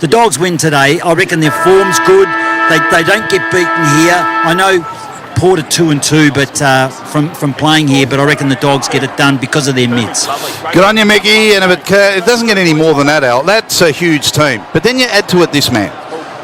The Dogs win today. I reckon their form's good. They don't get beaten here. I know Port are 2-2, but from playing here, but I reckon the Dogs get it done because of their mids. Good on you, Mickey. And if it doesn't get any more than that, Al, that's a huge team. But then you add to it this man.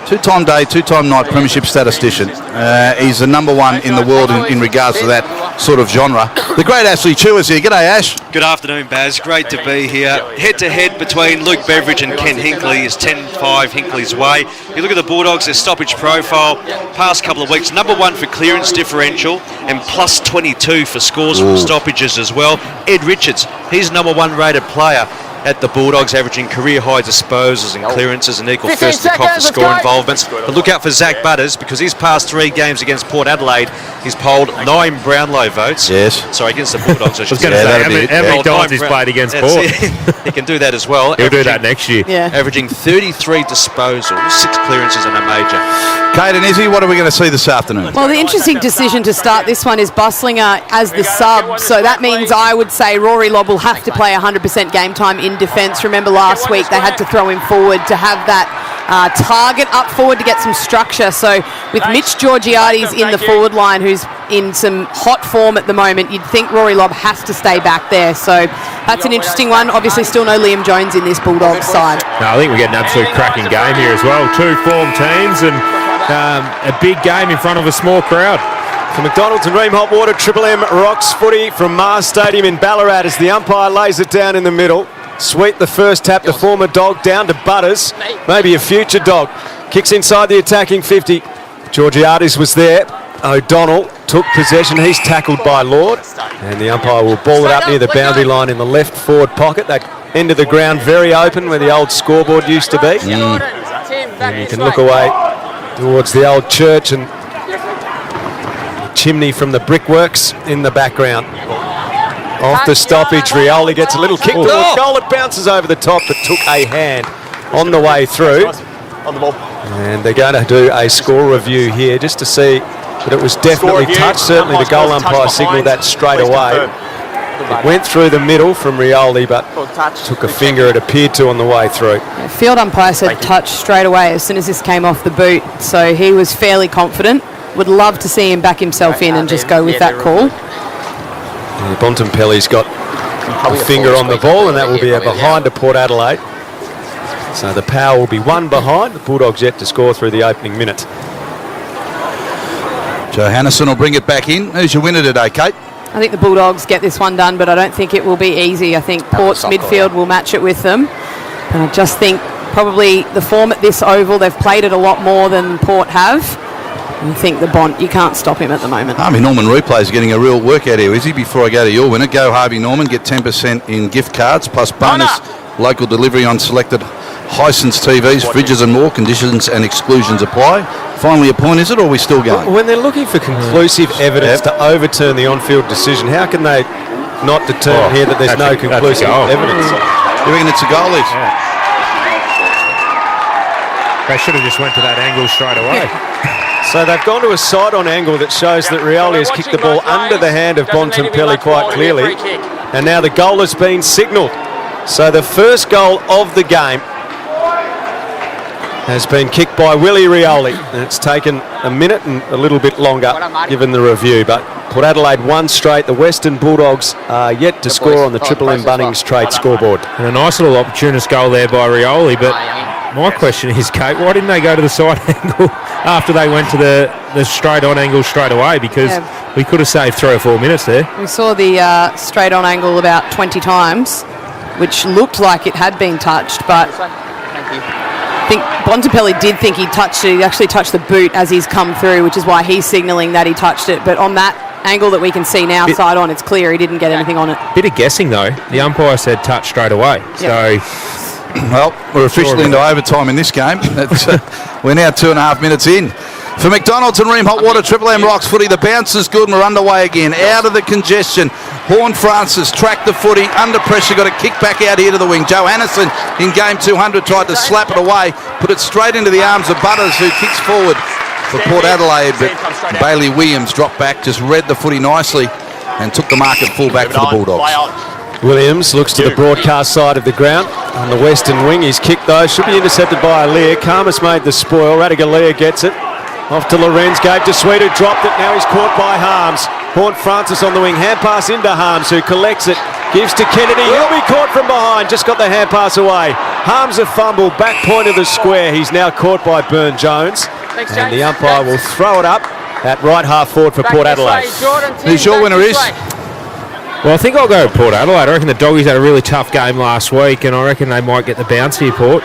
Two-time day, two-time night premiership statistician. He's the number one in the world in regards to that sort of genre. The great Ashley Chew is here. G'day, Ash. Good afternoon, Baz. Great to be here. Head-to-head between Luke Beveridge and Ken Hinkley is 10-5 Hinkley's way. You look at the Bulldogs, their stoppage profile, past couple of weeks, number one for clearance differential and plus 22 for scores from stoppages as well. Ed Richards, he's number one rated player at the Bulldogs, averaging career-high disposals and clearances and equal first to cop for score involvements. But look out for Zach Butters, because his past 3 games against Port Adelaide, he's polled 9 Brownlow votes. Yes. Sorry, against the Bulldogs, I should say. How many times he's played against Port? He can do that as well. He'll do that next year. Yeah. Averaging 33 disposals, 6 clearances and a major. Kate and Izzy, what are we going to see this afternoon? Well, the interesting decision to start this one is Bustlinger as the sub. So that means I would say Rory Lobb will have to play 100% game time in defence. Remember last week they had to throw him forward to have that target up forward to get some structure. So with Mitch Georgiades in the forward line, who's in some hot form at the moment, you'd think Rory Lobb has to stay back there. So that's an interesting one. Obviously still no Liam Jones in this Bulldogs side. No, I think we get an absolute cracking game here as well. 2 form teams and a big game in front of a small crowd. For McDonald's and Ream Hot Water, Triple M rocks footy from Mars Stadium in Ballarat as the umpire lays it down in the middle. Sweet the first tap, the former Dog down to Butters, maybe a future Dog. Kicks inside the attacking 50. Georgiades was there. O'Donnell took possession. He's tackled by Lord. And the umpire will ball it up near the boundary line in the left forward pocket. That end of the ground very open where the old scoreboard used to be. And you can look away towards the old church and the chimney from the brickworks in the background. Off the stoppage, Rioli gets a little kick towards goal. It bounces over the top, but took a hand on the way through. And they're going to do a score review here just to see that it was definitely touched. Certainly the goal umpire signalled that straight away. It went through the middle from Rioli, but took a finger, it appeared to, on the way through. Field umpire said touch straight away as soon as this came off the boot. So he was fairly confident. Would love to see him back himself in and just go with that call. Bontempelli's got a finger on the ball, and that will be a behind to Port Adelaide. So the power will be 1 behind. The Bulldogs yet to score through the opening minute. Johannesson will bring it back in. Who's your winner today, Kate? I think the Bulldogs get this one done, but I don't think it will be easy. I think Port's midfield will match it with them. And I just think probably the form at this oval, they've played it a lot more than Port have. I think the Bont, you can't stop him at the moment. Harvey Norman Replay is getting a real workout here, is he? Before I go to your winner, go Harvey Norman, get 10% in gift cards, plus bonus local delivery on selected Hisense TVs, fridges and more. Conditions and exclusions apply. Finally a point, is it, or are we still going? When they're looking for conclusive evidence to overturn the on-field decision, how can they not determine here that there's no conclusive evidence? You reckon it's a goal, Liz? Yeah. They should have just went to that angle straight away. So they've gone to a side-on angle that shows that Rioli has kicked the ball under the hand of Bontempelli quite clearly. And now the goal has been signalled. So the first goal of the game has been kicked by Willie Rioli. And it's taken a minute and a little bit longer given the review. But Port Adelaide 1 straight. The Western Bulldogs are yet to score on the Triple M Bunnings trade scoreboard. And a nice little opportunist goal there by Rioli, but my question is, Kate, why didn't they go to the side angle after they went to the straight-on angle straight away? Because we could have saved 3 or 4 minutes there. We saw the straight-on angle about 20 times, which looked like it had been touched, but I think Bontempelli did think he touched it. He actually touched the boot as he's come through, which is why he's signalling that he touched it. But on that angle that we can see now, side on, it's clear he didn't get anything on it. Bit of guessing, though. The umpire said touch straight away. Yep. So... Well, we're officially into overtime in this game. We're now 2.5 minutes in. For McDonald's and Ream Hot Water, Triple M rocks footy. The bounce is good and we're underway again. Out of the congestion. Horn Francis tracked the footy. Under pressure, got a kick back out here to the wing. Johannesson in game 200 tried to slap it away. Put it straight into the arms of Butters, who kicks forward for Port Adelaide. But Bailey Williams dropped back, just read the footy nicely and took the mark at full back for the Bulldogs. Williams looks to the broadcast side of the ground on the western wing. His kick, though, should be intercepted by Lear. Karmas made the spoil. Radaglia gets it. Off to Lorenz, gave to Sweet, who dropped it. Now he's caught by Harms. Horn-Francis on the wing. Hand pass into Harms, who collects it. Gives to Kennedy. He'll be caught from behind. Just got the hand pass away. Harms a fumble. Back point of the square. He's now caught by Burn-Jones. And the umpire will throw it up at right half forward for Port Adelaide. Who's your winner is? Well, I think I'll go with Port Adelaide. I reckon the Doggies had a really tough game last week, and I reckon they might get the bounce here, Port.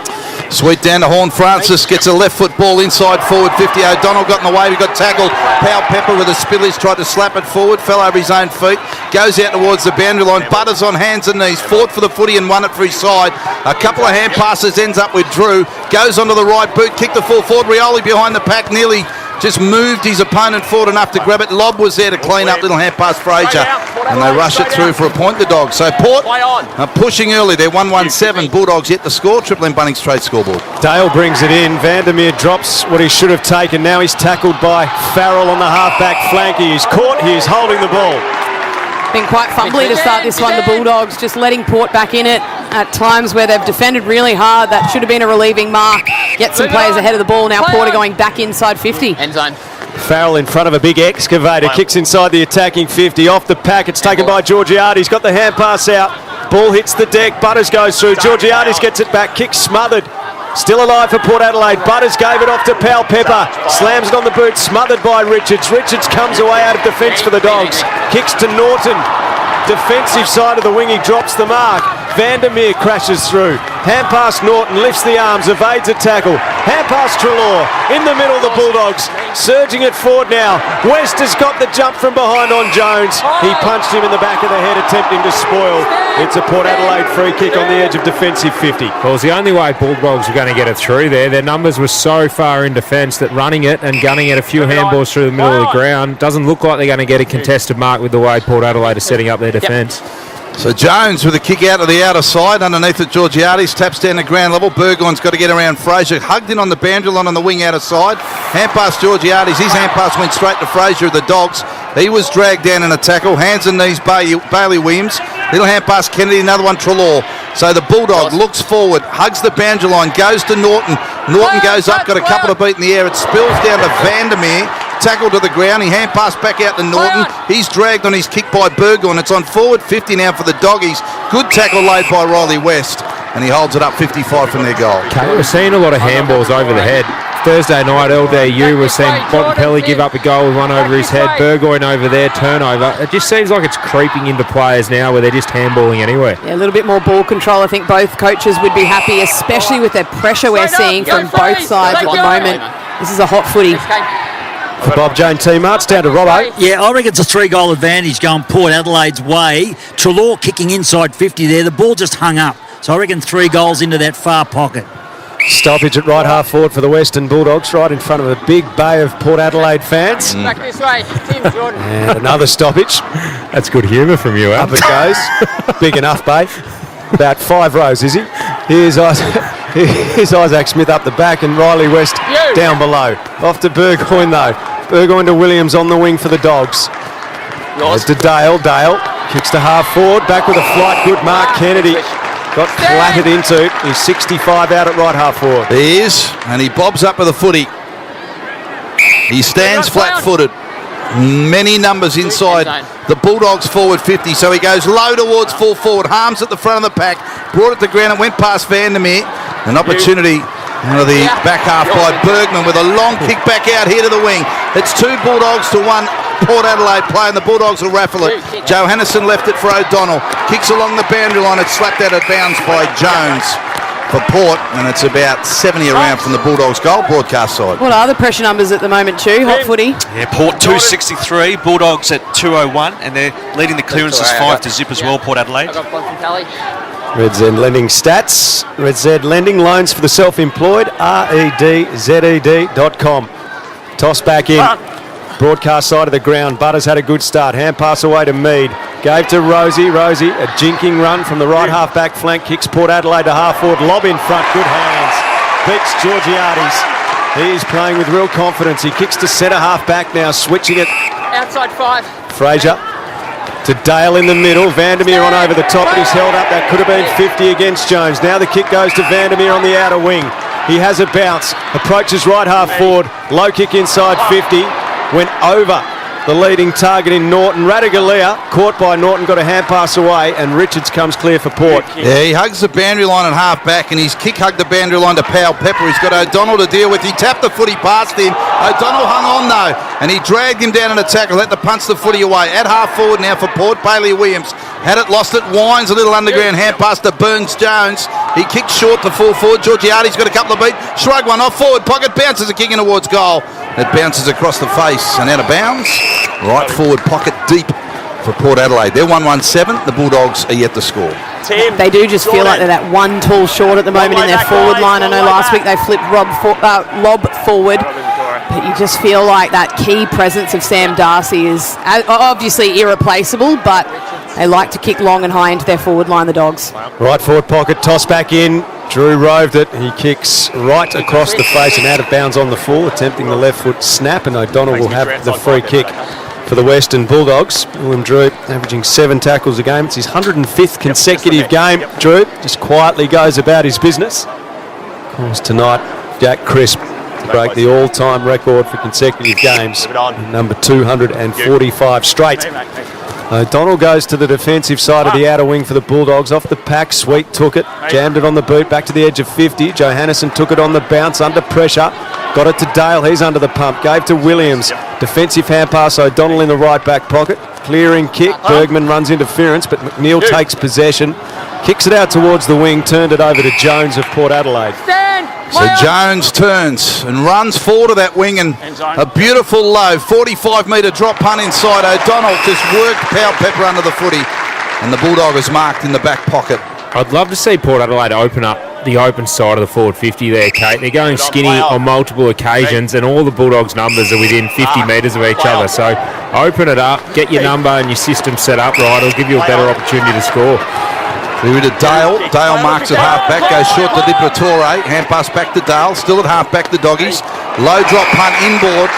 Sweet down to Horn-Francis, gets a left foot ball inside forward 50. O'Donnell got in the way, he got tackled. Powell Pepper with a spillies, tried to slap it forward, fell over his own feet, goes out towards the boundary line. Butters on hands and knees, fought for the footy and won it for his side. A couple of hand passes, ends up with Drew, goes onto the right boot, kicked the full forward. Rioli behind the pack, nearly just moved his opponent forward enough to grab it. Lobb was there to clean up, little hand pass Fraser, and they rush it through for a point, the Dogs. So Port are pushing early. They're 1-1-7. Bulldogs yet to score. Triple M Bunnings Trade scoreboard. Dale brings it in. Vandermeer drops what he should have taken. Now he's tackled by Farrell on the half-back flank. He is caught. He is holding the ball. Been quite fumbly to start this one, the Bulldogs, just letting Port back in it at times where they've defended really hard. That should have been a relieving mark. Get some players ahead of the ball. Now Port are going back inside 50. End zone. Farrell in front of a big excavator, kicks inside the attacking 50. Off the pack, it's taken by Georgiades. He's got the hand pass out. Ball hits the deck. Butters goes through. Georgiades gets it back. Kick smothered. Still alive for Port Adelaide. Butters gave it off to Powell Pepper. Slams it on the boot. Smothered by Richards. Richards comes away out of defence for the Dogs. Kicks to Norton. Defensive side of the wing. He drops the mark. Vandermeer crashes through. Hand pass Norton. Lifts the arms. Evades a tackle. Hand pass Treloar. In the middle, the Bulldogs. Surging it forward now. West has got the jump from behind on Jones. He punched him in the back of the head, attempting to spoil. It's a Port Adelaide free kick on the edge of defensive 50. Well, it's the only way Bulldogs were going to get it through there. Their numbers were so far in defence that running it and gunning it a few handballs through the middle of the ground doesn't look like they're going to get a contested mark with the way Port Adelaide are setting up their defence. So Jones with a kick out to the outer side. Underneath it, Georgiades taps down to ground level. Burgoyne's got to get around Fraser. Hugged in on the boundary line on the wing outer side. Hand pass Georgiades. His hand pass went straight to Fraser of the Dogs. He was dragged down in a tackle. Hands and knees, Bailey Williams. Little hand pass Kennedy, another one Treloar. So the Bulldog looks forward, hugs the boundary line, goes to Norton. Norton goes up, got a couple of beat in the air. It spills down to Vandermeer. Tackle to the ground. He hand passed back out to Norton. He's dragged on his kick by Burgoyne. It's on forward 50 now for the Doggies. Good tackle laid by Riley West. And he holds it up 55 from their goal. Okay, we're seeing a lot of handballs over the head. Thursday night, LDU, we're seeing Bontempelli give up a goal with one over his head. Burgoyne over there, turnover. It just seems like it's creeping into players now where they're just handballing anywhere. Yeah, a little bit more ball control. I think both coaches would be happy, especially with the pressure we're seeing from both sides at the moment. This is a hot footy. For Bob Jane teammates, down to Robbo. Yeah, I reckon it's a 3-goal advantage going Port Adelaide's way. Treloar kicking inside 50 there. The ball just hung up. So I reckon 3 goals into that far pocket. Stoppage at right half forward for the Western Bulldogs, right in front of a big bay of Port Adelaide fans. Back this way, Tim Jordan. And another stoppage. That's good humour from you, Al. Up it goes. Big enough bay. About 5 rows, is he? Here's Isaac Smith up the back and Riley West down below. Off to Burgoyne though. Burgoyne to Williams on the wing for the Dogs. As to Dale. Dale kicks to half forward. Back with a flight. Good mark. Kennedy got clattered into. He's 65 out at right half forward. He is, and he bobs up with a footy. He stands flat-footed. Many numbers inside the Bulldogs forward 50, so he goes low towards full forward. Harms at the front of the pack, brought it to ground and went past Vandermeer. An opportunity out of the back half by Bergman with a long kick back out here to the wing. It's 2 Bulldogs to 1 Port Adelaide play, and the Bulldogs will raffle it. Johannesson left it for O'Donnell. Kicks along the boundary line. It's slapped out of bounds by Jones for Port, and it's about 70 around from the Bulldogs goal broadcast side. What are the pressure numbers at the moment, Chew? Hot footy? Yeah, Port 263, Bulldogs at 201, and they're leading the clearances 5-0 as well, Port Adelaide. Red Z Lending stats. Red Z Lending loans for the self-employed. REDZED.com. Toss back in. Broadcast side of the ground. Butters had a good start. Hand pass away to Mead. Gave to Rosie. Rosie, a jinking run from the right half back flank. Kicks Port Adelaide to half forward. Lob in front. Good hands. Beats Georgiades. He's playing with real confidence. He kicks to centre half back now. Switching it. Outside 5. Fraser. to Dale in the middle. Vandermeer on over the top, but he's held up. That could have been 50 against Jones. Now the kick goes to Vandermeer on the outer wing. He has a bounce, approaches right half forward, low kick inside 50, went over the leading target in Norton. Radigalia, caught by Norton, got a hand pass away, and Richards comes clear for Port. Yeah, he hugs the boundary line at half back, and his kick hugged the boundary line to Powell Pepper. He's got O'Donnell to deal with. He tapped the footy past him. O'Donnell hung on though, and he dragged him down in a tackle, let the punch the footy away. At half forward now for Port, Bailey Williams. Had it, lost it, Wines a little underground hand pass to Burns Jones. He kicked short to full forward. Georgiades got a couple of beat. Shrug one off forward pocket, bounces a kick in towards goal. It bounces across the face and out of bounds. Right forward pocket deep for Port Adelaide. They're 1-1-7. The Bulldogs are yet to score. They do just feel like they're that one tall short at the moment in their forward line. I know last week they flipped lob forward, but you just feel like that key presence of Sam Darcy is obviously irreplaceable, but they like to kick long and high into their forward line, the Dogs. Right forward pocket, toss back in. Drew roved it. He kicks right across the face and out of bounds on the full, attempting the left foot snap, and O'Donnell will have the free kick for the Western Bulldogs. William Drew averaging 7 tackles a game. It's his 105th consecutive game. Drew just quietly goes about his business. Of course, tonight, Jack Crisp to break the all-time record for consecutive games, number 245 straight. O'Donnell goes to the defensive side of the outer wing for the Bulldogs. Off the pack, Sweet took it, jammed it on the boot, back to the edge of 50. Johannesson took it on the bounce, under pressure. Got it to Dale, he's under the pump. Gave to Williams. Defensive hand pass, O'Donnell in the right back pocket. Clearing kick, Bergman runs interference, but McNeil takes possession. Kicks it out towards the wing, turned it over to Jones of Port Adelaide. So Jones turns and runs forward to that wing, and a beautiful low 45-metre drop punt inside. O'Donnell just worked Powell Pepper under the footy, and the Bulldog is marked in the back pocket. I'd love to see Port Adelaide open up the open side of the forward 50 there, Kate. They're going skinny on multiple occasions, and all the Bulldogs' numbers are within 50 metres of each other. So open it up, get your number and your system set up right. It'll give you a better opportunity to score. Through to Dale. Dale marks at half back, goes short to Liberatore. Hand pass back to Dale. Still at half back, the Doggies. Low drop punt inboard.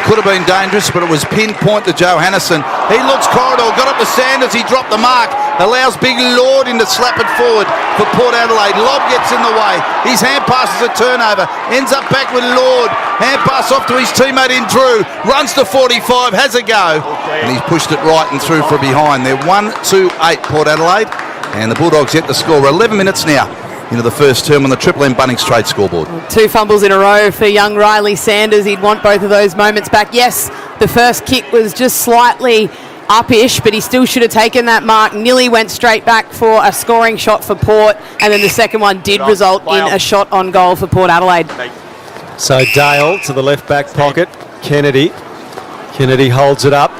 Could have been dangerous, but it was pinpoint to Johannesson. He looks corridor, got up to Sanders. He dropped the mark. Allows Big Lord in to slap it forward for Port Adelaide. Lob gets in the way. His hand pass is a turnover. Ends up back with Lord. Hand pass off to his teammate in Drew. Runs to 45, has a go. And he's pushed it right and through for behind. They're 1-2-8 Port Adelaide. And the Bulldogs yet to score. We're 11 minutes now into the first term on the Triple M Bunnings Trade scoreboard. 2 fumbles in a row for young Riley Sanders. He'd want both of those moments back. Yes, the first kick was just slightly up-ish, but he still should have taken that mark. Nearly went straight back for a scoring shot for Port, and then the second one did result in a shot on goal for Port Adelaide. So Dale to the left back pocket. Kennedy holds it up.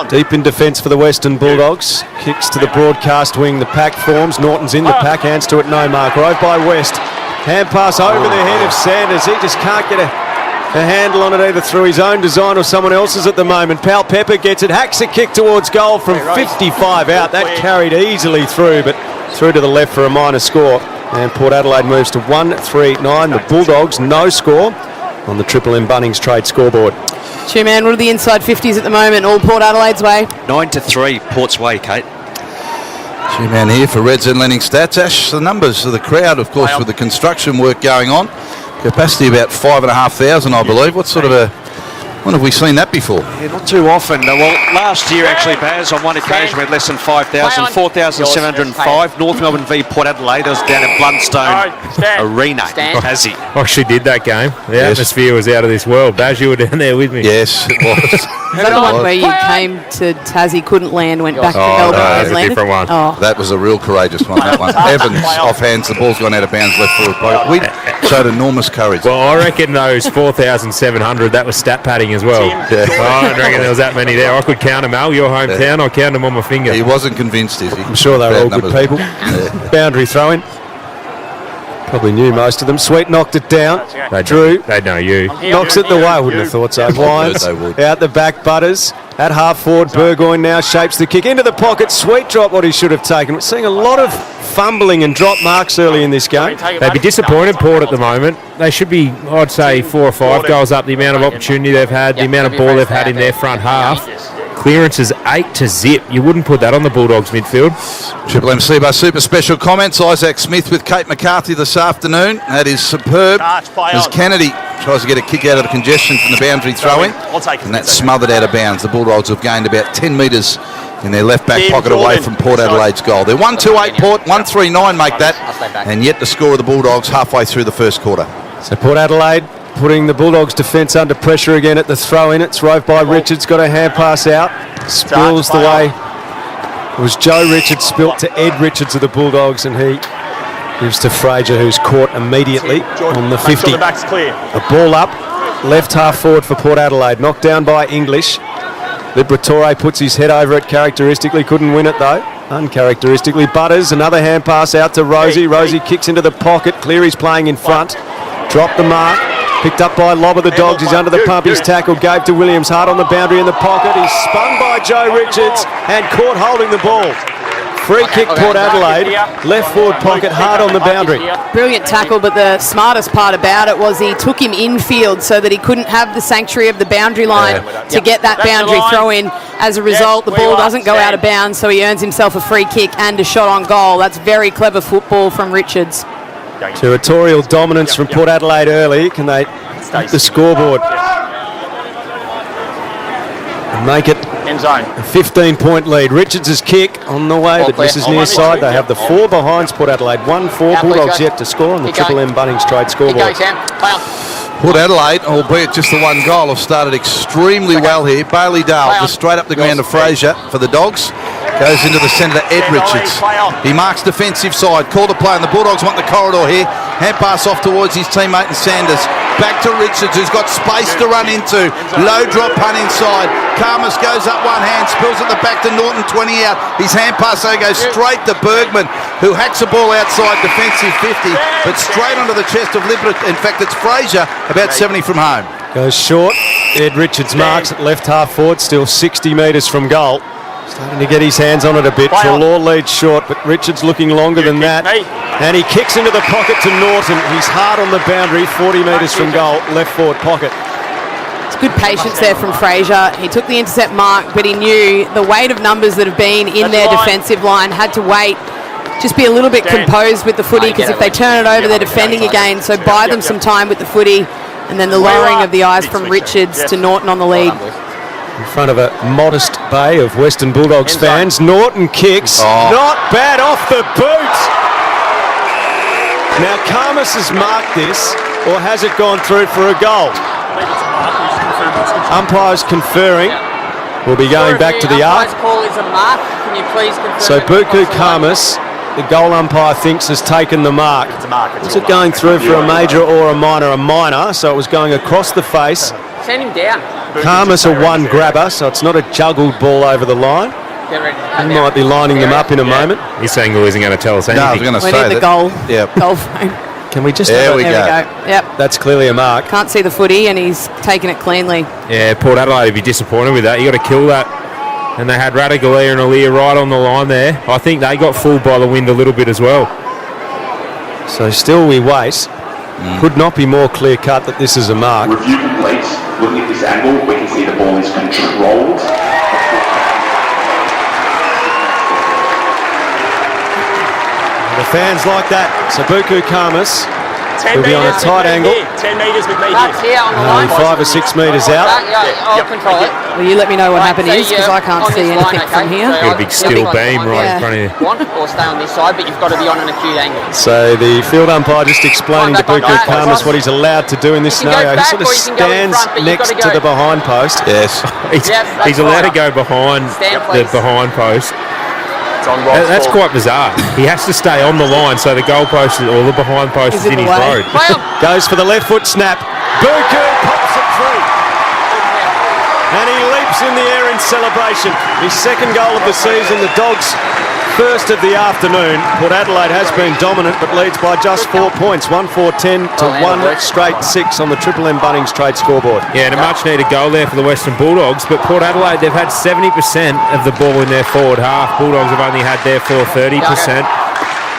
Deep in defence for the Western Bulldogs. Kicks to the broadcast wing. The pack forms. Norton's in the pack. Hands to it. No mark. Right by West. Hand pass over the head of Sanders. He just can't get a handle on it either through his own design or someone else's at the moment. Powell Pepper gets it. Hacks a kick towards goal from 55 out. That carried easily through, but through to the left for a minor score. And Port Adelaide moves to 1-3-9. The Bulldogs no score on the Triple M Bunnings Trade scoreboard. Man, what are the inside 50s at the moment? All Port Adelaide's way. 9-3 Port's way, Kate. Man here for Reds and Lending Stats. Ash, the numbers of the crowd, of course, with the construction work going on. Capacity about 5,500, I believe. What sort of a... When have we seen that before? Yeah, not too often. Well, last year actually, Baz, on one occasion we had less than 5,000, 4,705. North Melbourne v Port Adelaide. That was down at Blundstone Arena in Tassie. I actually did that game. The atmosphere was out of this world. Baz, you were down there with me. Yes, it was. Is that the one where you came to Tassie, couldn't land, went back to Melbourne, no, a different one. Oh. That was a real courageous one, that one. Evans, offhands, the ball's gone out of bounds, left forward. We showed enormous courage. Well, I reckon those 4,700, that was stat padding as well. Yeah. I don't reckon there was that many there. I could count them, Al, your hometown. I counted them on my finger. He wasn't convinced, is he? I'm sure they were all good people. Boundary throw-in. Probably knew most of them. Sweet knocked it down. Drew. They know you. Knocks it the way. I wouldn't have thought so. Wines out the back. Butters at half forward. Burgoyne now shapes the kick into the pocket. Sweet drop what he should have taken. We're seeing a lot of fumbling and drop marks early in this game. They'd be disappointed, Port, at the moment. They should be, I'd say, 4 or 5 goals up the amount of opportunity they've had, the amount of ball they've had in their front half. clearances 8-0. You wouldn't put that on the Bulldogs midfield. Triple M Sebo Super Special comments. Isaac Smith with Kate McCarthy this afternoon. That is superb. As Kennedy tries to get a kick out of the congestion from the boundary throw-in. And that's smothered out of bounds. The Bulldogs have gained about 10 metres in their left back pocket away from Port Adelaide's goal. They're 1-2-8 Port, 1-3-9 make that. And yet the score of the Bulldogs halfway through the first quarter. So Port Adelaide putting the Bulldogs' defence under pressure again at the throw-in. It's rove by Richards, got a hand pass out. Spills the way. It was Joe Richards spilt to Ed Richards of the Bulldogs, and he gives to Fraser, who's caught immediately on the 50. A ball up, left half forward for Port Adelaide. Knocked down by English. Liberatore puts his head over it characteristically. Couldn't win it though. Uncharacteristically. Butters, another hand pass out to Rosie. Rosie kicks into the pocket. Cleary's playing in front. Dropped the mark. Picked up by Lob of the Dogs. He's under the pump. His tackle gave to Williams. Hard on the boundary in the pocket. He's spun by Joe Richards and caught holding the ball. Free kick Port Adelaide. Left forward pocket. Hard on the boundary. Brilliant tackle, but the smartest part about it was he took him infield so that he couldn't have the sanctuary of the boundary line to get that boundary throw in. As a result, the ball doesn't go out of bounds, so he earns himself a free kick and a shot on goal. That's very clever football from Richards. Territorial dominance from Port Adelaide early. Can they beat the scoreboard and make it a 15-point lead? Richards' kick on the way, but misses near side. They have the 4 behinds Port Adelaide. 1-4. Bulldogs yet to score on the Triple M Bunnings trade scoreboard. Port Adelaide, albeit just the one goal, have started extremely well here. Bailey Dale just straight up the ground to Fraser for the Dogs. Goes into the centre to Ed Richards. He marks defensive side. Called a play, and the Bulldogs want the corridor here. Hand pass off towards his teammate and Sanders. Back to Richards, who's got space to run into. Low drop punt inside. Karmas goes up one hand, spills at the back to Norton, 20 out. His hand pass there goes straight to Bergman, who hacks the ball outside, defensive 50, but straight onto the chest of Liberty. In fact, it's Fraser, about 70 from home. Goes short. Ed Richards marks at left half forward, still 60 metres from goal. Starting to get his hands on it a bit. Trelaw leads short, but Richards looking longer than that. And he kicks into the pocket to Norton. He's hard on the boundary, 40 metres from goal, left forward pocket. It's good patience there from Fraser. He took the intercept mark, but he knew the weight of numbers that have been in their defensive line had to wait. Just be a little bit composed with the footy, because if they turn it over, they're defending again. So buy them some time with the footy, and then the lowering of the eyes from Richards to Norton on the lead. In front of a modest bay of Western Bulldogs fans. Norton kicks. Not bad off the boot. Now, Karmas has marked this, or has it gone through for a goal? Umpires conferring. We'll be going back to the arc. So Buku Karmas, the goal umpire thinks, has taken the mark. Is it going through for a major or a minor? A minor, so it was going across the face. Send him down. Karmas a one grabber, so it's not a juggled ball over the line. He might be lining them up in a moment. This angle isn't going to tell us anything. No, I was going to We say need the that. goal frame. Can we just There we There go. we go. Yep. That's clearly a mark. Can't see the footy, and he's taken it cleanly. Yeah, Port Adelaide would be disappointed with that. You got to kill that. And they had Radagalia and Alia right on the line there. I think they got fooled by the wind a little bit as well. So still we wait. Could not be more clear cut that this is a mark. Review complete. Looking at this angle, we can see the ball is controlled. The fans like that. Sabuku Karmas will be on a tight angle. 10 metres with me here on the line. 5 or 6 metres out. I'll control it. Will you let me know what happened is, because I can't see anything from here. Got a big steel beam right in front of you. Want or stay on this side, but you've got to be on an acute angle. So the field umpire just explaining to Buku Karmas what he's allowed to do in this scenario. He sort of stands next to the behind post. Yes. He's allowed to go behind the behind post. That's quite bizarre. He has to stay on the line, so the goal post or the behind post is in his road. Goes for the left foot snap. Buku pops it through. And he leaps in the air in celebration. His second goal of the season. The Dogs' first of the afternoon. Port Adelaide has been dominant, but leads by just 4 points. 1-4-10 to 1 straight 6 on the Triple M Bunnings trade scoreboard. Yeah, and a much needed goal there for the Western Bulldogs, but Port Adelaide, they've had 70% of the ball in their forward half. Bulldogs have only had their 30%.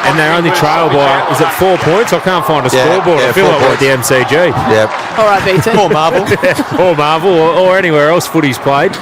And they're only trailed by, is it 4 points? I can't find a scoreboard. I feel like we're at the MCG. Yep. All right, BT. Or Marvel. Or Marvel, or anywhere else footy's played.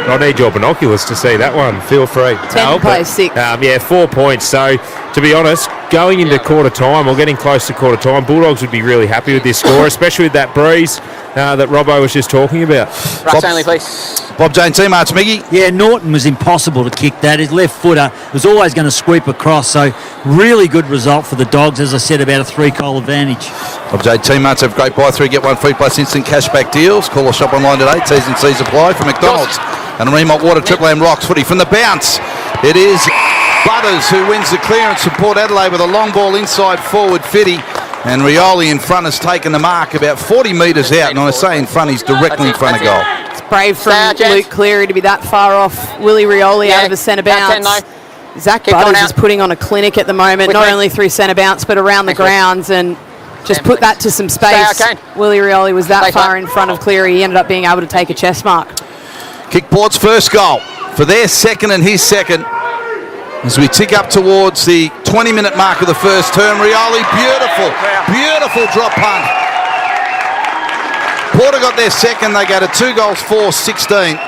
I need your binoculars to see that one. Feel free. 10 plays 6. Yeah, 4 points. So, to be honest, going into quarter time or getting close to quarter time, Bulldogs would be really happy with this score, especially with that breeze that Robbo was just talking about. Rucks only, please. Bob Jane teammates, Miggy. Yeah, Norton was impossible to kick that. His left footer was always going to sweep across. So really good result for the Dogs, as I said, about a 3-goal advantage. Bob Jane teammates have great buy 3, get 1 free plus instant cashback deals. Call or shop online today. T's and C's apply for McDonald's. And Remote Water Triple M Rocks footy from the bounce. It is Butters who wins the clearance from Port Adelaide with a long ball inside forward 50. And Rioli in front has taken the mark about 40 metres out. And when I say in front, he's directly in front of goal. It's brave from Luke Cleary to be that far off Willie Rioli out of the centre bounce. Zach Butters is putting on a clinic at the moment, not only through centre bounce but around the grounds, and just put that to some space. Willie Rioli was that far in front of Cleary. He ended up being able to take a chest mark. Kick Port's first goal for their second and his second. As we tick up towards the 20-minute mark of the first term, Rioli, beautiful drop punt. Porter got their second. They go to 2 goals 4-16.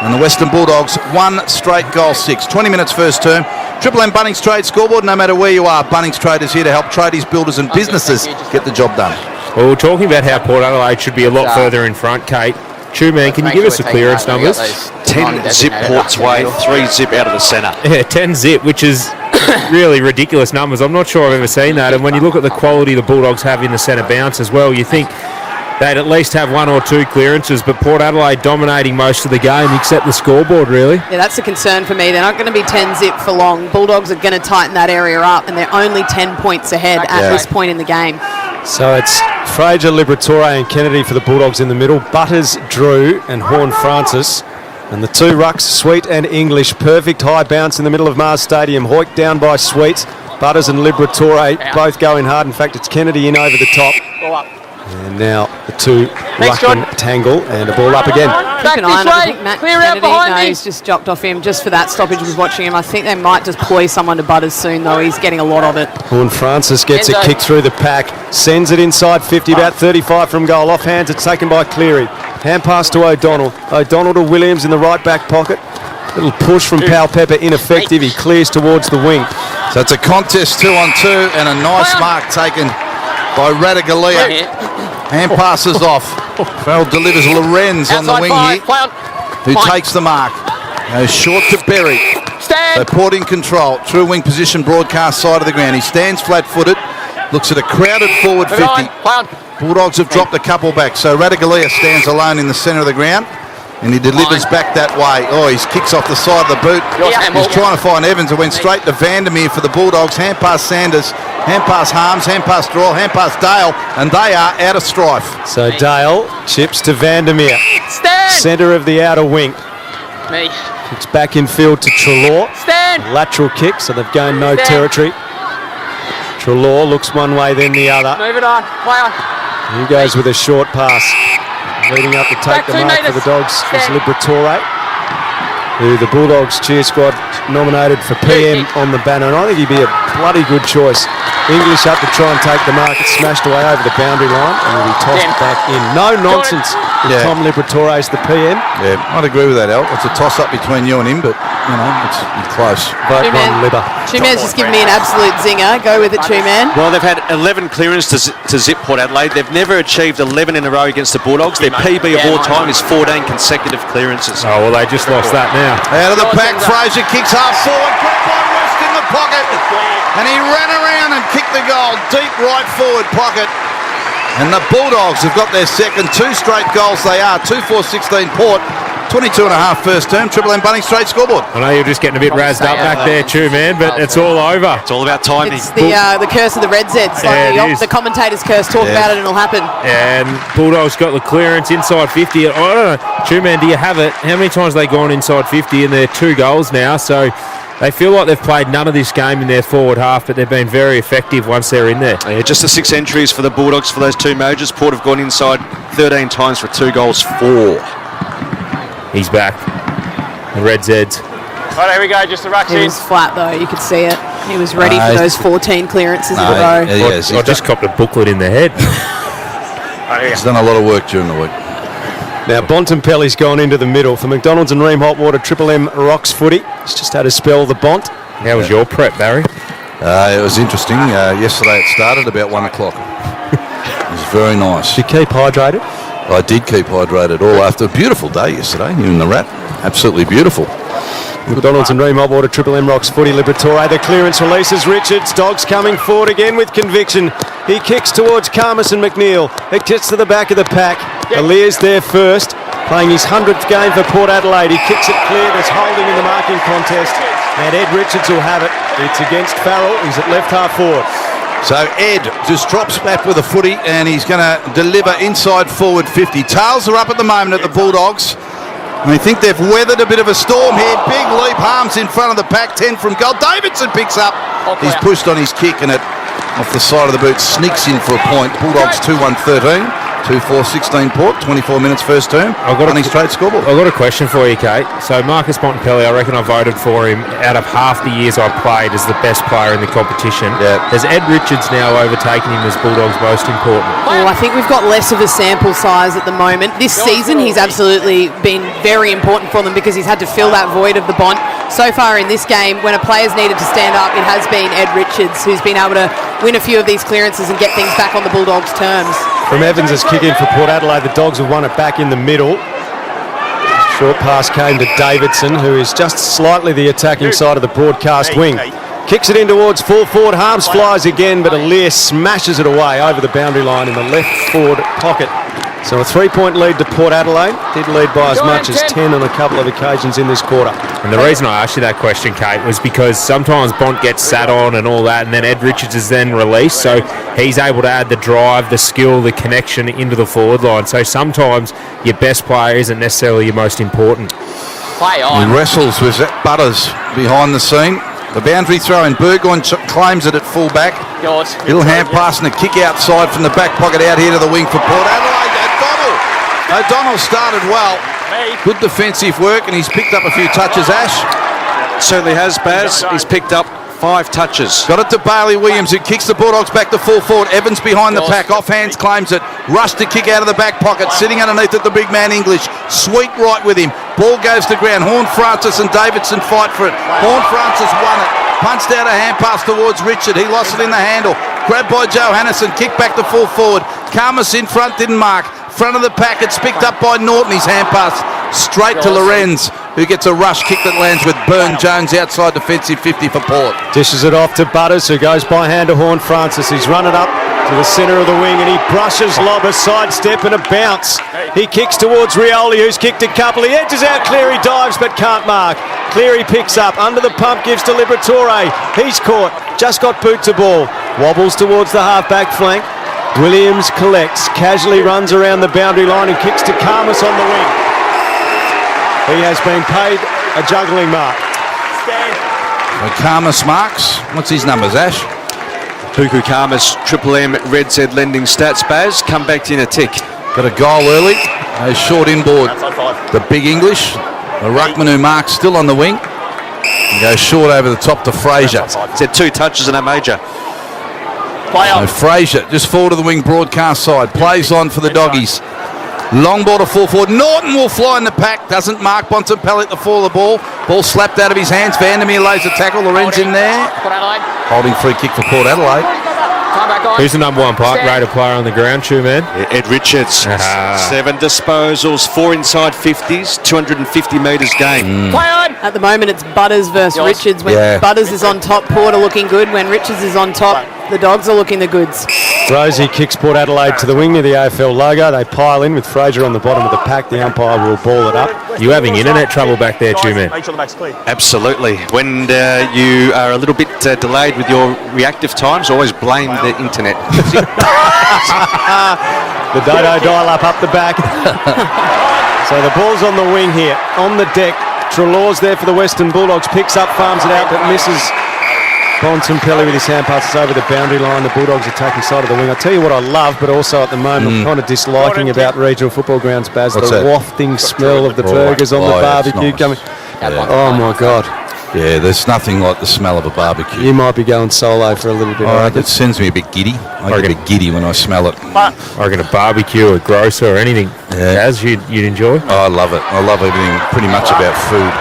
And the Western Bulldogs 1 straight goal 6. 20 minutes first term. Triple M Bunnings Trade scoreboard. No matter where you are, Bunnings Trade is here to help tradies, builders and businesses get the job done. Well, we're talking about how Port Adelaide should be a lot further in front, Kate. Man, can you give us the clearance numbers? 10 zip Port's way, 3 zip out of the centre. Yeah, 10 zip, which is really ridiculous numbers. I'm not sure I've ever seen that. And when you look at the quality the Bulldogs have in the centre bounce as well, you think they'd at least have 1 or 2 clearances, but Port Adelaide dominating most of the game except the scoreboard, really. Yeah, that's a concern for me. They're not going to be 10 zip for long. Bulldogs are going to tighten that area up, and they're only 10 points ahead at this point in the game. So it's Fraser, Liberatore and Kennedy for the Bulldogs in the middle. Butters, Drew and Horne-Francis. And the 2 rucks, Sweet and English. Perfect high bounce in the middle of Mars Stadium. Hoyt down by Sweet. Butters and Liberatore both going hard. In fact, it's Kennedy in over the top. And now the 2 rucking tangle and a ball up again. Keep an eye on it. I think Matt Kennedy, he's just jocked off him just for that stoppage. Was watching him. I think they might just ploy someone to Butters soon, though. He's getting a lot of it. Horne-Francis gets it kicked through the pack, sends it inside 50, about 35 from goal. Off hands, it's taken by Cleary. Hand pass to O'Donnell. O'Donnell to Williams in the right back pocket. Little push from Pal Pepper, ineffective. He clears towards the wing. So it's a contest 2-on-2 and a nice mark taken by Radagalia. Hand passes off. Farrell delivers Lorenz on the wing here, who takes the mark. Goes short to Berry. So Port in control. True wing position, broadcast side of the ground. He stands flat-footed, looks at a crowded forward 50. Bulldogs have dropped a couple back, so Radagalia stands alone in the centre of the ground. And he delivers back that way. Oh, he kicks off the side of the boot. He's trying to find Evans. It went straight to Vandermeer for the Bulldogs. Hand pass Sanders. Hand pass Harms. Hand pass Draw. Hand pass Dale. And they are out of strife. So Dale chips to Vandermeer. Centre of the outer wing. Kicks back in field to Treloar. Lateral kick, so they've gained no territory. Treloar looks one way, then the other. Move it on. Play on. He goes with a short pass. Leading up to take the mark for the Dogs is Liberatore, who the Bulldogs cheer squad nominated for PM on the banner. And I think he'd be a bloody good choice. English up to try and take the mark. It's smashed away over the boundary line and will be tossed back in. No nonsense. Tom Liberatore is the PM. Yeah, I'd agree with that, Al. It's a toss-up between you and him, but, you know, it's close. Vote one Libber. Two-Man's just given me an absolute zinger. Go with it, Two-Man. Well, they've had 11 clearances to zip Port Adelaide. They've never achieved 11 in a row against the Bulldogs. Their PB of all time is 14 consecutive clearances. Oh, well, they just lost that now. Out of the pack, Fraser kicks half forward. Grabbed by West in the pocket. And he ran around and kicked the goal. Deep right forward pocket. And the Bulldogs have got their second. 2 straight goals they are. 2-4-16 Port. 22.5 first term. Triple M Bunnings Straight scoreboard. I know you're just getting a bit razzed up back there too, man, but it's all over. It's all about timing. It's the curse of the Red Zeds. Like the commentator's curse. Talk about it and it'll happen. And Bulldogs got the clearance inside 50. I don't know. Two-Man, do you have it? How many times have they gone inside 50? And they're 2 goals now, so they feel like they've played none of this game in their forward half, but they've been very effective once they're in there. Yeah, just the 6 entries for the Bulldogs for those 2 majors. Port have gone inside 13 times for 2 goals 4. He's back. The Red Zeds. Right, here we go. Just the rucks in. He was flat, though. You could see it. He was ready for those 14 clearances in a row. Yes, I just copped a booklet in the head. He's done a lot of work during the week. Now, Bontempelli's gone into the middle for McDonald's and Ream Hot Water Triple M Rocks footy. He's just had to spell the Bont. How was your prep, Barry? It was interesting. Yesterday it started about 1 o'clock. It was very nice. Did you keep hydrated? I did keep hydrated all after. A beautiful day yesterday here in the Rat. Absolutely beautiful. McDonald's and Ream Hot Water Triple M Rocks footy. Liberatore, the clearance releases Richards. Dogs coming forward again with conviction. He kicks towards Carmus and McNeil. It gets to the back of the pack. Alir's there first, playing his 100th game for Port Adelaide. He kicks it clear. There's holding in the marking contest, and Ed Richards will have it. It's against Farrell. He's at left half forward. So Ed just drops back with a footy, and he's going to deliver inside forward 50. Tails are up at the moment at the Bulldogs. And I think they've weathered a bit of a storm here. Big leap, Harms in front of the pack, 10 from goal. Davidson picks up. He's pushed on his kick, and it off the side of the boot sneaks in for a point. Bulldogs 2-1-13. 2-4-16 Port, 24 minutes first term. I've got on his trade scoreboard. I've got a question for you, Kate. So Marcus Bontempelli, I reckon I voted for him out of half the years I played as the best player in the competition. Yeah. Has Ed Richards now overtaken him as Bulldogs' most important? Oh, I think we've got less of a sample size at the moment. This season, he's absolutely been very important for them because he's had to fill that void of the Bont. So far in this game, when a player's needed to stand up, it has been Ed Richards who's been able to win a few of these clearances and get things back on the Bulldogs' terms. From Evans' kick in for Port Adelaide, the Dogs have won it back in the middle. Short pass came to Davidson, who is just slightly the attacking side of the broadcast wing. Kicks it in towards full forward. Harms flies again, but Alir smashes it away over the boundary line in the left forward pocket. So a 3-point lead to Port Adelaide. Did lead by as much as 10 on a couple of occasions in this quarter. And the reason I asked you that question, Kate, was because sometimes Bont gets sat on and all that, and then Ed Richards is then released, so he's able to add the drive, the skill, the connection into the forward line. So sometimes your best player isn't necessarily your most important. Play on. He wrestles with Butters behind the scene. The boundary throw in. Burgoyne claims it at full back. Yours. Little hand pass and a kick outside from the back pocket out here to the wing for Port Adelaide. O'Donnell started well. Good defensive work, and he's picked up a few touches, Ash. Certainly has, Baz. He's picked up 5 touches. Got it to Bailey Williams, who kicks the Bulldogs back to full forward. Evans behind the pack, off hands, claims it. Rush to kick out of the back pocket, sitting underneath it, the big man English. Sweet right with him. Ball goes to ground. Horn Francis and Davidson fight for it. Horn Francis won it. Punched out a hand pass towards Richard. He lost it in the handle. Grabbed by Johannesen, kicked back to full forward. Carmus in front, didn't mark. Front of the pack, it's picked up by Norton. His hand pass straight to Lorenz, who gets a rush kick that lands with Burn Jones outside defensive 50 for Port. Dishes it off to Butters, who goes by hand to Horn Francis. He's run it up to the centre of the wing, and he brushes lob, a sidestep and a bounce. He kicks towards Rioli, who's kicked a couple. He edges out Cleary, dives but can't mark. Cleary picks up, under the pump, gives to Liberatore. He's caught, just got boot to ball. Wobbles towards the half-back flank. Williams collects, casually runs around the boundary line and kicks to Carmus on the wing. He has been paid a juggling mark. So Carmus marks. What's his numbers, Ash? Puku Karmas, Triple M, Red Z lending stats, Baz. Come back to you in a tick. Got a goal early. A short inboard. The big English. The ruckman who marks still on the wing. And goes short over the top to Fraser. Said 2 touches and a major. So Fraser just forward to the wing broadcast side. Plays on for the Doggies. Long ball to full forward. Norton will fly in the pack. Doesn't mark. Bontempelli at the fall of the ball. Ball slapped out of his hands. Vandermeer lays a tackle. Lorenz in there. Holding free kick for Port Adelaide. Who's the number 1 rated player on the ground, Chew Man? Ed Richards. 7 disposals, 4 inside 50s, 250 metres gained. Play on. At the moment, it's Butters versus Richards. When Butters is on top, Port are looking good. When Richards is on top, the Dogs are looking the goods. Rosie kicks Port Adelaide to the wing near the AFL logo. They pile in with Fraser on the bottom of the pack. The umpire will ball it up. You having internet trouble back there, Chew Man? Make sure the back's clear. Absolutely. When you are a little bit delayed with your reactive times, always blame the internet. The Dodo dial-up up the back. So the ball's on the wing here. On the deck, Treloar's there for the Western Bulldogs. Picks up, farms it out, but misses. Bontempelli with his hand passes over the boundary line. The Bulldogs attacking side of the wing. I tell you what I love, but also at the moment I'm kind of disliking about regional football grounds, Baz. What's the that? wafting smell of the burgers on the barbecue coming. Yeah. Oh my God. Yeah, there's nothing like the smell of a barbecue. You might be going solo for a little bit. I reckon. It sends me a bit giddy. I get a bit giddy when I smell it. I reckon a barbecue, a grocer, or anything. As you'd enjoy. Oh, I love it. I love everything pretty much about food.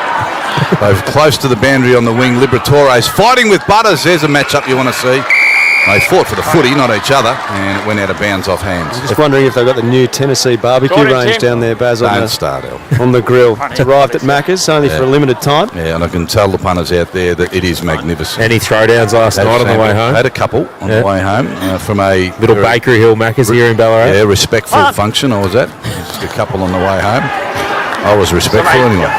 Both close to the boundary on the wing. Liberatores fighting with Butters. There's a matchup you want to see. They fought for the footy, not each other, and it went out of bounds off hands. Just wondering if they've got the new Tennessee barbecue range down there, Baz, on the grill. It's arrived at Macca's only for a limited time. Yeah, and I can tell the punters out there that it is magnificent. Any throwdowns last night on the way home? Had a couple on the way home from a little Bakery Hill Macca's here in Ballarat. Yeah, respectful function. I was at just a couple on the way home. I was respectful anyway.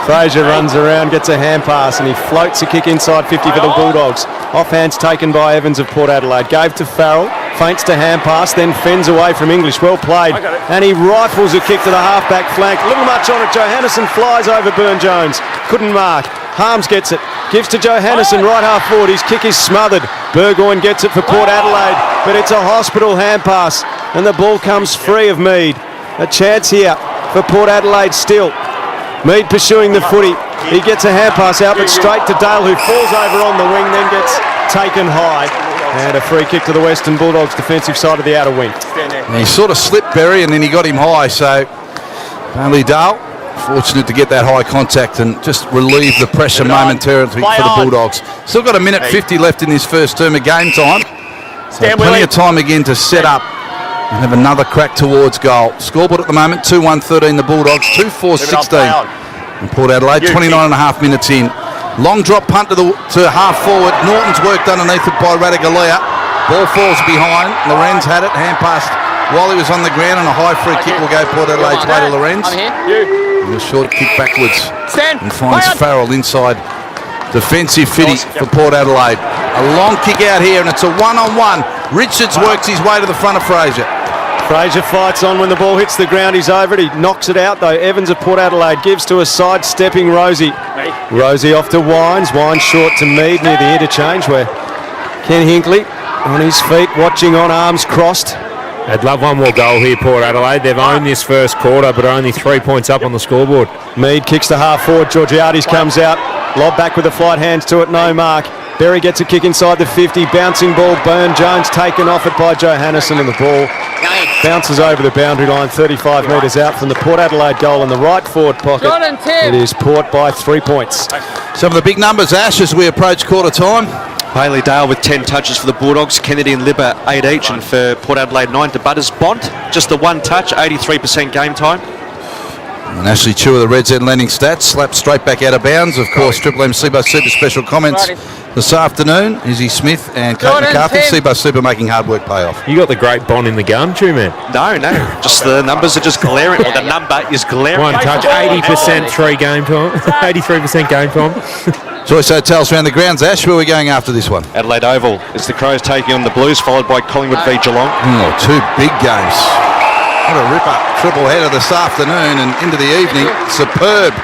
Fraser runs around, gets a hand pass, and he floats a kick inside 50 for the Bulldogs. Offhands taken by Evans of Port Adelaide. Gave to Farrell, feints to hand pass, then fends away from English. Well played. And he rifles a kick to the halfback flank. A little much on it. Johannisen flies over Burne-Jones. Couldn't mark. Harms gets it. Gives to Johannisen, right half forward. His kick is smothered. Burgoyne gets it for Port Adelaide, but it's a hospital hand pass, and the ball comes free of Mead. A chance here for Port Adelaide still. Mead pursuing the footy. He gets a hand pass out, but straight to Dale, who falls over on the wing, then gets taken high. And a free kick to the Western Bulldogs defensive side of the outer wing. And he sort of slipped Berry, and then he got him high. So only Dale fortunate to get that high contact and just relieve the pressure momentarily for the Bulldogs. Still got a minute 50 left in this first term of game time. So plenty of time again to set up and have another crack towards goal. Scoreboard at the moment, 2-1-13 the Bulldogs, 2-4-16. And Port Adelaide, 29 and a half minutes in. Long drop punt to half forward. Norton's worked underneath it by Radigalia. Ball falls behind. Lorenz had it, hand passed while he was on the ground, and a high free kick will go Port Adelaide's way to Lorenz. And a short kick backwards and finds Farrell inside defensive fitty for Port Adelaide. A long kick out here, and it's a one-on-one. Richards works his way to the front of Fraser. Fraser fights on when the ball hits the ground. He's over it. He knocks it out, though. Evans of Port Adelaide gives to a sidestepping Rosie. Rosie off to Wines. Wines short to Mead near the interchange, where Ken Hinkley on his feet, watching on, arms crossed. I'd love one more goal here, Port Adelaide. They've owned this first quarter, but are only 3 points up on the scoreboard. Mead kicks to half forward. Georgiades comes out. Lob back with the flight hands to it. No mark. Berry gets a kick inside the 50. Bouncing ball. Burne-Jones taken off it by Johannisen, and the ball bounces over the boundary line 35 metres out from the Port Adelaide goal in the right forward pocket. It is Port by 3 points. Some of the big numbers, Ash, as we approach quarter time. Bailey Dale with 10 touches for the Bulldogs. Kennedy and Libba 8 each, and for Port Adelaide 9 to Butters. Bont, just the one touch, 83% game time. And Ashley Chew of the Reds End Landing Stats slapped straight back out of bounds. Of course, Triple M Seabus Super special comments this afternoon. Izzy Smith and Kate McCarthy. Seabus Super making hard work pay off. You got the great Bond in the gun, Chew, man. No, just the numbers are just glaring. Or the number is glaring. One touch, 80% 3 game time, 83% game time. Choice Hotels around the grounds. Ash, where are we going after this one? Adelaide Oval is the Crows taking on the Blues, followed by Collingwood v Geelong. Oh, 2 big games. What a ripper. Triple header this afternoon and into the evening. Superb.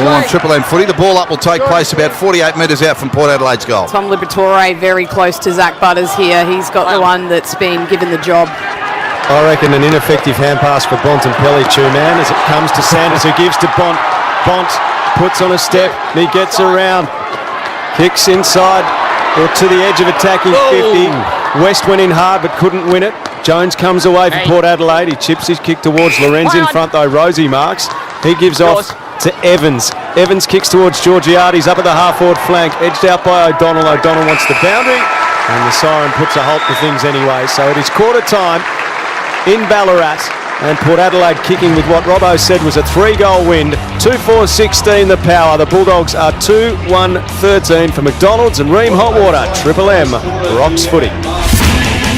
All on Triple M footy. The ball up will take place about 48 metres out from Port Adelaide's goal. Tom Liberatore very close to Zach Butters here. He's got the one that's been given the job. I reckon an ineffective hand pass for Bontempelli, man, as it comes to Sanders, who gives to Bont. Bont puts on a step, and he gets around. Kicks inside, or to the edge of attacking 50. West went in hard, but couldn't win it. Jones comes away for Port Adelaide. He chips his kick towards Lorenz in front, though. Rosie marks. He gives off to Evans. Evans kicks towards Georgiades up at the half-forward flank, edged out by O'Donnell. O'Donnell wants the boundary, and the siren puts a halt to things anyway. So it is quarter time in Ballarat, and Port Adelaide kicking with what Robbo said was a 3-goal win. 2-4-16 the power. The Bulldogs are 2-1-13 for McDonald's and Ream Hot Water. Triple M rocks footy.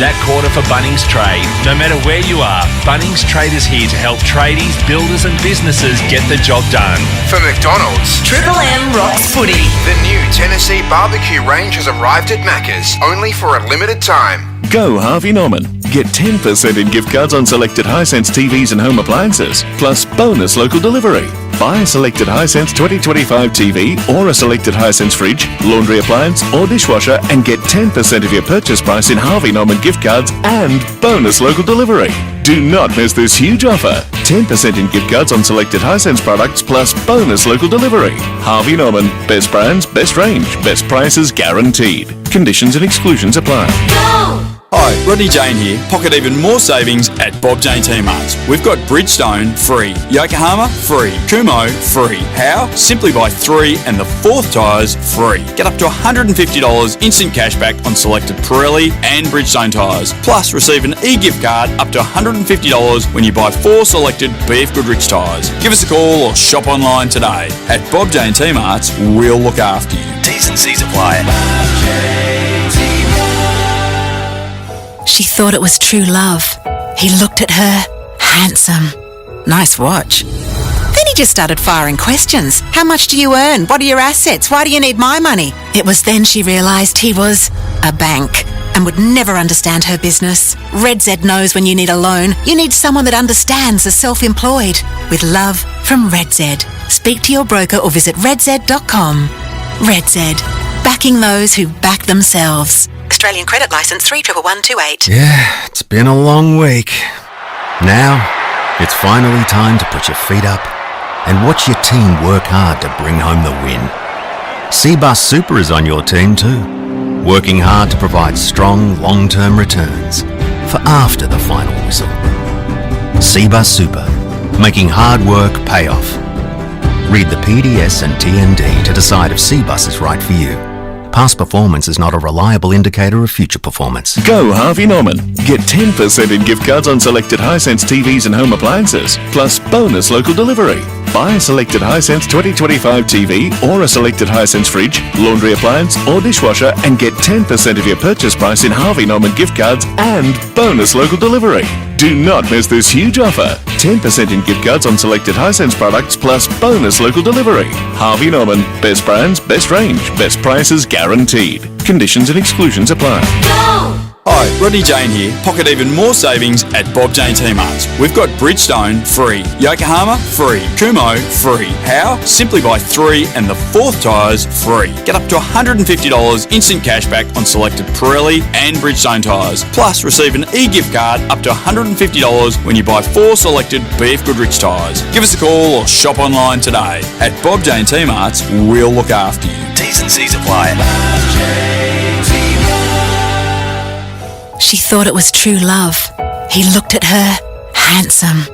That quarter for Bunnings Trade. No matter where you are, Bunnings Trade is here to help tradies, builders and businesses get the job done. For McDonald's, Triple M rocks footy. The new Tennessee barbecue range has arrived at Macca's, only for a limited time. Go Harvey Norman. Get 10% in gift cards on selected Hisense TVs and home appliances, plus bonus local delivery. Buy a selected Hisense 2025 TV or a selected Hisense fridge, laundry appliance or dishwasher and get 10% of your purchase price in Harvey Norman gift cards and bonus local delivery. Do not miss this huge offer. 10% in gift cards on selected Hisense products plus bonus local delivery. Harvey Norman. Best brands, best range, best prices guaranteed. Conditions and exclusions apply. Hi, Rodney Jane here. Pocket even more savings at Bob Jane T-Marts. We've got Bridgestone free, Yokohama free, Kumho free. How? Simply buy 3 and the 4th tyres free. Get up to $150 instant cashback on selected Pirelli and Bridgestone tyres. Plus receive an e-gift card up to $150 when you buy 4 selected BF Goodrich tyres. Give us a call or shop online today. At Bob Jane T-Marts, we'll look after you. T's and C's apply. She thought it was true love. He looked at her. Handsome. Nice watch. Then he just started firing questions. How much do you earn? What are your assets? Why do you need my money? It was then she realised he was a bank and would never understand her business. Red Z knows when you need a loan, you need someone that understands the self-employed. With love from Red Z. Speak to your broker or visit redz.com. Red Z. Backing those who back themselves. Australian credit licence 311128. Yeah, it's been a long week. Now, it's finally time to put your feet up and watch your team work hard to bring home the win. Cbus Super is on your team too, working hard to provide strong long-term returns for after the final whistle. Cbus Super, making hard work pay off. Read the PDS and TND to decide if Cbus is right for you. Past performance is not a reliable indicator of future performance. Go Harvey Norman. Get 10% in gift cards on selected Hisense TVs and home appliances, plus bonus local delivery. Buy a selected Hisense 2025 TV or a selected Hisense fridge, laundry appliance or dishwasher and get 10% of your purchase price in Harvey Norman gift cards and bonus local delivery. Do not miss this huge offer. 10% in gift cards on selected Hisense products plus bonus local delivery. Harvey Norman. Best brands, best range, best prices guaranteed. Conditions and exclusions apply. Hi, Rodney Jane here. Pocket even more savings at Bob Jane T-Marts. We've got Bridgestone free, Yokohama free, Kumho free. How? Simply buy 3 and the 4th tyres free. Get up to $150 instant cashback on selected Pirelli and Bridgestone tyres. Plus receive an e-gift card up to $150 when you buy 4 selected BF Goodrich tyres. Give us a call or shop online today. At Bob Jane T-Marts, we'll look after you. T's and C's apply. She thought it was true love. He looked at her. Handsome.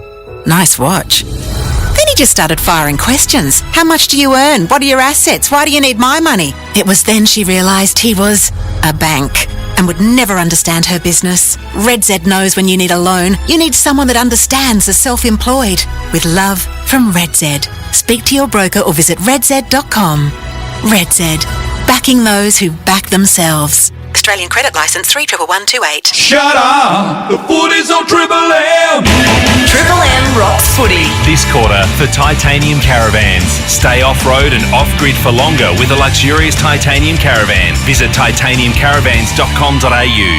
Nice watch. Then he just started firing questions. How much do you earn? What are your assets? Why do you need my money? It was then she realised he was a bank and would never understand her business. Red Z knows when you need a loan, you need someone that understands the self-employed. With love from Red Z. Speak to your broker or visit redz.com. Red Z. Backing those who back themselves. Australian credit licence 311128. Shut up! The footy's on Triple M! Triple M rocks footy. This quarter for titanium caravans. Stay off-road and off-grid for longer with a luxurious titanium caravan. Visit titaniumcaravans.com.au.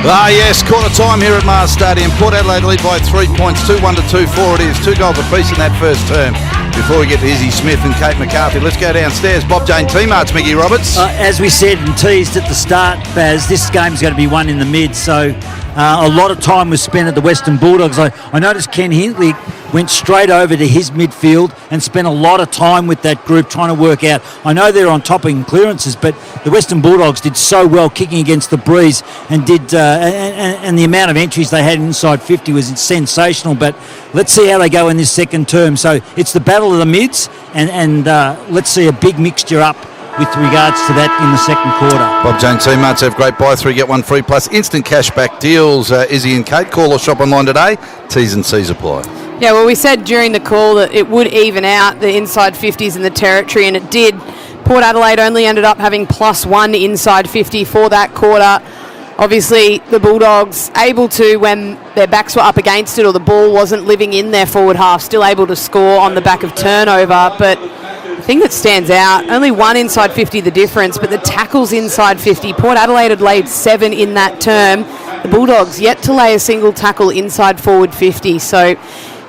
Yes, quarter time here at Mars Stadium. Port Adelaide lead by 3 points, 2-1 to 2-4 it is. 2 goals apiece in that first term. Before we get to Izzy Smith and Kate McCarthy, let's go downstairs. Bob Jane T-Marts, Mickey Roberts. As we said and teased at the start, Baz, this game's going to be won in the mid, so a lot of time was spent at the Western Bulldogs. I noticed Ken Hinkley went straight over to his midfield and spent a lot of time with that group trying to work out. I know they're on top in clearances, but the Western Bulldogs did so well kicking against the breeze and did and the amount of entries they had inside 50 was sensational. But let's see how they go in this second term. So it's the battle of the mids, and let's see a big mixture up with regards to that in the second quarter. Bob Jane T-Marts have great buy 3 get 1 free plus instant cashback deals. Izzy and Kate, call or shop online today. T's and C's apply. Yeah, well, we said during the call that it would even out the inside 50s in the territory, and it did. Port Adelaide only ended up having +1 inside 50 for that quarter. Obviously, the Bulldogs able to, when their backs were up against it or the ball wasn't living in their forward half, still able to score on the back of turnover. But the thing that stands out, only 1 inside 50 the difference, but the tackles inside 50. Port Adelaide had laid 7 in that term. The Bulldogs yet to lay a single tackle inside forward 50. So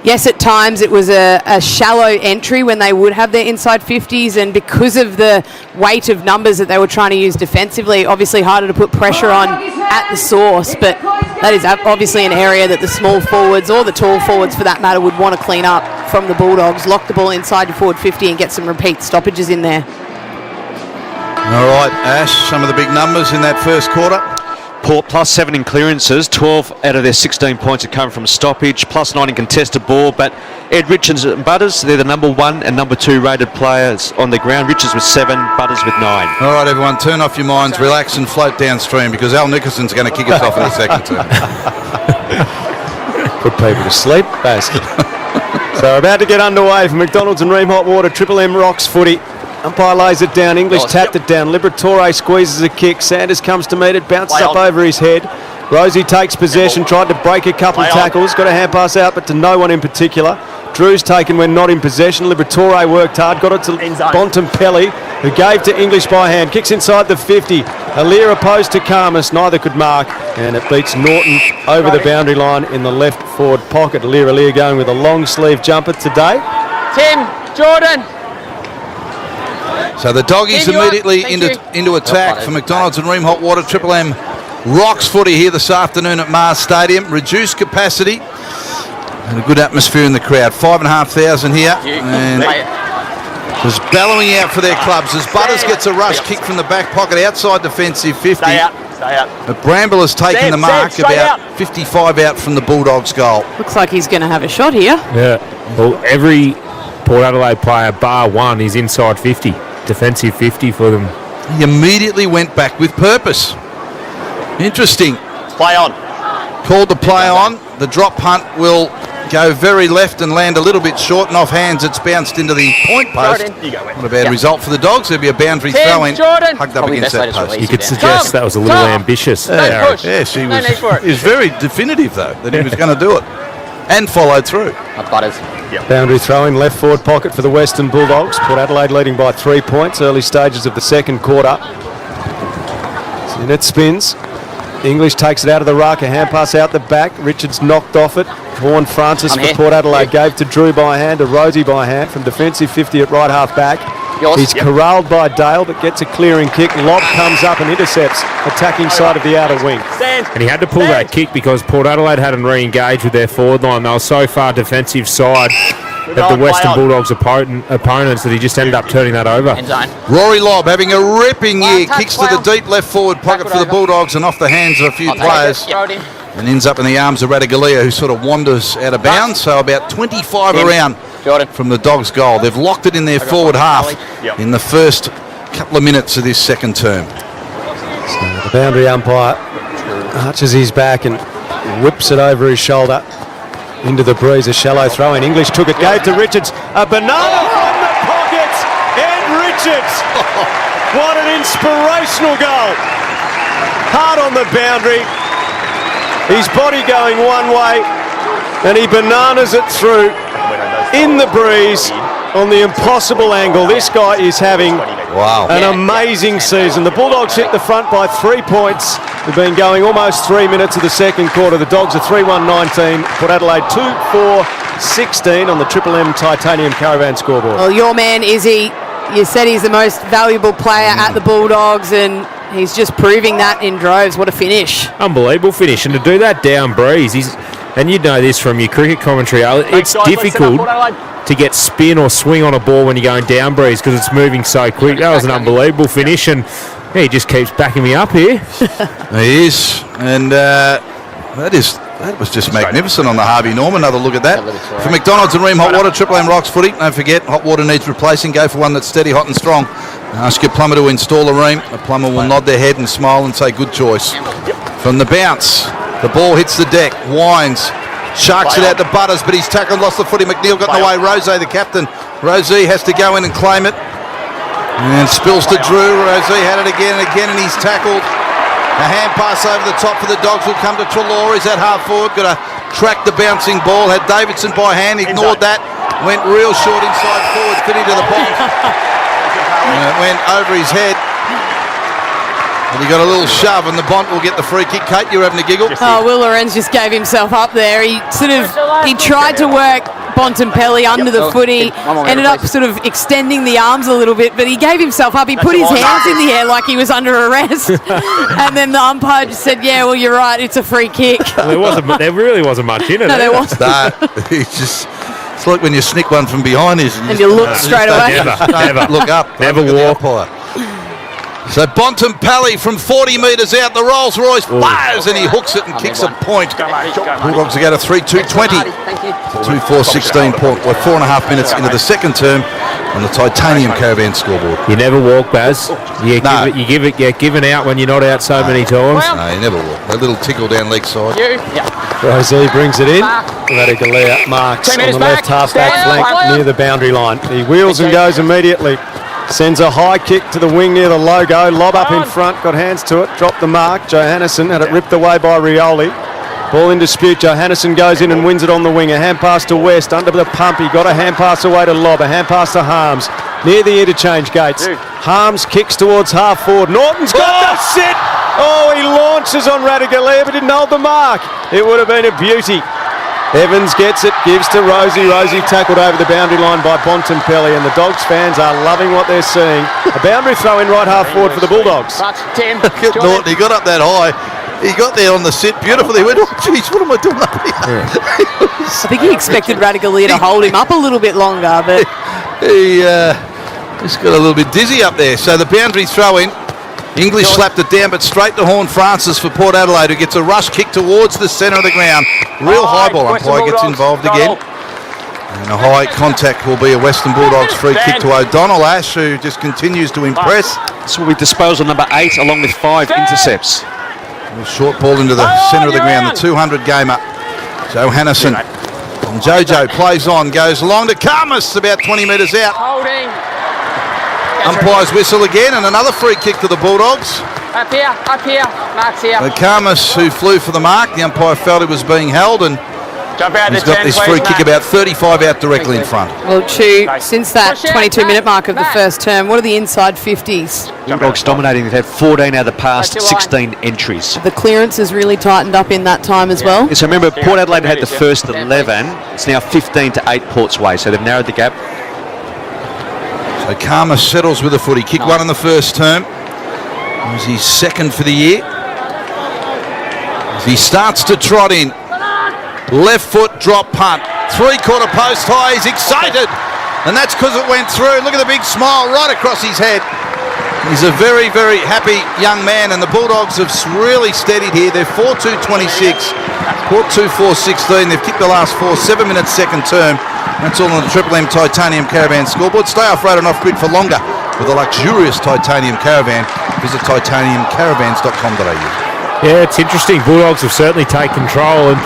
yes, at times it was a shallow entry when they would have their inside 50s, and because of the weight of numbers that they were trying to use defensively, obviously harder to put pressure on at the source. But That is obviously an area that the small forwards, or the tall forwards for that matter, would want to clean up from the Bulldogs. Lock the ball inside your forward 50 and get some repeat stoppages in there. All right, Ash, some of the big numbers in that first quarter. Port +7 in clearances, 12 out of their 16 points have come from stoppage, +9 in contested ball, but Ed Richards and Butters, they're the number 1 and number 2 rated players on the ground. Richards with 7, Butters with 9. All right, everyone, turn off your minds, relax and float downstream because Al Nicholson's going to kick us off in a second too. Put people to sleep, bastard. So we're about to get underway for McDonald's and Ream Hot Water, Triple M Rocks footy. Umpire lays it down, English tapped it down, Liberatore squeezes a kick, Sanders comes to meet it, bounces up over his head. Rosie takes possession, tried to break a couple of tackles, got a hand pass out but to no one in particular. Drew's taken when not in possession, Liberatore worked hard, got it to Bontempelli, who gave to English by hand, kicks inside the 50, Alir opposed to Karmas, neither could mark, and it beats Norton over the boundary line in the left forward pocket. Alir going with a long sleeve jumper today. Tim, Jordan. So the Doggies immediately into attack for McDonald's and Ream Hot Water. Triple M Rocks footy here this afternoon at Mars Stadium. Reduced capacity and a good atmosphere in the crowd. 5,500 here. And just bellowing out for their clubs as Butters gets a rush kick from the back pocket outside defensive 50. Stay out. But Bramble has taken the mark, about 55 out from the Bulldogs goal. Looks like he's going to have a shot here. Yeah. Well, every Port Adelaide player, bar one, is inside 50. Defensive 50 for them. He immediately went back with purpose. Interesting. Play on. Called to play on. The drop punt will go very left and land a little bit short, and off hands it's bounced into the point post. Not a bad result for the Dogs. There'll be a boundary throw in, hugged up against that post. You could suggest that was a little ambitious. Yes, he was very definitive though that he was going to do it and followed through. Butters. Boundary throw in left forward pocket for the Western Bulldogs. Port Adelaide leading by 3 points, early stages of the second quarter. And it spins. English takes it out of the ruck, a hand pass out the back. Richards knocked off it. Vaughan Francis for Port Adelaide gave to Drew by hand, to Rosie by hand from defensive 50 at right half back. He's corralled by Dale but gets a clearing kick. Lob comes up and intercepts, attacking side of the outer wing. And he had to pull that kick because Port Adelaide hadn't re-engaged with their forward line. They were so far defensive side of the Western Bulldogs opponents that he just ended up turning that over. Rory Lobb having a ripping year, kicks to the deep left forward pocket for the Bulldogs and off the hands of a few players. And ends up in the arms of Radagalia, who sort of wanders out of bounds. So about 25 around from the Dogs' goal. They've locked it in their forward half in the first couple of minutes of this second term. So the boundary umpire arches his back and whips it over his shoulder into the breeze. A shallow throw in. English took it, gave to Richards. A banana from the pockets. Ed Richards. What an inspirational goal. Hard on the boundary. His body going one way and he bananas it through in the breeze on the impossible angle. This guy is having an amazing season. The Bulldogs hit the front by 3 points. We've been going almost 3 minutes of the second quarter. The Dogs are 3-1-19. Port Adelaide 2-4-16 on the Triple M Titanium Caravan scoreboard. Well, your man Izzy, you said he's the most valuable player at the Bulldogs, and he's just proving that in droves. What a finish. Unbelievable finish. And to do that down breeze, and you'd know this from your cricket commentary, it's difficult to get spin or swing on a ball when you're going down breeze because it's moving so quick. That was an unbelievable finish, and he just keeps backing me up here. He is, and that was just magnificent on the Harvey Norman. Another look at that. For McDonald's and Ream Hot Water, Triple M Rocks footy. Don't forget, hot water needs replacing. Go for one that's steady, hot and strong. Ask your plumber to install a Ream. The plumber will nod their head and smile and say, good choice. From the bounce, the ball hits the deck, winds, sharks it out to Butters, but he's tackled, lost the footy. McNeil got in the way. Rosé, the captain. Rosé has to go in and claim it. And spills to Drew. Rosé had it again and again, and he's tackled. A hand pass over the top for the Dogs will come to Treloar. He's at half forward, got to track the bouncing ball. Had Davidson by hand, ignored that. Went real short inside forward, fit into the box. And it went over his head. And he got a little shove, and the Bont will get the free kick. Kate, you're having a giggle. Oh, Will Lorenz just gave himself up there. He tried to work Bontempelli under the footy, ended up sort of extending the arms a little bit, but he gave himself up. He put his hands in the air like he was under arrest. And then the umpire just said, yeah, well, you're right, it's a free kick. There really wasn't much in it. No, there wasn't. No, it's like when you snick one from behind us. And you look straight away. Never. Look up. Never look walk. So Bontempelli from 40 metres out, the Rolls Royce fires and he hooks it and kicks a point. Bulldogs go to 3-2-20. 2-4-16 point. We're 4.5 minutes into the second term on the Titanium Caravan scoreboard. You never walk, Baz. You give it. You're given out when you're not out so many times. No, you never walk. A little tickle down leg side. Rosie brings it in. Radigalea marks on the left half-back flank near the boundary line. He wheels and goes immediately. Sends a high kick to the wing near the logo. Lob up in front. Got hands to it. Dropped the mark. Johannesson had it ripped away by Rioli. Ball in dispute. Johannesson goes in and wins it on the wing. A hand pass to West. Under the pump. He got a hand pass away to Lob. A hand pass to Harms. Near the interchange gates. Harms kicks towards half forward. Norton's got the sit. Oh, he launches on Radigalea but didn't hold the mark. It would have been a beauty. Evans gets it, gives to Rosie. Rosie tackled over the boundary line by Bontempelli, and the Dogs fans are loving what they're seeing. A boundary throw in right half forward for the Bulldogs. Look at Norton, he got up that high. He got there on the sit beautifully. He went, oh, geez, what am I doing up here? I think he expected Radigalea to hold him up a little bit longer, but he just got a little bit dizzy up there. So the boundary throw in. English slapped it down, but straight to Horn Francis for Port Adelaide, who gets a rush kick towards the centre of the ground. Real high ball. Umpire gets involved again. And a high contact will be a Western Bulldogs free kick to O'Donnell. Ash, who just continues to impress. This will be disposal number 8, along with 5 intercepts. A short ball into the centre of the ground, the 200 gamer. Johannesson. And Jojo plays on, goes along to Karmas, about 20 metres out. Umpire's whistle again, and another free kick to the Bulldogs. Up here, Mark's here. Karmas, who flew for the mark, the umpire felt it was being held, and he's got this free kick about 35 out directly in front. Well, Chu, since that 22-minute mark of the first term, what are the inside 50s? Bulldogs dominating. They've had 14 out of the past 16 entries. The clearance has really tightened up in that time as well. So remember, Port Adelaide had the first 11. It's now 15 to 8 Port's way, so they've narrowed the gap. So Karma settles with a footy. Kick one in the first term. It was his second for the year. As he starts to trot in. Left foot drop punt. 3/4 post high. He's excited. And that's because it went through. Look at the big smile right across his head. He's a very, very happy young man. And the Bulldogs have really steadied here. They're 4-2-26. Port 2-4-16. They've kicked the last 4. 7 minutes second term. That's all on the Triple M Titanium Caravan scoreboard. Stay off-road and off-grid for longer with a luxurious Titanium Caravan. Visit titaniumcaravans.com.au. Yeah, it's interesting. Bulldogs have certainly taken control and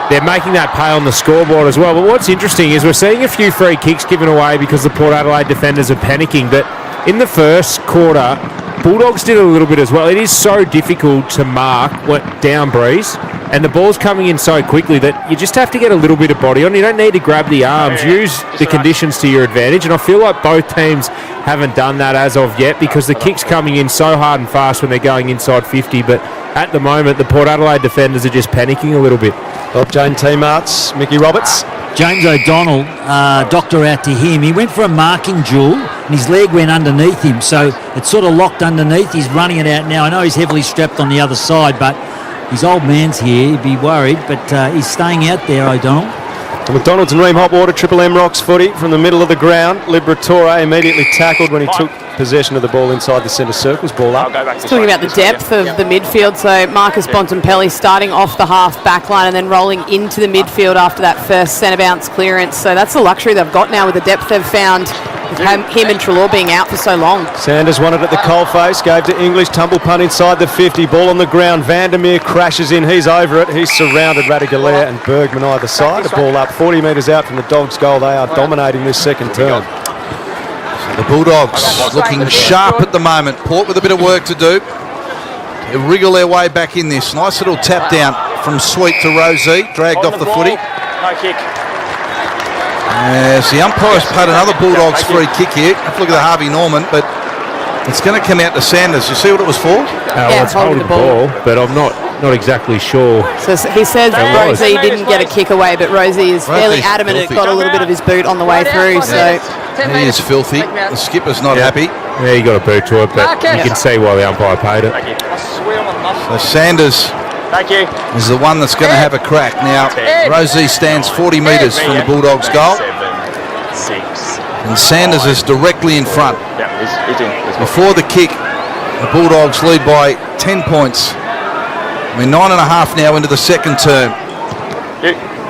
they're making that pay on the scoreboard as well. But what's interesting is we're seeing a few free kicks given away because the Port Adelaide defenders are panicking. But in the first quarter, Bulldogs did a little bit as well. It is so difficult to mark down breeze, and the ball's coming in so quickly that you just have to get a little bit of body on. You don't need to grab the arms. Use the conditions to your advantage, and I feel like both teams haven't done that as of yet because the kick's coming in so hard and fast when they're going inside 50, but at the moment the Port Adelaide defenders are just panicking a little bit. Bob Jane team arts, Mickey Roberts. James O'Donnell, doctor out to him. He went for a marking duel and his leg went underneath him, so it's sort of locked underneath. He's running it out now. I know he's heavily strapped on the other side, but his old man's here. He'd be worried, but he's staying out there, O'Donnell. The McDonald's and Ream Hot Water Triple M Rocks footy from the middle of the ground. Liberatore immediately tackled when he took possession of the ball inside the centre circles. Ball up. Talking about the depth of the midfield, so Marcus Bontempelli starting off the half back line and then rolling into the midfield after that first centre bounce clearance. So that's the luxury they've got now with the depth they've found, with him and Treloar being out for so long. Sanders won it at the coalface, gave to English, tumble punt inside the 50, ball on the ground. Vandermeer crashes in, he's over it, he's surrounded Radigalea and Bergman either side. The ball up 40 metres out from the Dogs' goal. They are dominating this second term. The Bulldogs looking sharp at the moment. Port with a bit of work to do. They wriggle their way back in this. Nice little tap down from Sweet to Rosie, dragged off the footy. No kick. As the umpire's paid another Bulldogs free kick here. Have a look at the Harvey Norman, but it's going to come out to Sanders. You see what it was for? It's holding the ball, but I'm not not exactly sure. So he says Rosie didn't get a kick away, but Rosie is fairly Rosie's adamant filthy. it got a little bit of his boot on the way through. So He is filthy. The skipper's not happy. Yeah, he got a boot to it, but you can see why the umpire paid it. So Sanders is the one that's going to have a crack. Now, Rosie stands 40 metres from the Bulldogs' goal. And Sanders is directly in front. Before the kick, the Bulldogs lead by 10 points. We're 9.5 now into the second term.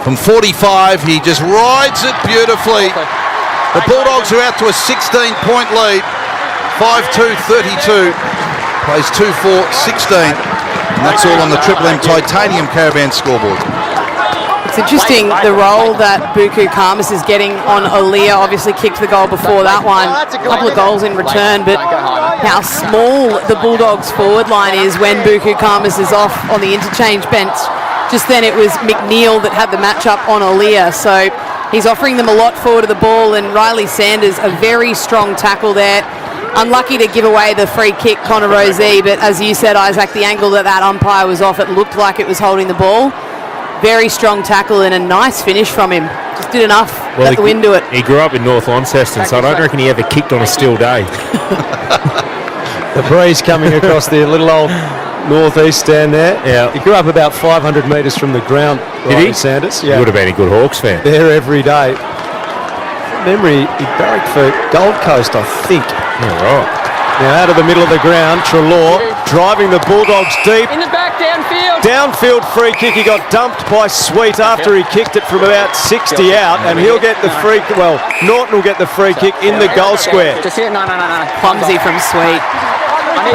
From 45, he just rides it beautifully. The Bulldogs are out to a 16-point lead. 5-2-32. Plays 2-4-16. And that's all on the Triple M Titanium Caravan scoreboard. it's interesting the role that Buku Khamis is getting on Aaliyah. Obviously kicked the goal before that one. A couple of goals in return, but how small the Bulldogs forward line is when Buku Khamis is off on the interchange bench. Just then it was McNeil that had the matchup on Aaliyah. So he's offering them a lot forward of the ball, and Riley Sanders, a very strong tackle there. Unlucky to give away the free kick, Connor Rozee, but as you said, Isaac, the angle that umpire was off, it looked like it was holding the ball. Very strong tackle and a nice finish from him. Just did enough, let the wind do it. He grew up in North Launceston, so I don't reckon he ever kicked on a still day. The breeze coming across the little old northeast stand there. Yeah. He grew up about 500 metres from the ground, Did he? Sanders. He would have been a good Hawks fan. There every day. Memory, he barracked for Gold Coast, I think. All right. Now out of the middle of the ground, Treloar driving the Bulldogs deep. In the back, downfield. Downfield free kick. He got dumped by Sweet after he kicked it from about 60 out, and he'll get the free. Well, Norton will get the free kick in the goal square. No. Clumsy from Sweet.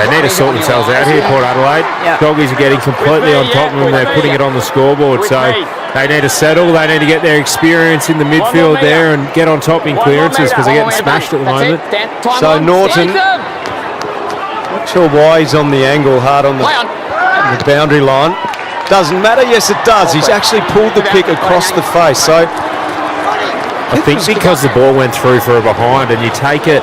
They need to sort themselves out here, Port Adelaide. Yep. Doggies are getting completely on top of them. They're putting it on the scoreboard. So they need to settle. They need to get their experience in the midfield there and get on top in clearances because they're getting smashed at the moment. So Norton, not sure why he's on the angle hard on the boundary line. Doesn't matter. Yes, it does. He's actually pulled the kick across the face. So I think because the ball went through for a behind and you take it.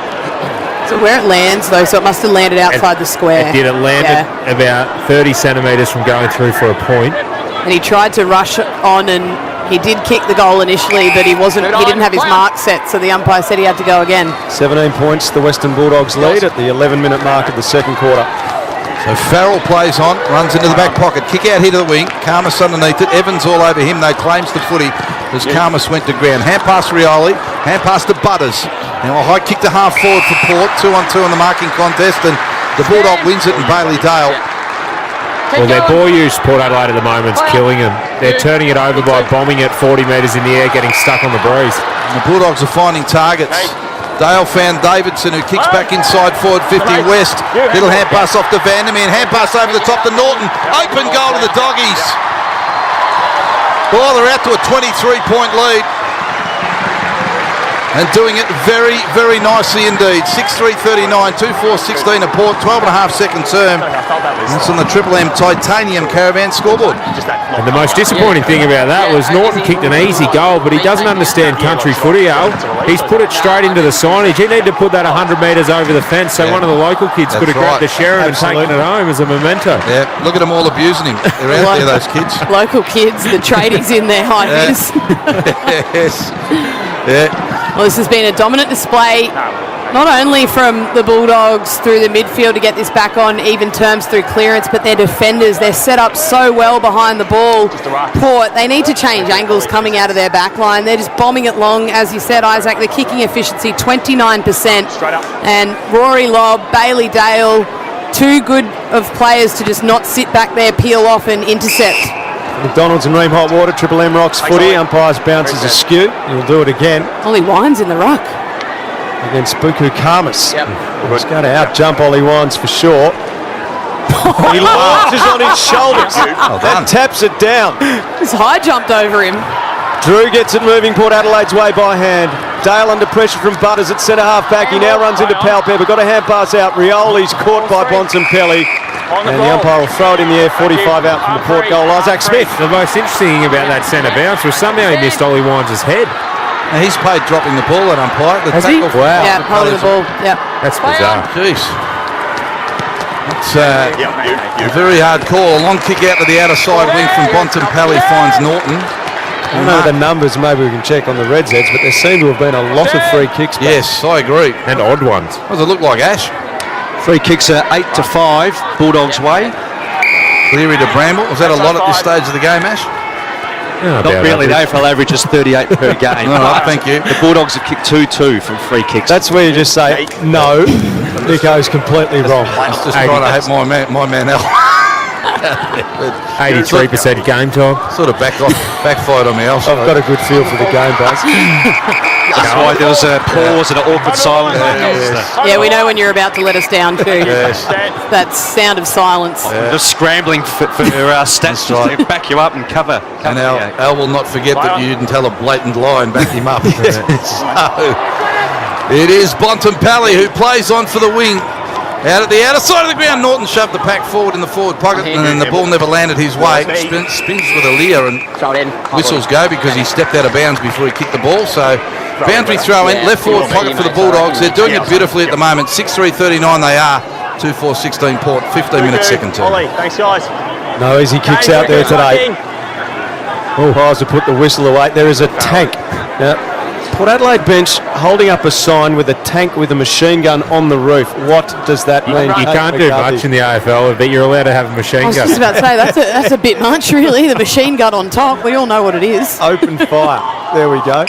So where it lands, though, so it must have landed outside the square. It did. It landed about 30 centimetres from going through for a point. And he tried to rush on, and he did kick the goal initially, but he didn't have his mark set, so the umpire said he had to go again. 17 points, the Western Bulldogs lead at the 11-minute mark of the second quarter. So Farrell plays on, runs into the back pocket, kick out here to the wing, Khamis underneath it, Evans all over him, though claims the footy as Khamis went to ground. Hand pass Rioli, hand pass to Butters. Now a high kick to half forward for Port, 2-on-2 in the marking contest, and the Bulldog wins it in Bailey Dale. Well, their ball use, Port Adelaide at the moment, is killing them. They're turning it over by bombing it 40 metres in the air, getting stuck on the breeze. And the Bulldogs are finding targets. Dale found Davidson, who kicks back inside forward 50 West. Little hand pass off to Vandermeer, hand pass over the top to Norton. Open goal to the Doggies. Well, they're out to a 23-point lead. And doing it very, very nicely indeed. 6-3-39, 2-4-16 at Port, 12.5 second term. That's on the Triple M Titanium Caravan scoreboard. And the most disappointing thing about that was Norton kicked an easy goal, but he doesn't understand country footy, Al. He's put it straight into the signage. He needed to put that 100 metres over the fence so one of the local kids could have grabbed the sheriff and taken it home as a memento. Yeah, look at them all abusing him. They're out there, those kids. Local kids, the tradies in their high vis. Yes. Yeah. Well, this has been a dominant display, not only from the Bulldogs through the midfield to get this back on even terms through clearance, but their defenders, they're set up so well behind the ball. Port, they need to change angles coming out of their back line. They're just bombing it long, as you said, Isaac. The kicking efficiency, 29%. And Rory Lobb, Bailey Dale, too good of players to just not sit back there, peel off and intercept. McDonald's and Ream Hot Water, Triple M Rocks footy. Umpire's bounces askew. He'll do it again. Ollie Wines in the ruck. Against Buku Khamis. He's going to out-jump Ollie Wines for sure. He launches on his shoulders and taps it down. He's high jumped over him. Drew gets it moving Port Adelaide's way by hand. Dale under pressure from Butters at centre half back. He now runs into Palpepper. Got a hand pass out. Rioli's caught by Bontempelli. And the umpire will throw it in the air, 45 out from the Port goal. Isaac Smith. The most interesting thing about that centre bounce was somehow he missed Ollie Wines' head. Now he's paid dropping the ball, that umpire. Has he? Wow. Yeah, holding the ball. Yeah. That's bizarre. Jeez. It's a very hard call. A long kick out to the outer side wing from Bontempelli finds Norton. I don't know the numbers, maybe we can check on the Reds' heads, but there seem to have been a lot of free kicks back. Yes, I agree. And odd ones. What does it look like, Ash? Free kicks are 8-5, Bulldogs way. Cleary to Bramble. Was that a lot at this stage of the game, Ash? Yeah, Not really. The AFL average is 38 per game. All right, thank you. The Bulldogs have kicked 2-2 from free kicks. That's where you just say, no, Nico's completely wrong. I was just trying to hate my man Al. 83% game time. Sort of backfired on me, Al. I've got a good feel for the game, Buzz. That's why there was a pause and an awkward silence. Yeah, we know when you're about to let us down too. Yes. That sound of silence. Just scrambling for stats to back you up and cover. And Al will not forget that you didn't tell a blatant lie and back him up. So, it is Bontempelli who plays on for the wing. Out at the outer side of the ground, Norton shoved the pack forward in the forward pocket, and then the ball never landed his way. Spins with a leer, and whistles go because he stepped out of bounds before he kicked the ball. So, boundary throw in, left forward pocket for the Bulldogs. They're doing it beautifully at the moment. 6-3-39 they are. 2-4-16 Port, 15-minute second term. Thanks, guys. No easy kicks out there today. Oh, Heiser put the whistle away. There is a tank. Now, Port Adelaide bench holding up a sign with a tank with a machine gun on the roof. What does that mean? You can't do much in the AFL, but you're allowed to have a machine gun. I was just about to say, that's a bit much, really. The machine gun on top. We all know what it is. Open fire. There we go.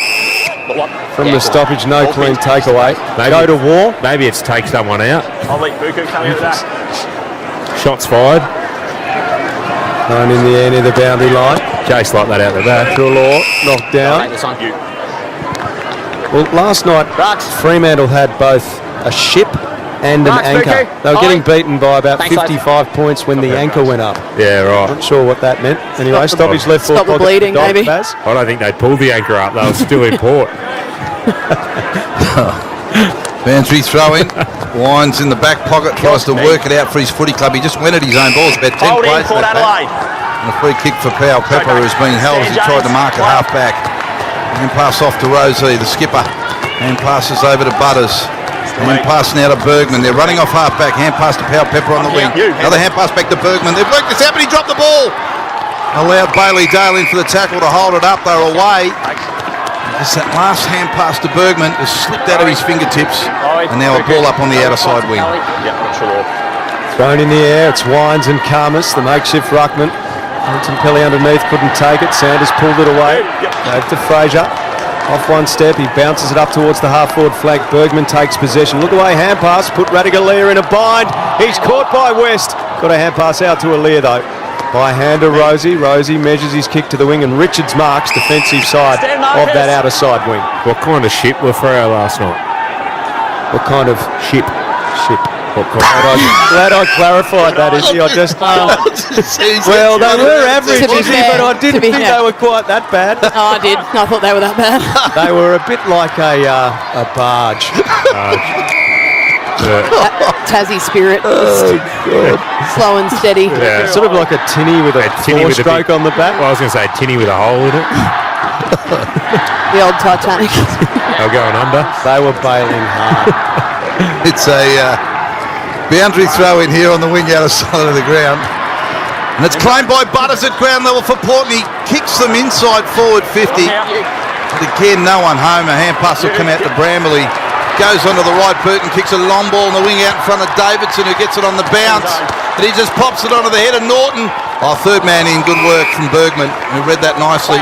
From the stoppage, no clean takeaway. Go to war. Maybe it's take someone out. I'll let Buku come in with that. Shots fired. Thrown in the air near the boundary line. Chase like that out the back. Trelaw knocked down. Well, last night, Fremantle had both a ship and an anchor. They were getting beaten by about 55 points when the anchor went up. Yeah, right. Not sure what that meant. Anyway, stoppage left foot. Stop the bleeding, maybe. Baz. I don't think they pulled the anchor up. They were still in port. Boundary throw in. Winds in the back pocket, tries to work it out for his footy club. He just went at his own balls, about 10 plays. Port Adelaide. And a free kick for Powell Pepper, who's been held as he tried to mark it half back. And pass off to Rosie, the skipper. And passes over to Butters. And pass now to Bergman. They're running off half back. Hand pass to Powell Pepper on the wing. Another hand pass back to Bergman. They've worked this out, but he dropped the ball. Allowed Bailey Dale in for the tackle to hold it up. They're away. Just that last hand pass to Bergman has slipped out of his fingertips. And now a ball up on the outer side wing. Thrown in the air. It's Wines and Karmas, the makeshift ruckman. Bontempelli underneath, couldn't take it. Sanders pulled it away. Gave to Fraser. Off one step, he bounces it up towards the half-forward flank. Bergman takes possession. Look away, hand pass. Put Radigalia in a bind. He's caught by West. Got a hand pass out to Alir though. By hand to Rosie. Rosie measures his kick to the wing, and Richards marks defensive side of that outer side wing. What kind of ship were Freo last night? What kind of ship? Glad I clarified that, Izzy. I just well, they were average, Izzy, but I didn't think they were quite that bad. Oh, I did. I thought they were that bad. They were a bit like a barge. Tassie spirit. Oh, God. Slow and steady. Yeah. Sort of like a tinny with a four-stroke on the back. Well, I was going to say a tinny with a hole in it. The old Titanic. They were going under. They were bailing hard. It's a boundary throw in here on the wing outer side of the ground. And it's claimed by Butters at ground level for Port, and he kicks them inside forward 50. But again, no one home. A hand pass will come out to Bramble. He goes onto the right boot and kicks a long ball on the wing out in front of Davidson, who gets it on the bounce. And he just pops it onto the head of Norton. Oh, third man in. Good work from Bergman, who read that nicely.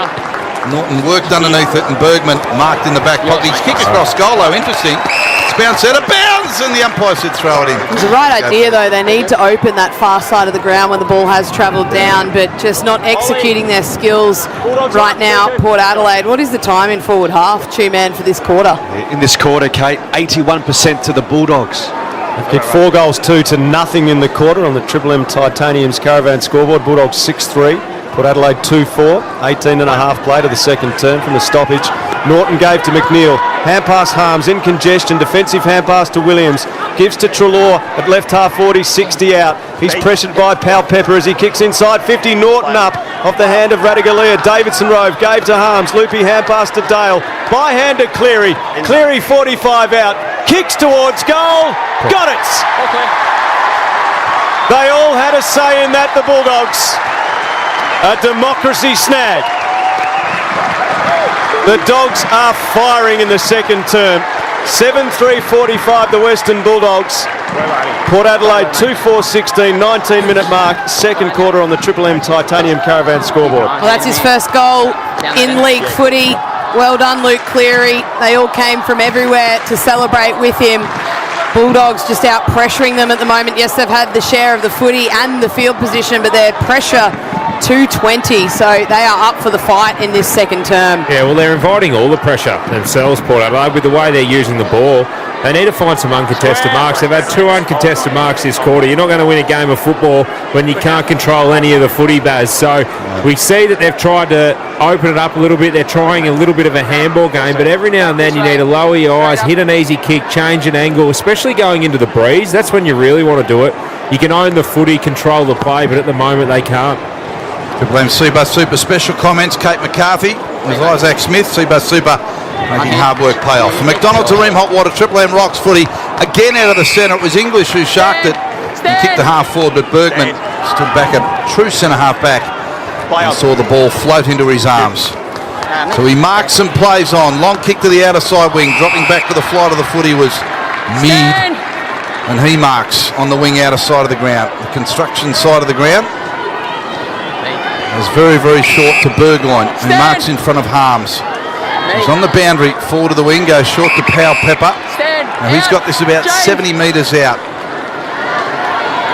Norton worked underneath it, and Bergman marked in the back pocket. His kick across goal, though, interesting. It's bounced out of bounds, and the umpire said throw it in. It's the right idea, though. They need to open that far side of the ground when the ball has travelled down, but just not executing their skills right now. Port Adelaide, what is the time in forward half, two-man, for this quarter? In this quarter, Kate, 81% to the Bulldogs. They've kicked 4 goals, 2-0 in the quarter on the Triple M Titanium's Caravan scoreboard. Bulldogs 6-3. Port Adelaide 2-4, 18 and a half play to the second term from the stoppage. Norton gave to McNeil. Hand pass Harms in congestion. Defensive hand pass to Williams. Gives to Trelaw at left half 40, 60 out. He's pressured by Powell Pepper as he kicks inside 50. Norton up off the hand of Radigalia. Davidson Rove gave to Harms. Loopy hand pass to Dale. By hand to Cleary. Cleary 45 out. Kicks towards goal. Got it. They all had a say in that, the Bulldogs. A democracy snag. The Dogs are firing in the second term. 7-3-45, the Western Bulldogs. Port Adelaide 2-4-16, 19-minute mark, second quarter on the Triple M Titanium Caravan scoreboard. Well, that's his first goal in league footy. Well done, Luke Cleary. They all came from everywhere to celebrate with him. Bulldogs just out pressuring them at the moment. Yes, they've had the share of the footy and the field position, but their pressure 220, so they are up for the fight in this second term. Yeah, well, they're inviting all the pressure themselves, Port Adelaide, with the way they're using the ball. They need to find some uncontested marks. They've had 2 uncontested marks this quarter. You're not going to win a game of football when you can't control any of the footy, Baz. So we see that they've tried to open it up a little bit. They're trying a little bit of a handball game, but every now and then you need to lower your eyes, hit an easy kick, change an angle, especially going into the breeze. That's when you really want to do it. You can own the footy, control the play, but at the moment they can't. Triple M Seabus Super special comments. Kate McCarthy. There's Isaac Smith. Seabus Super making hard work pay off. From McDonald to Ream Hot Water, Triple M Rocks footy. Again out of the centre. It was English who sharked it and kicked the half forward, but Bergman stood back, a true centre half back, and saw the ball float into his arms. So he marked some plays on. Long kick to the outer side wing. Dropping back to the flight of the footy was Mead. And he marks on the wing outer side of the ground. The construction side of the ground. Is very, very short to Burgoyne, who marks in front of Harms. He's on the boundary, forward to the wing, goes short to Powell Pepper. Now he's got this about 70 metres out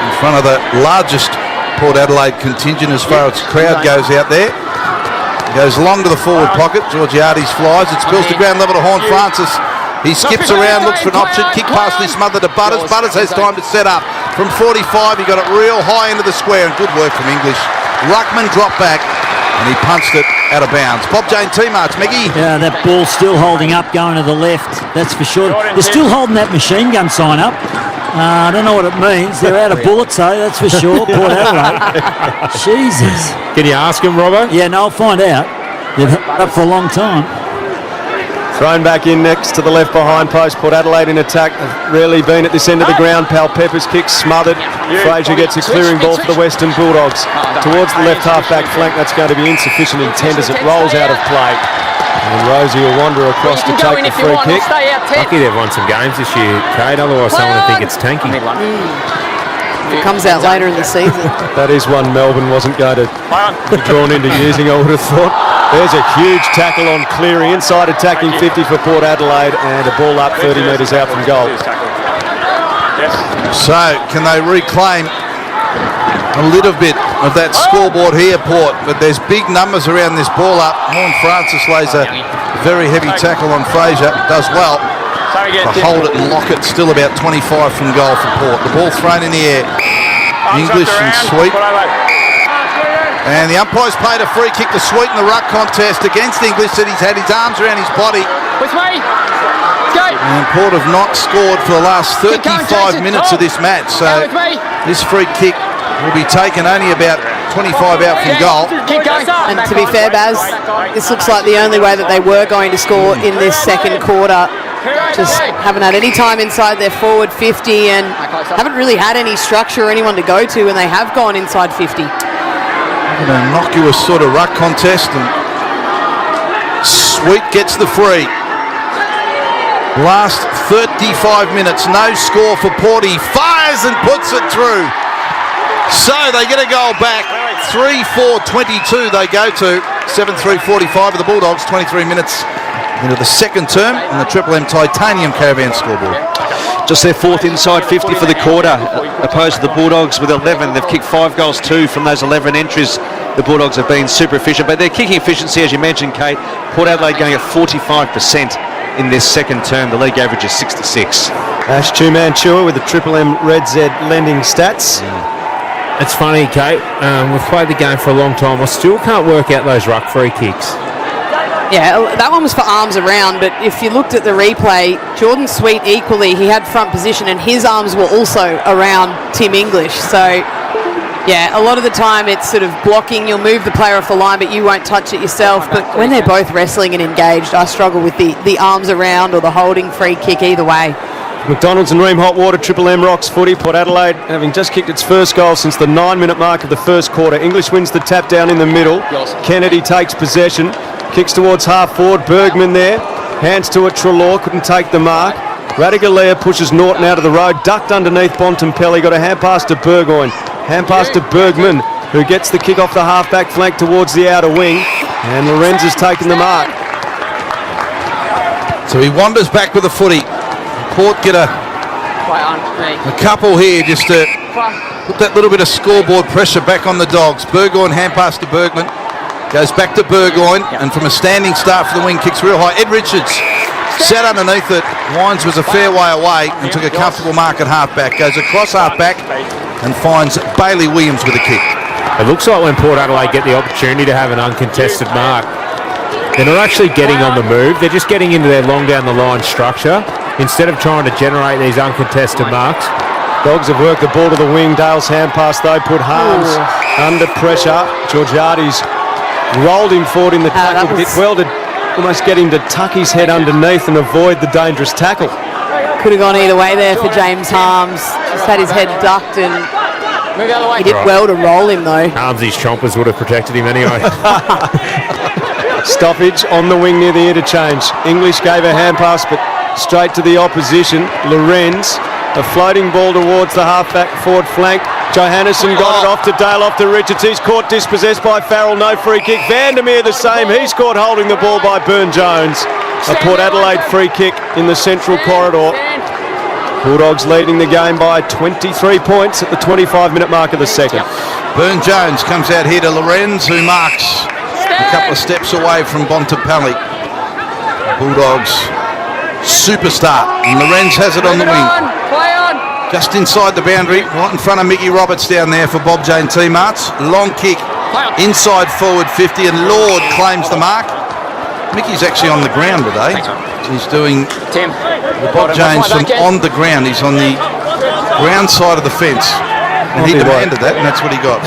in front of the largest Port Adelaide contingent as far as crowd goes out there. Goes long to the forward pocket, Georgiades flies, it spills to ground level to Horn Francis. He skips around, looks for an option, kick past this mother to Butters. Butters has time to set up. From 45, he got it real high into the square, and good work from English. Ruckman dropped back and he punched it out of bounds. Bob Jane T-March, Meggie. Yeah, that ball's still holding up, going to the left, that's for sure. They're still holding that machine gun sign up. I don't know what it means. They're out of bullets, though, that's for sure. Port Adelaide. Jesus. Can you ask him, Robbo? Yeah, no, I'll find out. They've held up for a long time. Thrown back in next to the left behind post. Port Adelaide in attack. They've really been at this end of the ground. Powell Pepper's kick smothered. Fraser gets a clearing ball for the Western Bulldogs. Towards the left half-back flank. That's going to be insufficient intent as it rolls out of play. And Rosie will wander across to take the free kick. Lucky they've won some games this year, Kate. Otherwise someone would think it's tanking. It comes out later in the season. That is one Melbourne wasn't going to be drawn into using, I would have thought. There's a huge tackle on Cleary, inside attacking 50 for Port Adelaide, and a ball up 30 metres out from goal. So, can they reclaim a little bit of that scoreboard here, Port? But there's big numbers around this ball up. Horn Francis lays a very heavy tackle on Fraser, does well to hold it and lock it, still about 25 from goal for Port. The ball thrown in the air. English and Sweet. And the umpire's played a free kick to Sweet in the ruck contest against English, that he's had his arms around his body. With me. Go. And Port have not scored for the last 35 minutes of this match. So this free kick will be taken only about 25 out from goal. And to be fair, Baz, this looks like the only way that they were going to score in this second quarter. Just haven't had any time inside their forward 50 and haven't really had any structure or anyone to go to when they have gone inside 50. An innocuous sort of ruck contest, and Sweet gets the free. Last 35 minutes, no score for Port. He fires and puts it through. So they get a goal back. 3-4-22 they go to. 7-3-45 of the Bulldogs. 23 minutes into the second term on the Triple M Titanium Caravan scoreboard. Just their fourth inside 50 for the quarter, opposed to the Bulldogs with 11. They've kicked 5 goals, 2 from those 11 entries. The Bulldogs have been super efficient, but their kicking efficiency, as you mentioned, Kate, Port Adelaide going at 45% in this second term. The league average is 66. Ash Two-Man-Chua with the Triple M Red Z lending stats. It's funny, Kate. We've played the game for a long time. I still can't work out those ruck free kicks. Yeah, that one was for arms around, but if you looked at the replay, Jordan Sweet equally, he had front position and his arms were also around Tim English. So, yeah, a lot of the time it's sort of blocking. You'll move the player off the line, but you won't touch it yourself. But when they're both wrestling and engaged, I struggle with the arms around or the holding free kick either way. McDonald's and Ream Hot Water, Triple M Rocks footy. Port Adelaide having just kicked its first goal since the 9-minute mark of the first quarter. English wins the tap down in the middle. Kennedy takes possession, kicks towards half forward. Bergman there, hands to it. Treloar couldn't take the mark. Radigalea pushes Norton out of the road, ducked underneath Bontempelli, got a hand pass to Burgoyne. Hand pass to Bergman, who gets the kick off the half-back flank towards the outer wing. And Lorenz has taken the mark. So he wanders back with the footy. Port get a couple here just to put that little bit of scoreboard pressure back on the Dogs. Burgoyne hand pass to Bergman. Goes back to Burgoyne, and from a standing start for the wing, kicks real high. Ed Richards sat underneath it. Wines was a fair way away and took a comfortable mark at half-back. Goes across half-back and finds Bailey Williams with a kick. It looks like when Port Adelaide get the opportunity to have an uncontested mark, they're not actually getting on the move. They're just getting into their long down the line structure instead of trying to generate these uncontested marks. Dogs have worked the ball to the wing. Dale's hand pass though put Harms under pressure. Georgiades rolled him forward in the tackle. Did well to almost get him to tuck his head underneath and avoid the dangerous tackle. Could have gone either way there for James Harms. Just had his head ducked and he did well to roll him though. Harmsy's chompers would have protected him anyway. Stoppage on the wing near the interchange. English gave a hand pass but straight to the opposition. Lorenz, a floating ball towards the half-back forward flank. Johannesson got it off to Dale, off to Richards. He's caught dispossessed by Farrell. No free kick. Vandermeer the same. He's caught holding the ball by Burne-Jones. A Port Adelaide free kick in the central corridor. Bulldogs leading the game by 23 points at the 25-minute mark of the second. Burne-Jones comes out here to Lorenz, who marks a couple of steps away from Bontempelli. Bulldogs superstar. And Lorenz has it on the wing. Just inside the boundary, right in front of Mickey Roberts down there for Bob Jane T-Marts. Long kick, inside forward 50, and Lord claims the mark. Mickey's actually on the ground today. He's doing the Bob Janes from on the ground. He's on the ground side of the fence. And he demanded that, and that's what he got.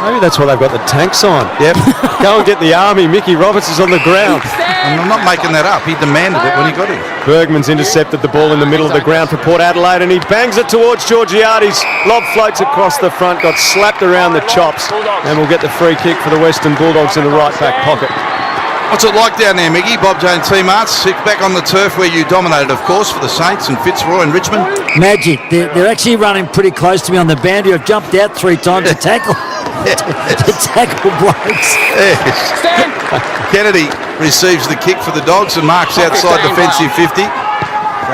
Maybe that's why they've got the tanks on. Yep. Go and get the army. Mickey Roberts is on the ground. And I'm not making that up. He demanded it when he got it. Bergman's intercepted the ball in the middle of the ground for Port Adelaide, and he bangs it towards Georgiades. Lob floats across the front, got slapped around the chops, and we'll get the free kick for the Western Bulldogs in the right back pocket. What's it like down there, Mickey? Bob Jane T-Marts, back on the turf where you dominated, of course, for the Saints and Fitzroy and Richmond. Magic. They're actually running pretty close to me on the boundary. I've jumped out 3 times to tackle. to tackle blokes. Yes. Kennedy receives the kick for the Dogs and marks outside defensive 50.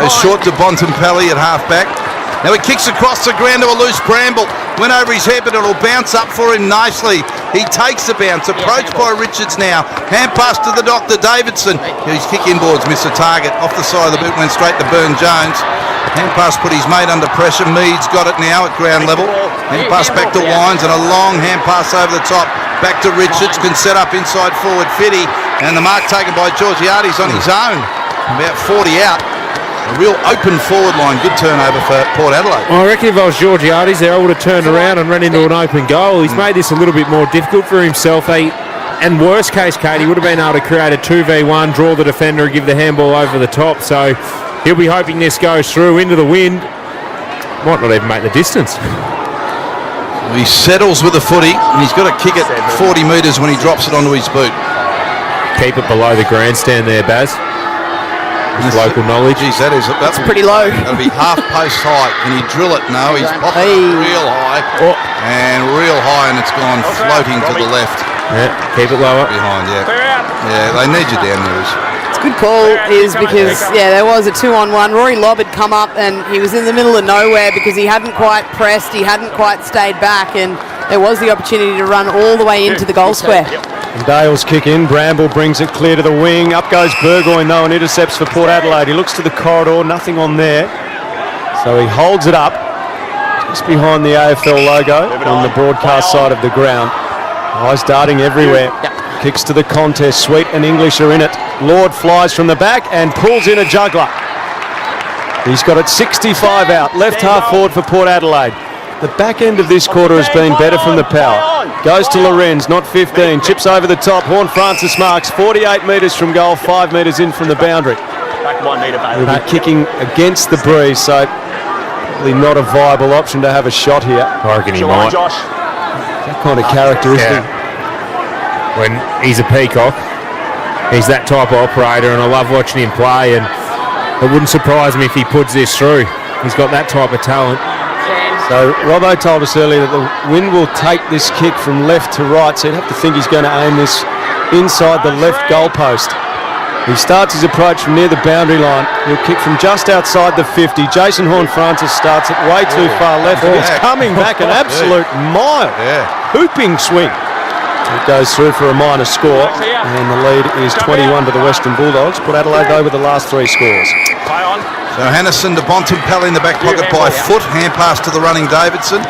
Goes short to Bontempelli at half-back. Now he kicks across the ground to a loose Bramble. Went over his head, but it'll bounce up for him nicely. He takes the bounce. Approached by Richards now. Hand pass to the Dr. Davidson. His kick inboards missed the target. Off the side of the boot, went straight to Burne-Jones. Hand pass put his mate under pressure. Meads got it now at ground level. Hand pass back to Wines and a long hand pass over the top. Back to Richards. Can set up inside forward 50. And the mark taken by Georgiades on his own. About 40 out. A real open forward line. Good turnover for Port Adelaide. Well, I reckon if I was Georgiades there, I would have turned around and run into an open goal. He's made this a little bit more difficult for himself. And worst case, Katie, would have been able to create a 2v1, draw the defender and give the handball over the top. So he'll be hoping this goes through into the wind. Might not even make the distance. He settles with the footy, and he's got to kick it 40 metres when he drops it onto his boot. Keep it below the grandstand there, Baz. Local knowledge. Geez, that's pretty low. That'll be half post high. Can he drill it? No, he's popped it real high. And real high, and it's gone floating to the left. Yeah, keep it lower. Behind, yeah. Yeah, they need you down there. It's a good call, is because, there was a 2-on-1. Rory Lobb had come up, and he was in the middle of nowhere because he hadn't quite pressed, he hadn't quite stayed back, and there was the opportunity to run all the way into the goal square. And Dale's kick in. Bramble brings it clear to the wing. Up goes Burgoyne though and intercepts for Port Adelaide. He looks to the corridor, nothing on there. So he holds it up just behind the AFL logo on the broadcast side of the ground. Eyes darting everywhere. Kicks to the contest. Sweet and English are in it. Lord flies from the back and pulls in a juggler. He's got it 65 out. Left half forward for Port Adelaide. The back end of this quarter has been better from the power. Goes to Lorenz, not 15. Chips over the top. Horn Francis marks 48 metres from goal, 5 metres in from the boundary. He'll be kicking against the breeze, so probably not a viable option to have a shot here. I reckon he might. That kind of characteristic. When he's a peacock, he's that type of operator, and I love watching him play, and it wouldn't surprise me if he puts this through. He's got that type of talent. So Robbo told us earlier that the wind will take this kick from left to right, so you'd have to think he's going to aim this inside the left goalpost. He starts his approach from near the boundary line. He'll kick from just outside the 50. Jason Horne-Francis starts it way too far left, and it's coming back an absolute mile. Hooping swing. It goes through for a minor score, and the lead is 21 to the Western Bulldogs. Put Adelaide over the last 3 scores. So Hannison to Bontempelli in the back pocket by foot. Hand pass to the running Davidson,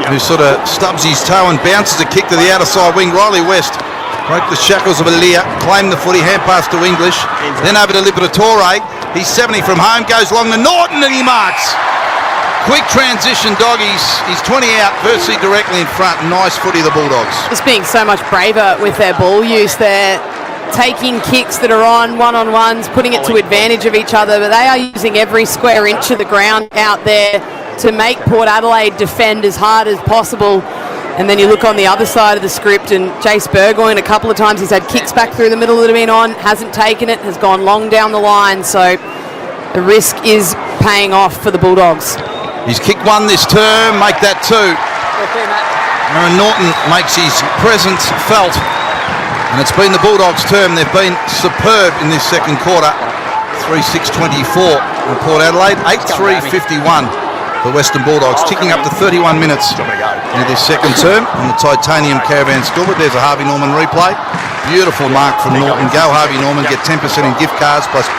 who sort of stubs his toe and bounces a kick to the outer side wing. Riley West broke the shackles of Alia, claimed the footy, hand pass to English, then over to Liberatore. He's 70 from home, goes long to Norton, and he marks. Quick transition, doggies. He's 20 out, virtually directly in front. Nice footy, the Bulldogs. Just being so much braver with their ball use. They're taking kicks that are on one-on-ones, putting it to advantage of each other, but they are using every square inch of the ground out there to make Port Adelaide defend as hard as possible. And then you look on the other side of the script, and Jace Burgoyne, a couple of times he's had kicks back through the middle that have been on, hasn't taken it, has gone long down the line. So the risk is paying off for the Bulldogs. He's kicked one this term, make that 2. Aaron Norton makes his presence felt. And it's been the Bulldogs' term. They've been superb in this second quarter. 3-6-24 in Port Adelaide. 8-3-51. The Western Bulldogs ticking up to 31 minutes into this second term on the Titanium Caravan scoreboard. There's a Harvey Norman replay. Beautiful mark from Norton. Go Harvey Norman, get 10% in gift cards plus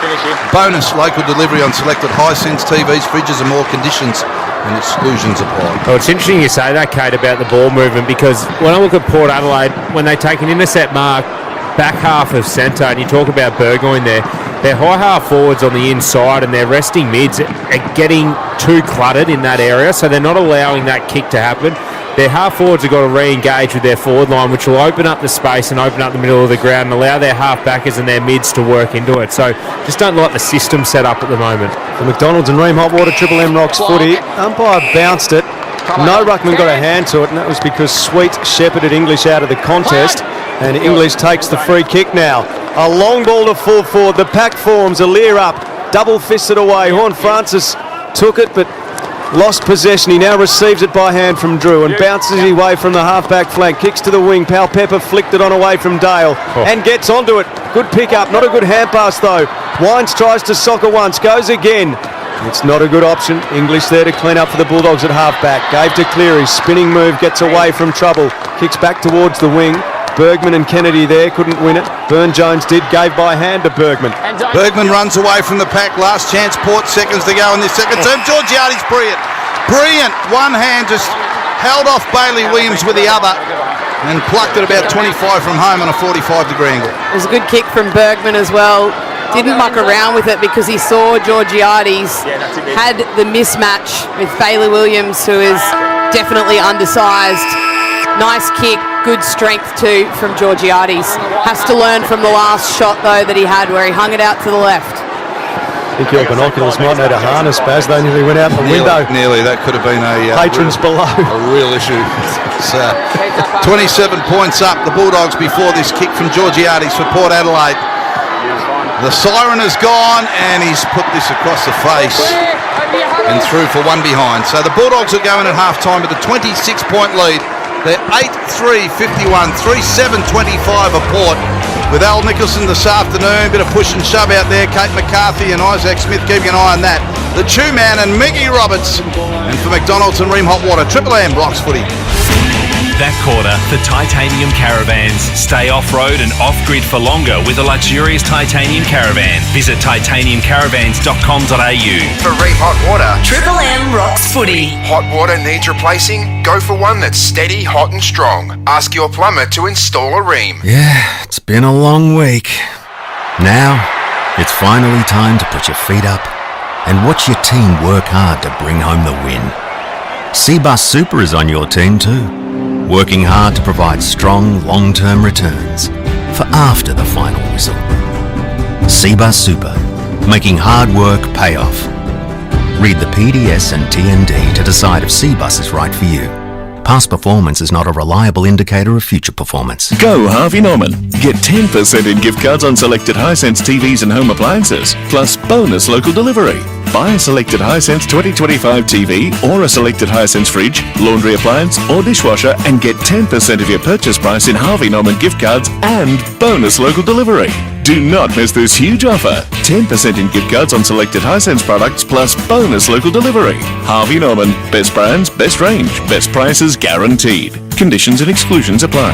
bonus local delivery on selected Hisense TVs, fridges and more. Conditions and exclusions apply. Oh, it's interesting you say that, Kate, about the ball movement, because when I look at Port Adelaide, when they take an intercept mark back half of centre, and you talk about Burgoyne there, their high half forwards on the inside and their resting mids are getting too cluttered in that area, so they're not allowing that kick to happen. Their half forwards have got to re-engage with their forward line, which will open up the space and open up the middle of the ground and allow their half backers and their mids to work into it. So just don't like the system set up at the moment. The McDonald's and Ream Hotwater Triple M Rocks footy. Umpire bounced it. No ruckman got a hand to it, and that was because Sweet shepherded English out of the contest, and English takes the free kick now. A long ball to full forward. The pack forms. Alir up, double fisted away. Horne-Francis took it, but lost possession. He now receives it by hand from Drew and bounces it away from the half-back flank. Kicks to the wing. Pal Pepper flicked it on away from Dale and gets onto it. Good pick-up. Not a good hand pass, though. Wines tries to sock it once. Goes again. It's not a good option. English there to clean up for the Bulldogs at half-back. Gave to Cleary. Spinning move. Gets away from trouble. Kicks back towards the wing. Bergman and Kennedy there. Couldn't win it. Burne-Jones did. Gave by hand to Bergman. Bergman runs away from the pack. Last chance. Port seconds to go in this second term. Georgiades brilliant. Brilliant. One hand just held off Bailey Williams with the other and plucked it about 25 from home on a 45-degree angle. It was a good kick from Bergman as well. Didn't muck around with it because he saw Georgiades had the mismatch with Bailey Williams, who is definitely undersized. Nice kick, good strength too from Georgiades. Has to learn from the last shot though that he had where he hung it out to the left. I think your binoculars might need a harness, Baz. They nearly went out the window. Nearly. That could have been a patrons below. A real issue. It's 27 points up. The Bulldogs before this kick from Georgiades for Port Adelaide. The siren has gone and he's put this across the face and through for one behind. So the Bulldogs are going at half-time with a 26-point lead. They're 8-3-51, 3-7-25 a Port. With Al Nicholson this afternoon, bit of push and shove out there. Kate McCarthy and Isaac Smith keeping an eye on that. The Chew Man and Mickey Roberts. And for McDonald's and Ream Hotwater, Triple M Rocks footy. That quarter for Titanium Caravans. Stay off-road and off-grid for longer with a luxurious Titanium Caravan. Visit titaniumcaravans.com.au. For Ream Hot Water, Triple M Rocks footy. hot water needs replacing? Go for one that's steady, hot and strong. Ask your plumber to install a Ream. Yeah, it's been a long week. Now, it's finally time to put your feet up and watch your team work hard to bring home the win. Cbus Super is on your team too, working hard to provide strong long-term returns for after the final whistle. Cbus Super, making hard work pay off. Read the PDS and TND to decide if Cbus is right for you. Past performance is not a reliable indicator of future performance. Go Harvey Norman. Get 10% in gift cards on selected Hisense TVs and home appliances, plus bonus local delivery. Buy a selected Hisense 2025 TV or a selected Hisense fridge, laundry appliance or dishwasher and get 10% of your purchase price in Harvey Norman gift cards and bonus local delivery. Do not miss this huge offer. 10% in gift cards on selected Hisense products plus bonus local delivery. Harvey Norman. Best brands, best range, best prices guaranteed. Conditions and exclusions apply.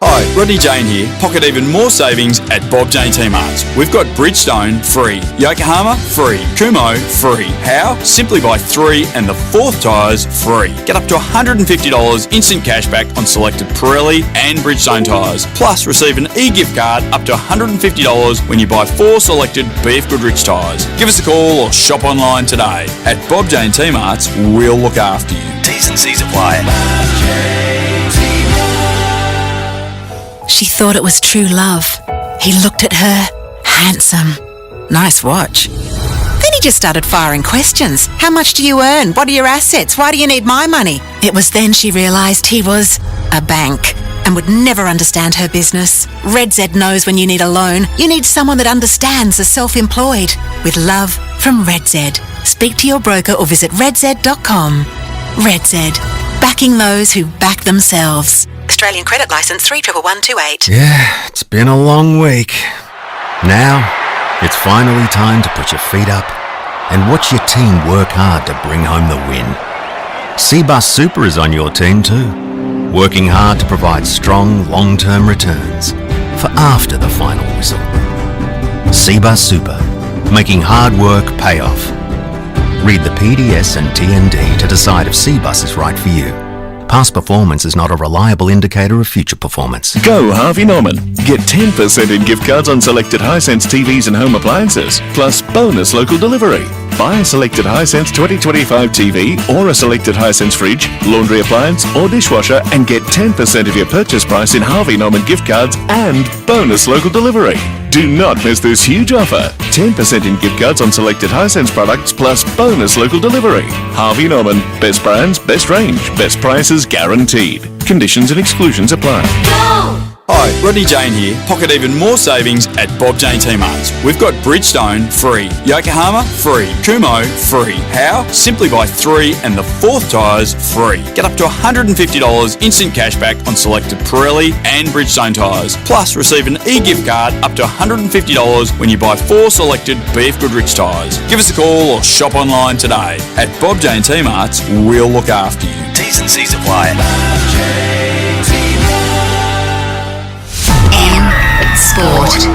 Hi, Rodney Jane here. Pocket even more savings at Bob Jane T-Marts. We've got Bridgestone free, Yokohama free, Kumo free. How? Simply buy 3 and the 4th tyres free. Get up to $150 instant cashback on selected Pirelli and Bridgestone tyres. Plus receive an e-gift card up to $150 when you buy 4 selected BF Goodrich tyres. Give us a call or shop online today. At Bob Jane T-Marts, we'll look after you. T's and C's apply. She thought it was true love. He looked at her. Handsome. Nice watch. Then he just started firing questions. How much do you earn? What are your assets? Why do you need my money? It was then she realised he was a bank and would never understand her business. Red Z knows when you need a loan, you need someone that understands the self-employed. With love from Red Z. Speak to your broker or visit redz.com. Red Z. Backing those who back themselves. Australian credit licence 311128. Yeah, it's been a long week. Now, it's finally time to put your feet up and watch your team work hard to bring home the win. Cbus Super is on your team too, working hard to provide strong long-term returns for after the final whistle. Cbus Super, making hard work pay off. Read the PDS and TND to decide if Cbus is right for you. Past performance is not a reliable indicator of future performance. Go Harvey Norman. Get 10% in gift cards on selected Hisense TVs and home appliances, plus bonus local delivery. Buy a selected Hisense 2025 TV or a selected Hisense fridge, laundry appliance or dishwasher and get 10% of your purchase price in Harvey Norman gift cards and bonus local delivery. Do not miss this huge offer. 10% in gift cards on selected Hisense products plus bonus local delivery. Harvey Norman. Best brands, best range, best prices guaranteed. Conditions and exclusions apply. Hi, Rodney Jane here. Pocket even more savings at Bob Jane T-Marts. We've got Bridgestone free, Yokohama free, Kumo free. How? Simply buy 3 and the 4th tyres free. Get up to $150 instant cashback on selected Pirelli and Bridgestone tyres. Plus receive an e-gift card up to $150 when you buy 4 selected BF Goodrich tyres. Give us a call or shop online today. At Bob Jane T-Marts, we'll look after you. T's and C's apply. Sport.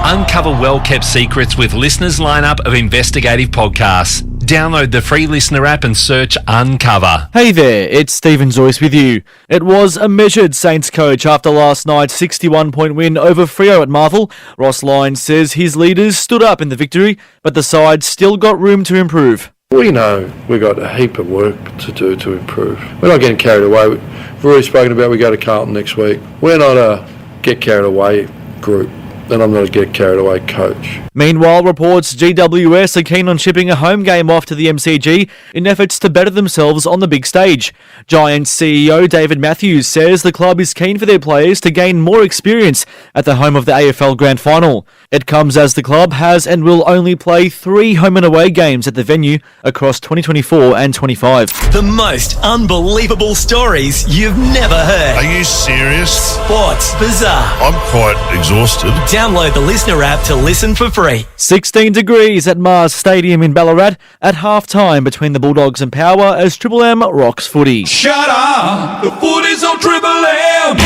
Uncover well-kept secrets with listeners' lineup of investigative podcasts. Download the free Listener app and search Uncover. Hey there, it's Stephen Joyce with you. It was a measured Saints coach after last night's 61-point win over Freo at Marvel. Ross Lyons says his leaders stood up in the victory, but the side still got room to improve. We know we've got a heap of work to do to improve. We're not getting carried away. We've already spoken about we go to Carlton next week. We're not a get carried away group, and I'm not a get carried away coach. Meanwhile, reports GWS are keen on shipping a home game off to the MCG in efforts to better themselves on the big stage. Giants CEO David Matthews says the club is keen for their players to gain more experience at the home of the AFL Grand Final. It comes as the club has and will only play 3 home and away games at the venue across 2024 and 25. The most unbelievable stories you've never heard. Are you serious? Sports Bizarre. I'm quite exhausted. Download the Listener app to listen for free. 16 degrees at Mars Stadium in Ballarat at half-time between the Bulldogs and Power as Triple M rocks footy. Shut up! The footy's on Triple M!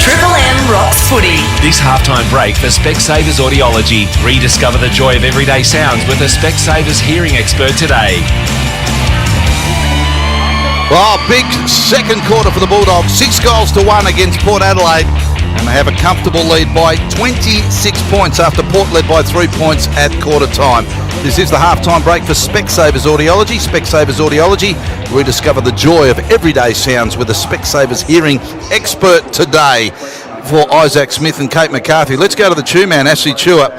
Triple M rocks footy. This halftime break for Specsavers Audiology. Rediscover the joy of everyday sounds with a Specsavers hearing expert today. Well, big second quarter for the Bulldogs. 6 goals to 1 against Port Adelaide. And they have a comfortable lead by 26 points after Port led by 3 points at quarter time. This is the halftime break for Specsavers Audiology. Specsavers Audiology. Rediscover the joy of everyday sounds with a Specsavers hearing expert today. For Isaac Smith and Kate McCarthy. Let's go to the Chew Man, Ashley Chewer.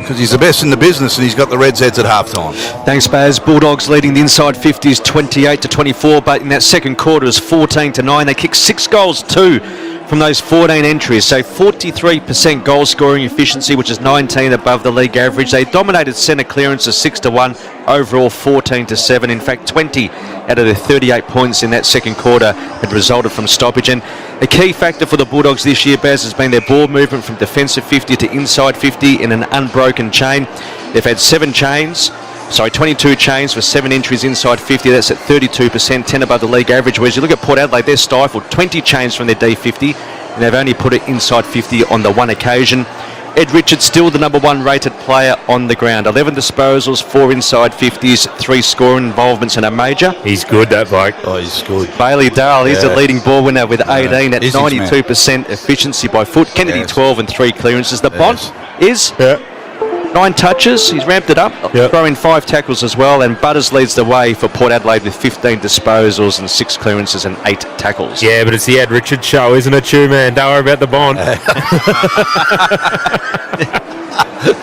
because he's the best in the business and he's got the Reds heads at half-time. Thanks, Baz. Bulldogs leading the inside 50s 28-24, but in that second quarter is 14-9. They kicked 6 goals, 2 from those 14 entries, so 43% goal scoring efficiency, which is 19 above the league average. They dominated centre clearances 6-1, overall 14-7. In fact, 20 out of their 38 points in that second quarter had resulted from stoppage. And a key factor for the Bulldogs this year, Baz, has been their ball movement from defensive 50 to inside 50 in an unbroken chain. They've had 22 chains for 7 entries inside 50. That's at 32%, 10 above the league average. Whereas you look at Port Adelaide, they're stifled 20 chains from their D50, and they've only put it inside 50 on the one occasion. Ed Richards still the number 1 rated player on the ground. 11 disposals, 4 inside 50s, 3 scoring involvements and a major. He's good, that bloke. Oh, he's good. Bailey Darrell, he's the leading ball winner with 18 at 92% efficiency by foot. Kennedy 12 and 3 clearances. The Bont is 9 touches. He's ramped it up, throwing 5 tackles as well. And Butters leads the way for Port Adelaide with 15 disposals and 6 clearances and 8 tackles. Yeah, but it's the Ed Richards show, isn't it, Chew, man? Don't worry about the Bond.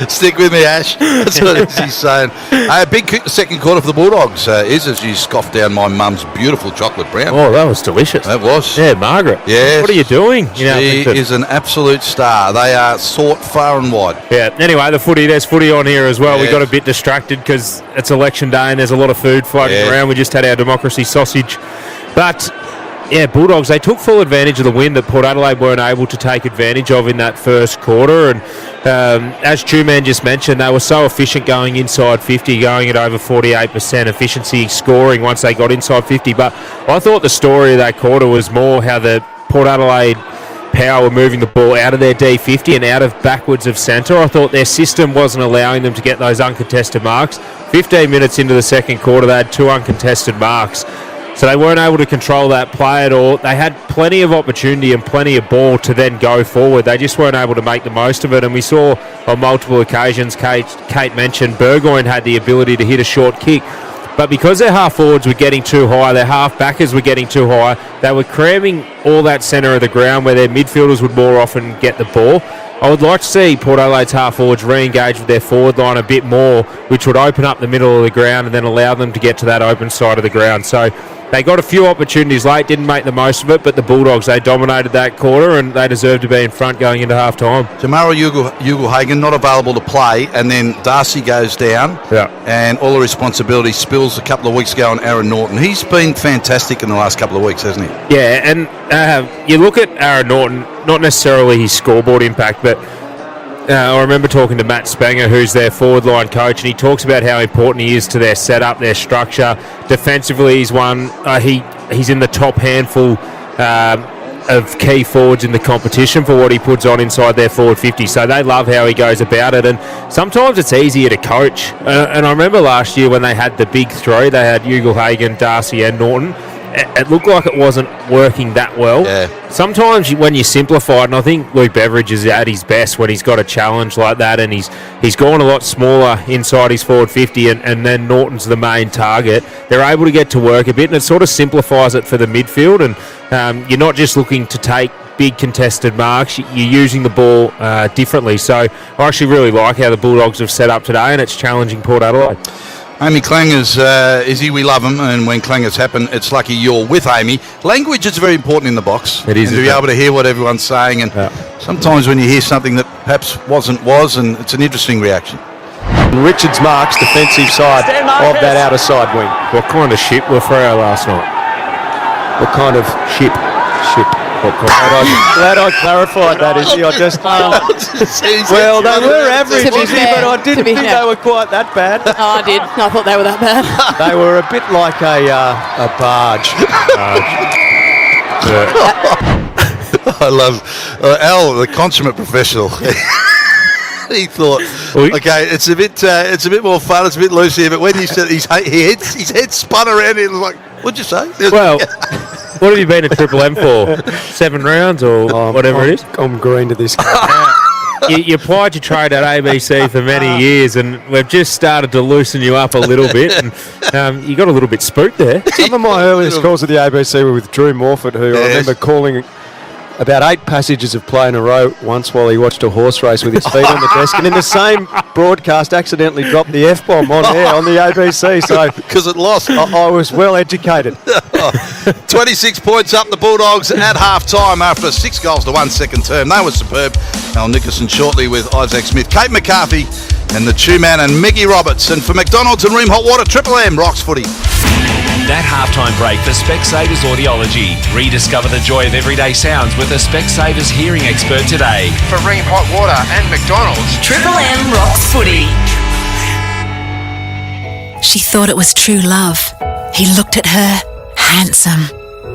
Stick with me, Ash. That's what he's saying. A big second quarter for the Bulldogs is as you scoff down my mum's beautiful chocolate brown. Oh, that was delicious. That was. Yeah, Margaret. Yes. What are you doing? She is an absolute star. They are sought far and wide. Yeah. Anyway, there's footy on here as well. We got a bit distracted because it's election day and there's a lot of food floating around. We just had our democracy sausage. But yeah, Bulldogs, they took full advantage of the win that Port Adelaide weren't able to take advantage of in that first quarter. And as Two-Man just mentioned, they were so efficient going inside 50, going at over 48% efficiency scoring once they got inside 50. But I thought the story of that quarter was more how the Port Adelaide Power were moving the ball out of their D50 and out of backwards of centre. I thought their system wasn't allowing them to get those uncontested marks. 15 minutes into the second quarter, they had 2 uncontested marks. So they weren't able to control that play at all. They had plenty of opportunity and plenty of ball to then go forward. They just weren't able to make the most of it. And we saw on multiple occasions, Kate mentioned, Burgoyne had the ability to hit a short kick. But because their half forwards were getting too high, their half backers were getting too high, they were cramming all that centre of the ground where their midfielders would more often get the ball. I would like to see Port Adelaide's half forwards re-engage with their forward line a bit more, which would open up the middle of the ground and then allow them to get to that open side of the ground. So they got a few opportunities late, didn't make the most of it, but the Bulldogs, they dominated that quarter and they deserved to be in front going into half-time. Tamara Ugle-Hagen not available to play, and then Darcy goes down, and all the responsibility spills a couple of weeks ago on Aaron Norton. He's been fantastic in the last couple of weeks, hasn't he? Yeah, and you look at Aaron Norton, not necessarily his scoreboard impact, but I remember talking to Matt Spenger, who's their forward line coach, and he talks about how important he is to their setup, their structure. Defensively, he's one. He's in the top handful of key forwards in the competition for what he puts on inside their forward 50. So they love how he goes about it, and sometimes it's easier to coach. And I remember last year when they had the big three, they had Ugle-Hagen, Darcy, and Norton. It looked like it wasn't working that well. Yeah. Sometimes when you simplify it, and I think Luke Beveridge is at his best when he's got a challenge like that, and he's gone a lot smaller inside his forward 50, and then Norton's the main target. They're able to get to work a bit, and it sort of simplifies it for the midfield, and you're not just looking to take big contested marks, you're using the ball differently. So I actually really like how the Bulldogs have set up today, and it's challenging Port Adelaide. Amy Clangers, Izzy, we love them, and when clangers happen, it's lucky you're with Amy. Language is very important in the box. It is. And to be able to hear what everyone's saying, and sometimes when you hear something that perhaps wasn't, and it's an interesting reaction. Richards marks defensive side of that outer side wing. What kind of ship were Freo last night? What kind of ship? Glad I clarified that, Izzy. I just well, they were average, Izzy, but I didn't think they were quite that bad. Oh, I did. I thought they were that bad. They were a bit like a barge. I love Al, the consummate professional. He thought, okay, it's a bit more fun, it's a bit loose here, but when you said his head spun around, it was like, what'd you say? Well, what have you been at Triple M for? 7 rounds or whatever it is? I'm green to this. You applied your trade at ABC for many years, and we've just started to loosen you up a little bit, and you got a little bit spooked there. Some of my earliest calls at the ABC were with Drew Morford, who I remember calling about 8 passages of play in a row once while he watched a horse race with his feet on the desk, and in the same broadcast accidentally dropped the F-bomb on air on the ABC. So because it lost. I was well educated. 26 points up the Bulldogs at half-time after a 6-1 second term. They were superb. Al Nickerson shortly with Isaac Smith, Kate McCarthy and the Two-Man and Mickey Roberts. And for McDonald's and Ream Hot Water, Triple M Rocks Footy. That halftime break for Specsavers Audiology. Rediscover the joy of everyday sounds with a Specsavers hearing expert today. For Ream Hot Water and McDonald's, Triple M Rocks Footy. She thought it was true love. He looked at her. Handsome.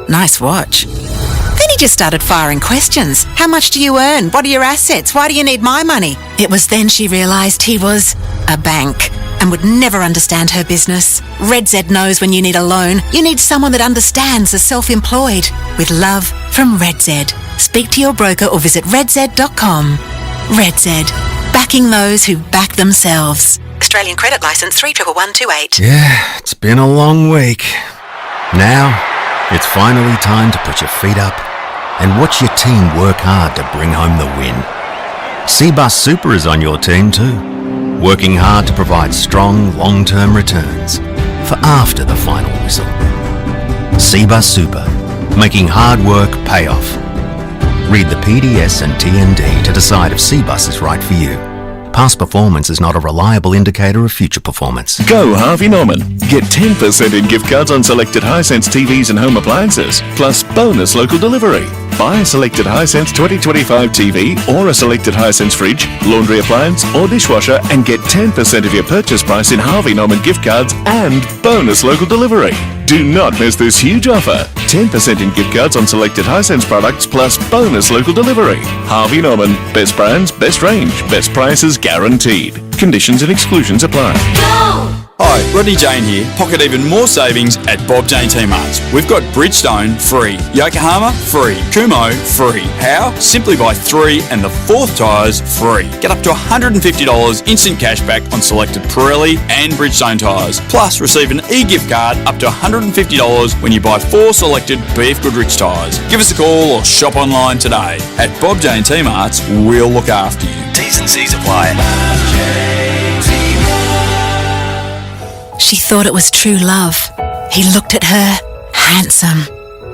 Nice watch. Then he just started firing questions. How much do you earn? What are your assets? Why do you need my money? It was then she realised he was a bank and would never understand her business. Red Z knows when you need a loan, you need someone that understands the self-employed. With love from Red Z. Speak to your broker or visit redz.com. Red Z. Backing those who back themselves. Australian credit licence 311128. Yeah, it's been a long week. Now, it's finally time to put your feet up and watch your team work hard to bring home the win. Cbus Super is on your team too, working hard to provide strong, long-term returns for after the final whistle. Cbus Super, making hard work pay off. Read the PDS and TND to decide if Cbus is right for you. Past performance is not a reliable indicator of future performance. Go Harvey Norman. Get 10% in gift cards on selected Hisense TVs and home appliances, plus bonus local delivery. Buy a selected Hisense 2025 TV or a selected Hisense fridge, laundry appliance or dishwasher and get 10% of your purchase price in Harvey Norman gift cards and bonus local delivery. Do not miss this huge offer. 10% in gift cards on selected Hisense products plus bonus local delivery. Harvey Norman. Best brands, best range, best prices guaranteed. Conditions and exclusions apply. Hi, Rodney Jane here. Pocket even more savings at Bob Jane T-Marts. We've got Bridgestone free, Yokohama free, Kumo free. How? Simply buy 3 and the 4th tyres free. Get up to $150 instant cash back on selected Pirelli and Bridgestone tyres. Plus receive an e-gift card up to $150 when you buy 4 selected BF Goodrich tyres. Give us a call or shop online today. At Bob Jane T-Marts, we'll look after you. T's and C's apply. She thought it was true love. He looked at her. Handsome.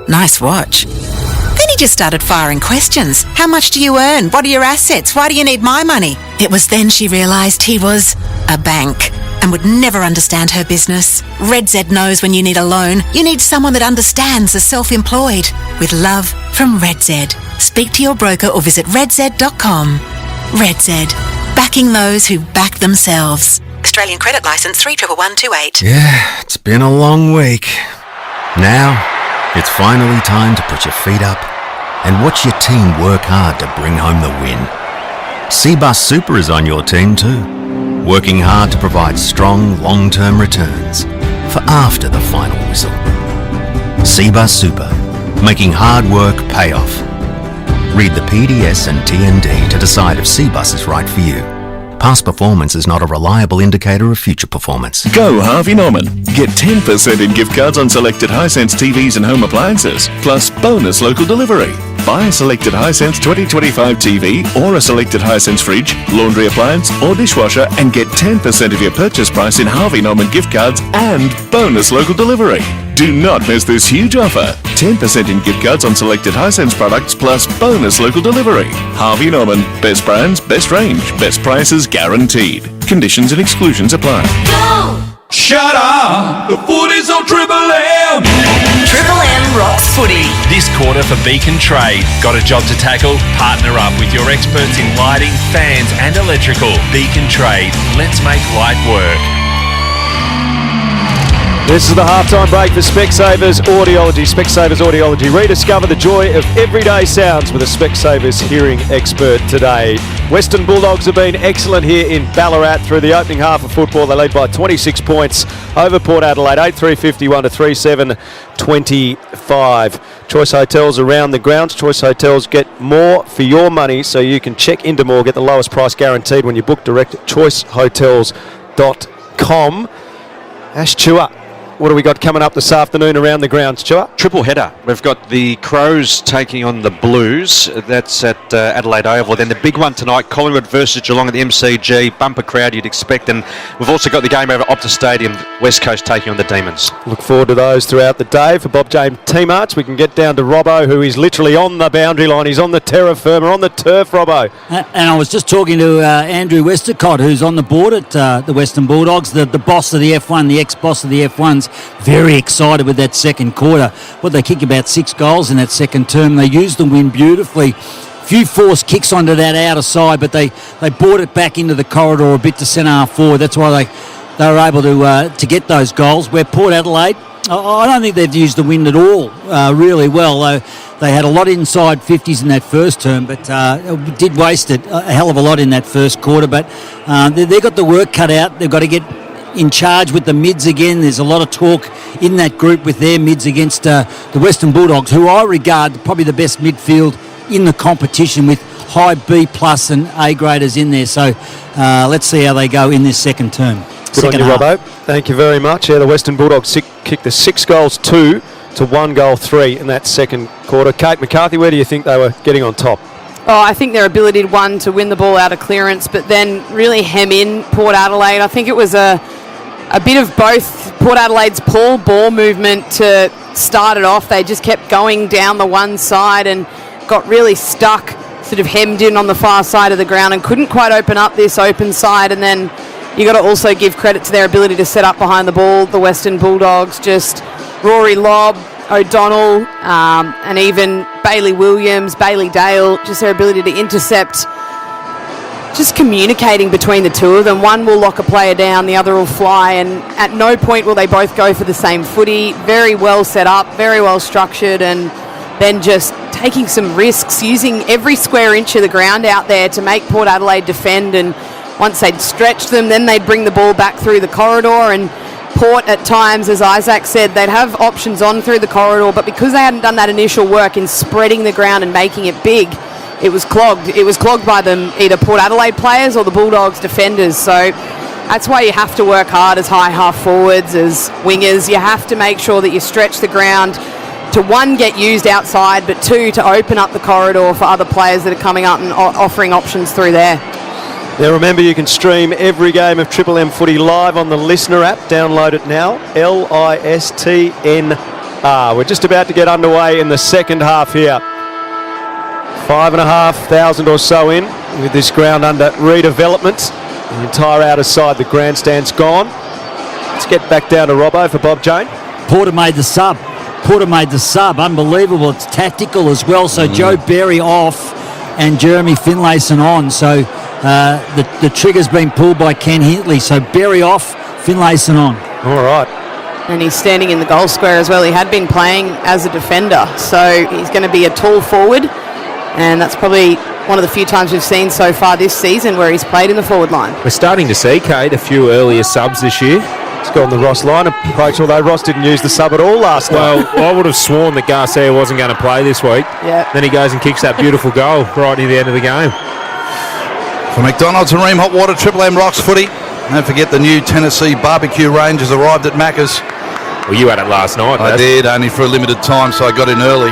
Nice watch. Then he just started firing questions. How much do you earn? What are your assets? Why do you need my money? It was then she realised he was a bank and would never understand her business. Red Z knows when you need a loan, you need someone that understands the self-employed. With love from Red Z. Speak to your broker or visit redz.com. Red Z. Backing those who back themselves. Australian credit licence 311128. Yeah, it's been a long week. Now, it's finally time to put your feet up and watch your team work hard to bring home the win. Cbus Super is on your team too, working hard to provide strong, long-term returns for after the final whistle. Cbus Super, making hard work pay off. Read the PDS and TND to decide if Cbus is right for you. Past performance is not a reliable indicator of future performance. Go Harvey Norman. Get 10% in gift cards on selected Hisense TVs and home appliances, plus bonus local delivery. Buy a selected Hisense 2025 TV or a selected Hisense fridge, laundry appliance or dishwasher and get 10% of your purchase price in Harvey Norman gift cards and bonus local delivery. Do not miss this huge offer. 10% in gift cards on selected Hisense products plus bonus local delivery. Harvey Norman. Best brands, best range, best prices guaranteed. Conditions and exclusions apply. Shut up! The footy's on Triple M! Triple M Rocks Footy. This quarter for Beacon Trade. Got a job to tackle? Partner up with your experts in lighting, fans and electrical. Beacon Trade. Let's make light work. This is the halftime break for Specsavers Audiology. Specsavers Audiology. Rediscover the joy of everyday sounds with a Specsavers hearing expert today. Western Bulldogs have been excellent here in Ballarat through the opening half of football. They lead by 26 points over Port Adelaide, 8-3-51 to 3-7-25. Choice Hotels around the grounds. Choice Hotels get more for your money, so you can check into more, get the lowest price guaranteed when you book direct at choicehotels.com. Ash Chua What do we got coming up this afternoon around the grounds, Stuart? Triple header. We've got the Crows taking on the Blues. That's at Adelaide Oval. Then the big one tonight, Collingwood versus Geelong at the MCG. Bumper crowd you'd expect. And we've also got the game over at Optus Stadium, West Coast taking on the Demons. Look forward to those throughout the day. For Bob James Team Arts, we can get down to Robbo, who is literally on the boundary line. He's on the terra firma, on the turf, Robbo. And I was just talking to Andrew Westacott, who's on the board at the Western Bulldogs, the boss of the F1, the ex-boss of the F1's, very excited with that second quarter. They kick about 6 goals in that second term. They used the wind beautifully. Few forced kicks onto that outer side, but they brought it back into the corridor a bit to centre half forward. That's why they were able to get those goals. Where Port Adelaide, I don't think they've used the wind at all really well. They had a lot inside 50s in that first term, but did waste it a hell of a lot in that first quarter. But they've got the work cut out. They've got to get in charge with the mids again. There's a lot of talk in that group with their mids against the Western Bulldogs, who I regard probably the best midfield in the competition, with high B plus and A graders in there. So let's see how they go in this second term. Good on you, Robbo. Thank you very much. Yeah, the Western Bulldogs kicked the 6 goals 2 to 1 goal 3 in that second quarter. Kate McCarthy, where do you think they were getting on top? Oh, I think their ability to win the ball out of clearance, but then really hem in Port Adelaide. I think it was a bit of both. Port Adelaide's poor ball movement to start it off. They just kept going down the one side and got really stuck, sort of hemmed in on the far side of the ground and couldn't quite open up this open side. And then you got to also give credit to their ability to set up behind the ball. The Western Bulldogs, just Rory Lobb, O'Donnell, and even Bailey Williams, Bailey Dale, just their ability to intercept, just communicating between the two of them. One will lock a player down, the other will fly, and at no point will they both go for the same footy. Very well set up, very well structured, and then just taking some risks, using every square inch of the ground out there to make Port Adelaide defend. And once they'd stretch them, then they'd bring the ball back through the corridor. And Port, at times, as Isaac said, they'd have options on through the corridor, but because they hadn't done that initial work in spreading the ground and making it big, it was clogged. It was clogged by them, either Port Adelaide players or the Bulldogs defenders. So that's why you have to work hard as high half forwards, as wingers. You have to make sure that you stretch the ground to, one, get used outside, but two, to open up the corridor for other players that are coming up and offering options through there. Now remember, you can stream every game of Triple M Footy live on the Listener app. Download it now, LISTNR. We're just about to get underway in the second half here. 5,500 or so in, with this ground under redevelopment. The entire outer side, the grandstand's gone. Let's get back down to Robbo for Bob Jane. Porter made the sub. Unbelievable. It's tactical as well. So Joe Berry off and Jeremy Finlayson on. So the trigger's been pulled by Ken Hintley. So Berry off, Finlayson on. All right. And he's standing in the goal square as well. He had been playing as a defender, so he's going to be a tall forward. And that's probably one of the few times we've seen so far this season where he's played in the forward line. We're starting to see, Kate, a few earlier subs this year. He's got on the Ross line approach, although Ross didn't use the sub at all last night. Well, I would have sworn that Garcia wasn't going to play this week. Yeah. Then he goes and kicks that beautiful goal right near the end of the game. For McDonald's and Ream Hot Water, Triple M Rocks Footy. Don't forget the new Tennessee barbecue range has arrived at Macca's. Well, you had it last night. I did, only for a limited time, so I got in early.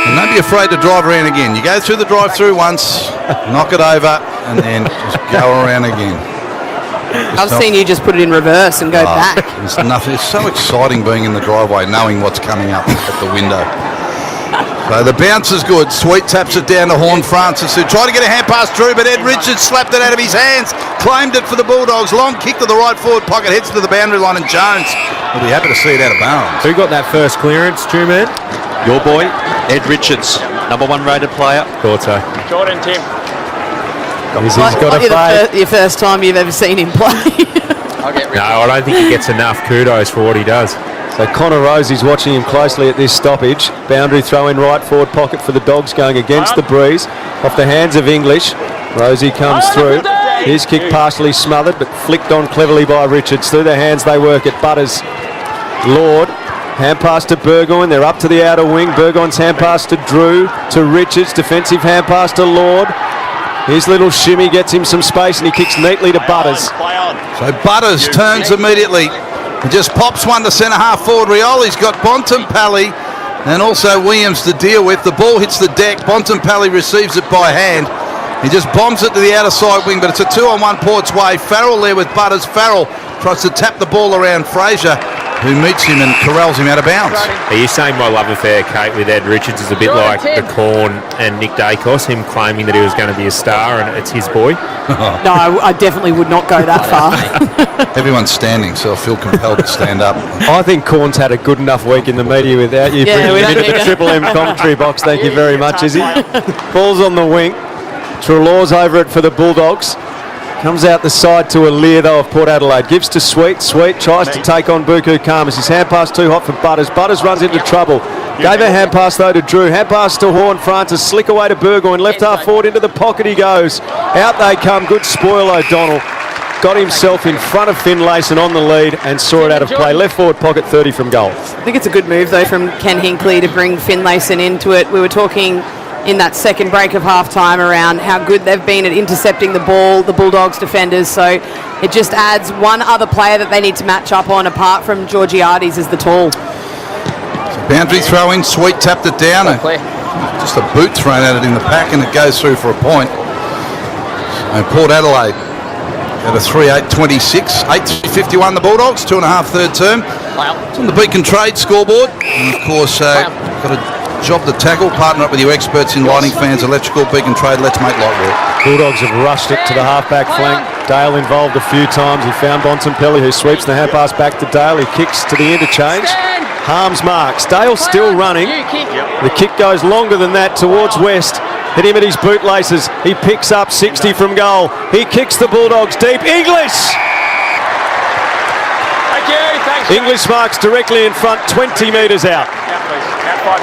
And don't be afraid to drive around again. You go through the drive-through once, knock it over, and then just go around again. I've seen you just put it in reverse and go back. It's nothing. It's so exciting being in the driveway, knowing what's coming up at the window. So the bounce is good. Sweet taps it down to Horn Francis, who tried to get a hand pass through, but Ed Richards slapped it out of his hands, claimed it for the Bulldogs. Long kick to the right forward pocket, heads to the boundary line, and Jones will be happy to see it out of bounds. Who got that first clearance, Drew Man? Your boy, Ed Richards, number 1 rated player. Thought so. Jordan, Tim. He's got your first time you've ever seen him play. No, I don't think he gets enough kudos for what he does. So Connor Rosie's watching him closely at this stoppage. Boundary throw in right forward pocket for the Dogs, going against the breeze. Off the hands of English. Rosie comes through. His kick partially smothered, but flicked on cleverly by Richards. Through their hands they work it. Butters, Lord. Hand pass to Burgoyne. They're up to the outer wing. Burgoyne's hand pass to Drew. To Richards. Defensive hand pass to Lord. His little shimmy gets him some space, and he kicks neatly to Butters. So Butters turns immediately. He just pops one to centre half forward Rioli's got Bontempelli and also Williams to deal with. The ball hits the deck. Bontempelli receives it by hand. He just bombs it to the outer side wing, but it's a 2-on-1 Port's way. Farrell there with Butters. Farrell tries to tap the ball around Fraser, who meets him and corrals him out of bounds. Are you saying my love affair, Kate, with Ed Richards is a bit like the Corn and Nick Dacos, him claiming that he was going to be a star and it's his boy? No, I definitely would not go that far. Everyone's standing, so I feel compelled to stand up. I think Corn's had a good enough week in the media without you bringing him into the Triple M commentary box. Thank you very much, Izzy. Ball's on the wing. Trelaw's over it for the Bulldogs. Comes out the side to Alir, though, of Port Adelaide. Gives to Sweet. Sweet tries to take on Buku Khamis. His hand pass too hot for Butters. Butters runs into trouble. Gave a hand pass, though, to Drew. Hand pass to Horn Francis. Slick away to Burgoyne. Left half forward into the pocket he goes. Out they come. Good spoil, O'Donnell. Got himself in front of Finlayson on the lead and saw it out of play. Left forward pocket 30 from goal. I think it's a good move, though, from Ken Hinkley to bring Finlayson into it. We were talking in that second break of half-time around how good they've been at intercepting the ball, the Bulldogs defenders, so it just adds one other player that they need to match up on apart from Georgiades as the tall. So boundary throw in, Sweet tapped it down, and just a boot thrown at it in the pack and it goes through for a point. And Port Adelaide at a 3-8-26, 8-3-51 the Bulldogs, 2.5 third term. It's on the Beacon Trade scoreboard, and of course got a job to tackle. Partner up with your experts in lighting, fans, electrical. Beacon Trade, let's make light work. Bulldogs have rushed it to the half-back flank. Dale involved a few times. He found Bontempelli, who sweeps the hand pass back to Dale. He kicks to the interchange. Harms marks. Dale still running. The kick goes longer than that towards West. Hit him at his bootlaces. He picks up 60 from goal. He kicks the Bulldogs deep. English! English marks directly in front, 20 metres out.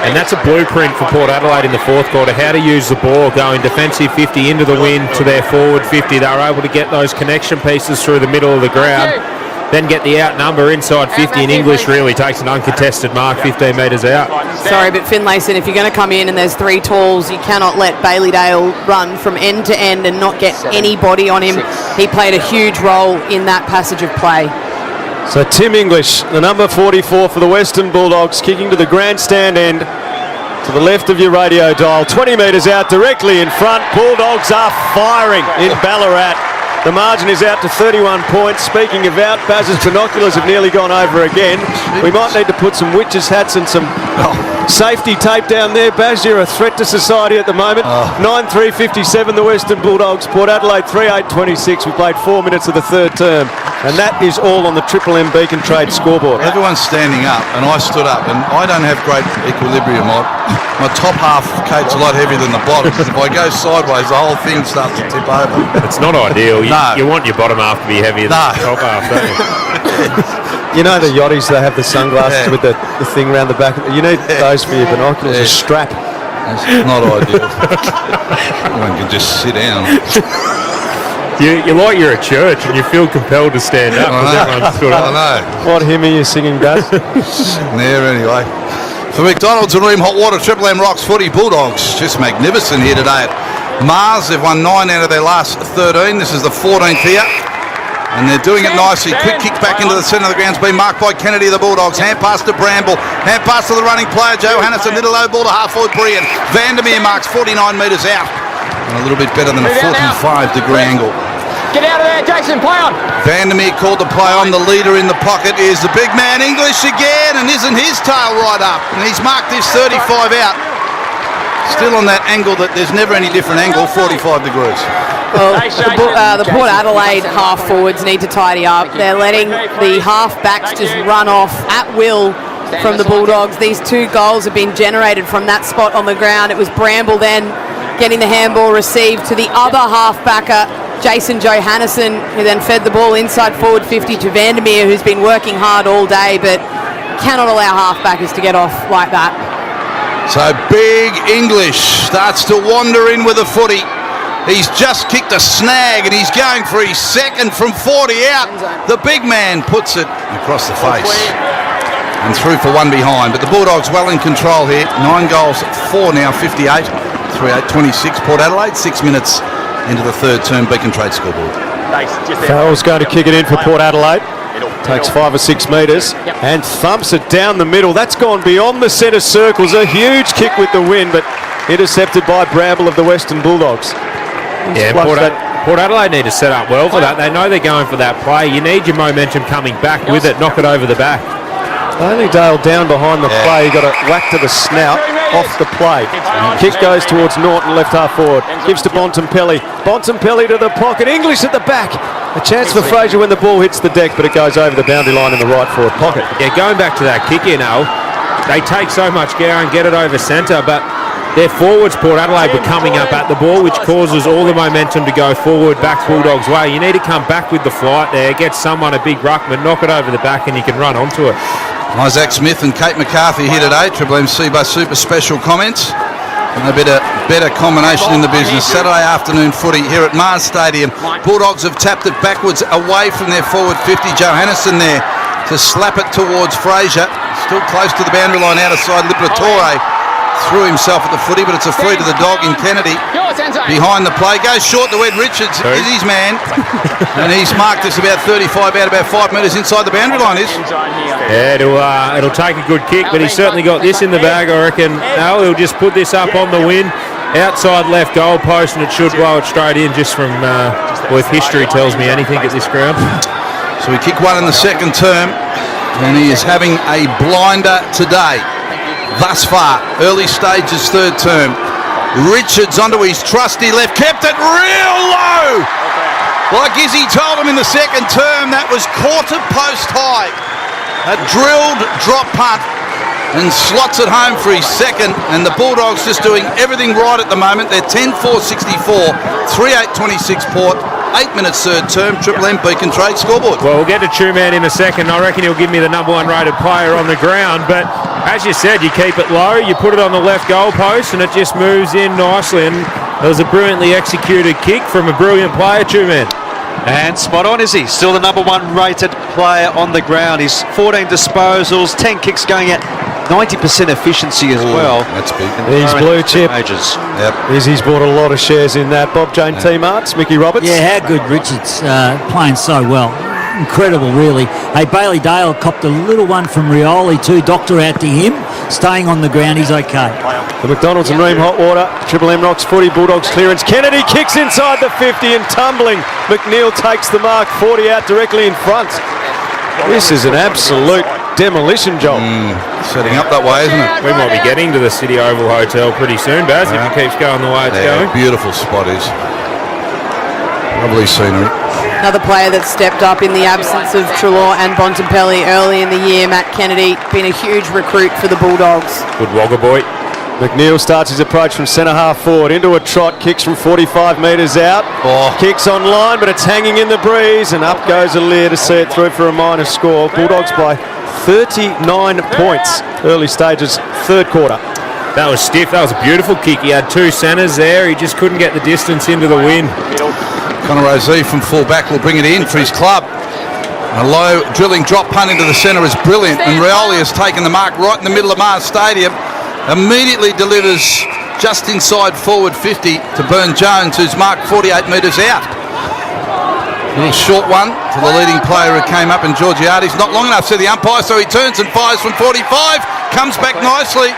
And that's a blueprint for Port Adelaide in the fourth quarter, how to use the ball, going defensive 50 into the wind to their forward 50. They were able to get those connection pieces through the middle of the ground, then get the outnumber inside 50, and English really takes an uncontested mark 15 metres out. Sorry, but Finlayson, if you're going to come in and there's three talls, you cannot let Bailey Dale run from end to end and not get anybody on him. He played a huge role in that passage of play. So Tim English, the number 44 for the Western Bulldogs, kicking to the grandstand end to the left of your radio dial. 20 metres out, directly in front. Bulldogs are firing in Ballarat. The margin is out to 31 points. Speaking of out, Baz's binoculars have nearly gone over again. We might need to put some witches' hats and some safety tape down there. Baz, you're a threat to society at the moment. 9-3-57 the Western Bulldogs. Port Adelaide 3-8-26. We played 4 minutes of the third term. And that is all on the Triple M Beacon Trade scoreboard. Everyone's standing up, and I stood up, and I don't have great equilibrium. My top half, Kate's a lot heavier than the bottom. If I go sideways, the whole thing starts to tip over. It's not ideal. You want your bottom half to be heavier than the top half, don't you? You know the yachties, they have the sunglasses with the thing around the back. You need those for your binoculars, a strap. It's not ideal. Everyone can just sit down. You're like you're at church and you feel compelled to stand up. I know. What hymn are you singing, Daz? There, anyway. For McDonald's and Ream Hot Water, Triple M Rocks Footy Bulldogs. Just magnificent here today at Mars. They've won 9 out of their last 13. This is the 14th here. And they're doing it nicely. Quick kick back into the centre of the ground's been marked by Kennedy of the Bulldogs. Hand pass to Bramble. Hand pass to the running player, Joe Hannison. Little low ball to half forward, Brian. Vandermeer marks 49 metres out. And a little bit better than a 45-degree angle. Get out of there, Jason, play on. Vandermeer called the play on. The leader in the pocket is the big man, English again, and isn't his tail right up? And he's marked his 35 out. Still on that angle that there's never any different angle, 45 degrees. Well, the Port Adelaide half forwards need to tidy up. They're letting the half backs just run off at will from the Bulldogs. These 2 goals have been generated from that spot on the ground. It was Bramble then getting the handball received to the other half backer, Jason Johannisen, who then fed the ball inside forward 50 to Vandermeer, who's been working hard all day, but cannot allow halfbackers to get off like that. So Big English starts to wander in with a footy. He's just kicked a snag and he's going for his second from 40 out. The big man puts it across the face and through for one behind. But the Bulldogs well in control here. 9 goals, 4 now, 58. 3-8-26 Port Adelaide. 6 minutes into the third term Beacon Trade scoreboard. Farrell's going to kick it in for Port Adelaide. Takes 5 or 6 metres and thumps it down the middle. That's gone beyond the centre circles. A huge kick with the wind, but intercepted by Bramble of the Western Bulldogs. Yeah, Port Adelaide need to set up well for that. They know they're going for that play. You need your momentum coming back with it. Knock it over the back. Only Dale down behind the play. He got a whack to the snout off the play. Kick goes towards Norton, left half forward. Gives to Bontempelli. Bontempelli to the pocket. English at the back. A chance for Fraser when the ball hits the deck, but it goes over the boundary line in the right forward pocket. Yeah, going back to that kick in, Al, they take so much gear and get it over centre, but their forwards, Port Adelaide, were coming up at the ball, which causes all the momentum to go forward, back Bulldogs' way. You need to come back with the flight there, get someone a big ruckman, knock it over the back, and you can run onto it. Isaac Smith and Kate McCarthy here today. Triple M Seabus Super Special comments. And a better combination in the business. Saturday afternoon footy here at Mars Stadium. Bulldogs have tapped it backwards away from their forward 50. Johannison there to slap it towards Fraser. Still close to the boundary line out of side. Liberatore threw himself at the footy, but it's a free to the dog in Kennedy. Behind the play, goes short to Ed Richards, is his man. And he's marked us about 35 out, about 5 metres inside the boundary line, is. Yeah, it'll take a good kick, but he's certainly got this in the bag, I reckon. Al, he'll just put this up on the win. Outside left goal post, and it should blow it straight in, just from, if history tells me anything at this ground. So we kick one in the second term, and he is having a blinder today. Thus far, early stages, third term. Richards onto his trusty left, kept it real low. Like Izzy told him in the second term, that was quarter post high. A drilled drop punt, and slots it home for his second. And the Bulldogs just doing everything right at the moment. They're 10-4-64, 3-8-26 Port. 8 minutes third term, Triple M Beacon Trade scoreboard. Well, we'll get to Truman in a second. I reckon he'll give me the number 1 rated player on the ground. But as you said, you keep it low, you put it on the left goal post, and it just moves in nicely. And it was a brilliantly executed kick from a brilliant player, Truman. And spot on, is he? Still the number 1 rated player on the ground. He's 14 disposals, 10 kicks going at 90% efficiency as well. That's big. He's blue chip. Yep. Izzy's bought a lot of shares in that. Bob Jane Team Arts, Mickey Roberts. Yeah, how good Richards playing so well. Incredible, really. Hey, Bailey Dale copped a little one from Rioli too. Doctor out to him. Staying on the ground, he's okay. The McDonald's and Ream Hotwater. Triple M Rocks footy. Bulldogs clearance. Kennedy kicks inside the 50 and tumbling. McNeil takes the mark. 40 out directly in front. This is an absolute demolition job. Setting up that way, isn't it? We might be getting to the City Oval Hotel pretty soon, Baz, if it keeps going the way it's going. Beautiful spot is. Lovely scenery. Another player that stepped up in the absence of Treloar and Bontempelli early in the year, Matt Kennedy, been a huge recruit for the Bulldogs. Good Wagga boy. McNeil starts his approach from centre half forward into a trot, kicks from 45 metres out. Kicks on line, but it's hanging in the breeze, and up goes Alir to see it through for a minor score. Bulldogs by 39 points, early stages, third quarter. That was stiff. That was a beautiful kick. He had 2 centres there. He just couldn't get the distance into the wind. Connor Rozee from full back will bring it in for his club. A low drilling drop punt into the centre is brilliant, and Rioli has taken the mark right in the middle of Mars Stadium. Immediately delivers just inside forward 50 to Burn Jones, who's marked 48 metres out. A little short one to the leading player who came up in Georgiades. Not long enough, said the umpire, so he turns and fires from 45. Comes back nicely,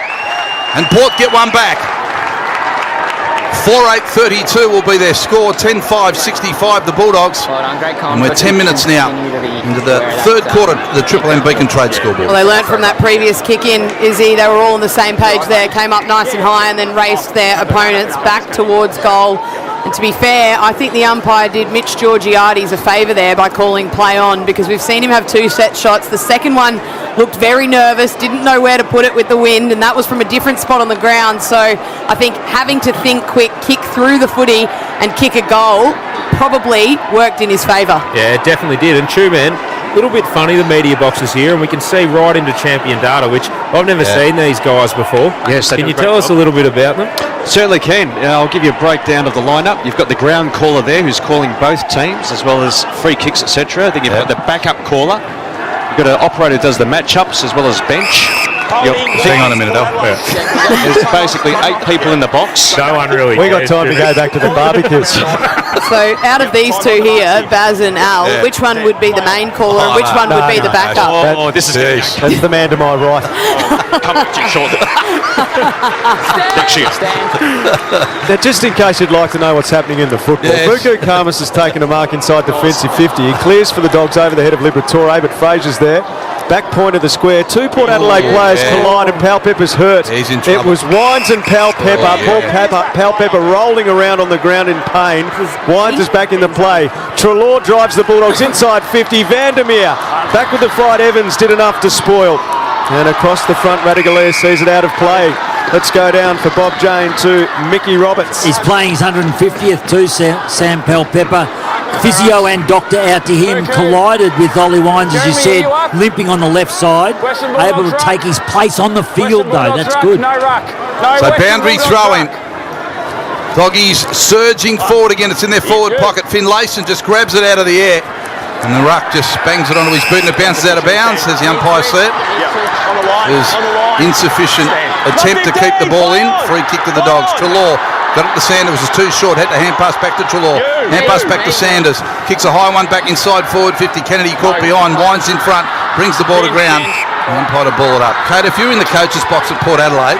and Port get one back. 4-8-32 will be their score. 10-5-65 the Bulldogs. And we're 10 minutes now into the third quarter of the Triple M Beacon Trade scoreboard. Well, they learned from that previous kick-in, Izzy. They were all on the same page there. Came up nice and high and then raced their opponents back towards goal. And to be fair, I think the umpire did Mitch Georgiades a favour there by calling play on, because we've seen him have 2 set shots. The second one looked very nervous, didn't know where to put it with the wind, and that was from a different spot on the ground. So I think having to think quick, kick through the footy and kick a goal probably worked in his favour. Yeah, it definitely did. And Truman, a little bit funny, the media boxes here, and we can see right into champion data, which I've never seen these guys before. Yes, can you tell us a little bit about them? Certainly can. I'll give you a breakdown of the lineup. You've got the ground caller there who's calling both teams, as well as free kicks, etc. Then you've got the backup caller. You've got an operator who does the matchups as well as bench. Hang on a minute, Al. There's basically 8 people in the box. No one really. We got time to go back to the barbecues. So out of these two here, Baz and Al, which one would be the main caller and which one would be the backup? This is That's the man to my right. come up to you shortly. Next year. Now, just in case you'd like to know what's happening in the football, Buku Khamis has taken a mark inside defensive 50. He clears for the Dogs over the head of Liberatore, but Fraser's there. Back point of the square. 2 Port Adelaide players collide and Palpepper's hurt. He's in trouble. It was Wines and Palpepper. Palpepper rolling around on the ground in pain. Wines is back in the play. Treloar drives the Bulldogs inside 50. Vandermeer back with the fight. Evans did enough to spoil. And across the front, Radagalier sees it out of play. Let's go down for Bob Jane to Mickey Roberts. He's playing his 150th too, Sam Palpepper. Physio and doctor out to him, collided with Ollie Wines, as you said, limping on the left side, able to take his place on the field though, that's good. So boundary throw-in. Doggies surging forward again, it's in their forward pocket. Finlayson just grabs it out of the air and the ruck just bangs it onto his boot and it bounces out of bounds, as the umpire said. It was insufficient attempt to keep the ball in. Free kick to the Dogs. Treloar got it to Sanders, was too short, had to hand pass back to Treloar. Hand pass back to Sanders. Kicks a high one back inside forward 50. Kennedy caught behind, winds in front, brings the ball to ground. The umpire to ball it up. Kate, if you're in the coach's box at Port Adelaide,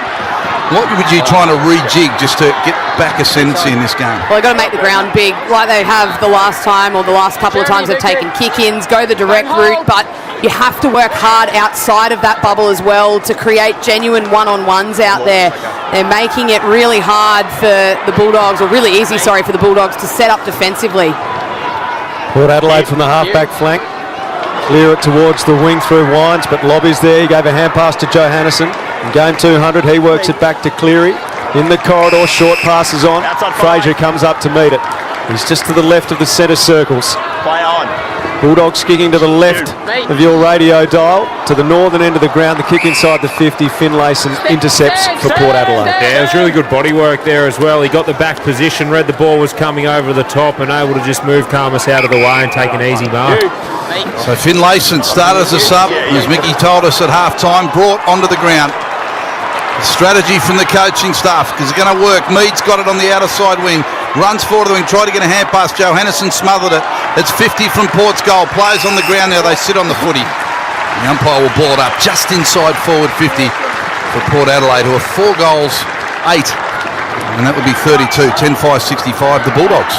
what would you try to rejig just to get back ascendancy in this game? Well, they've got to make the ground big, like they have the last time or the last couple of times they've taken kick-ins, go the direct route, but you have to work hard outside of that bubble as well to create genuine one-on-ones out there. They're making it really hard for the Bulldogs, or really easy, sorry, for the Bulldogs to set up defensively. Port Adelaide from the half-back flank. Clear it towards the wing through Wines, but Lobby's there. He gave a hand pass to Johannesen. In game 200, he works it back to Cleary. In the corridor, short passes on. Fraser comes up to meet it. He's just to the left of the centre circles. Play on. Bulldogs kicking to the left of your radio dial, to the northern end of the ground. The kick inside the 50. Finlayson intercepts for Port Adelaide. Yeah, it was really good body work there as well. He got the back position, read the ball was coming over the top and able to just move Khamis out of the way and take an easy mark. So Finlayson started as a sub, as Mickey told us at half-time, brought onto the ground. Strategy from the coaching staff, because it's going to work. Mead's got it on the outer side wing, runs forward to the wing, tried to get a hand pass. Johannesen smothered it. It's 50 from Port's goal. Players on the ground now, they sit on the footy. The umpire will ball it up just inside forward 50 for Port Adelaide, who are 4 goals, 8. And that would be 32, 10-5-65, the Bulldogs.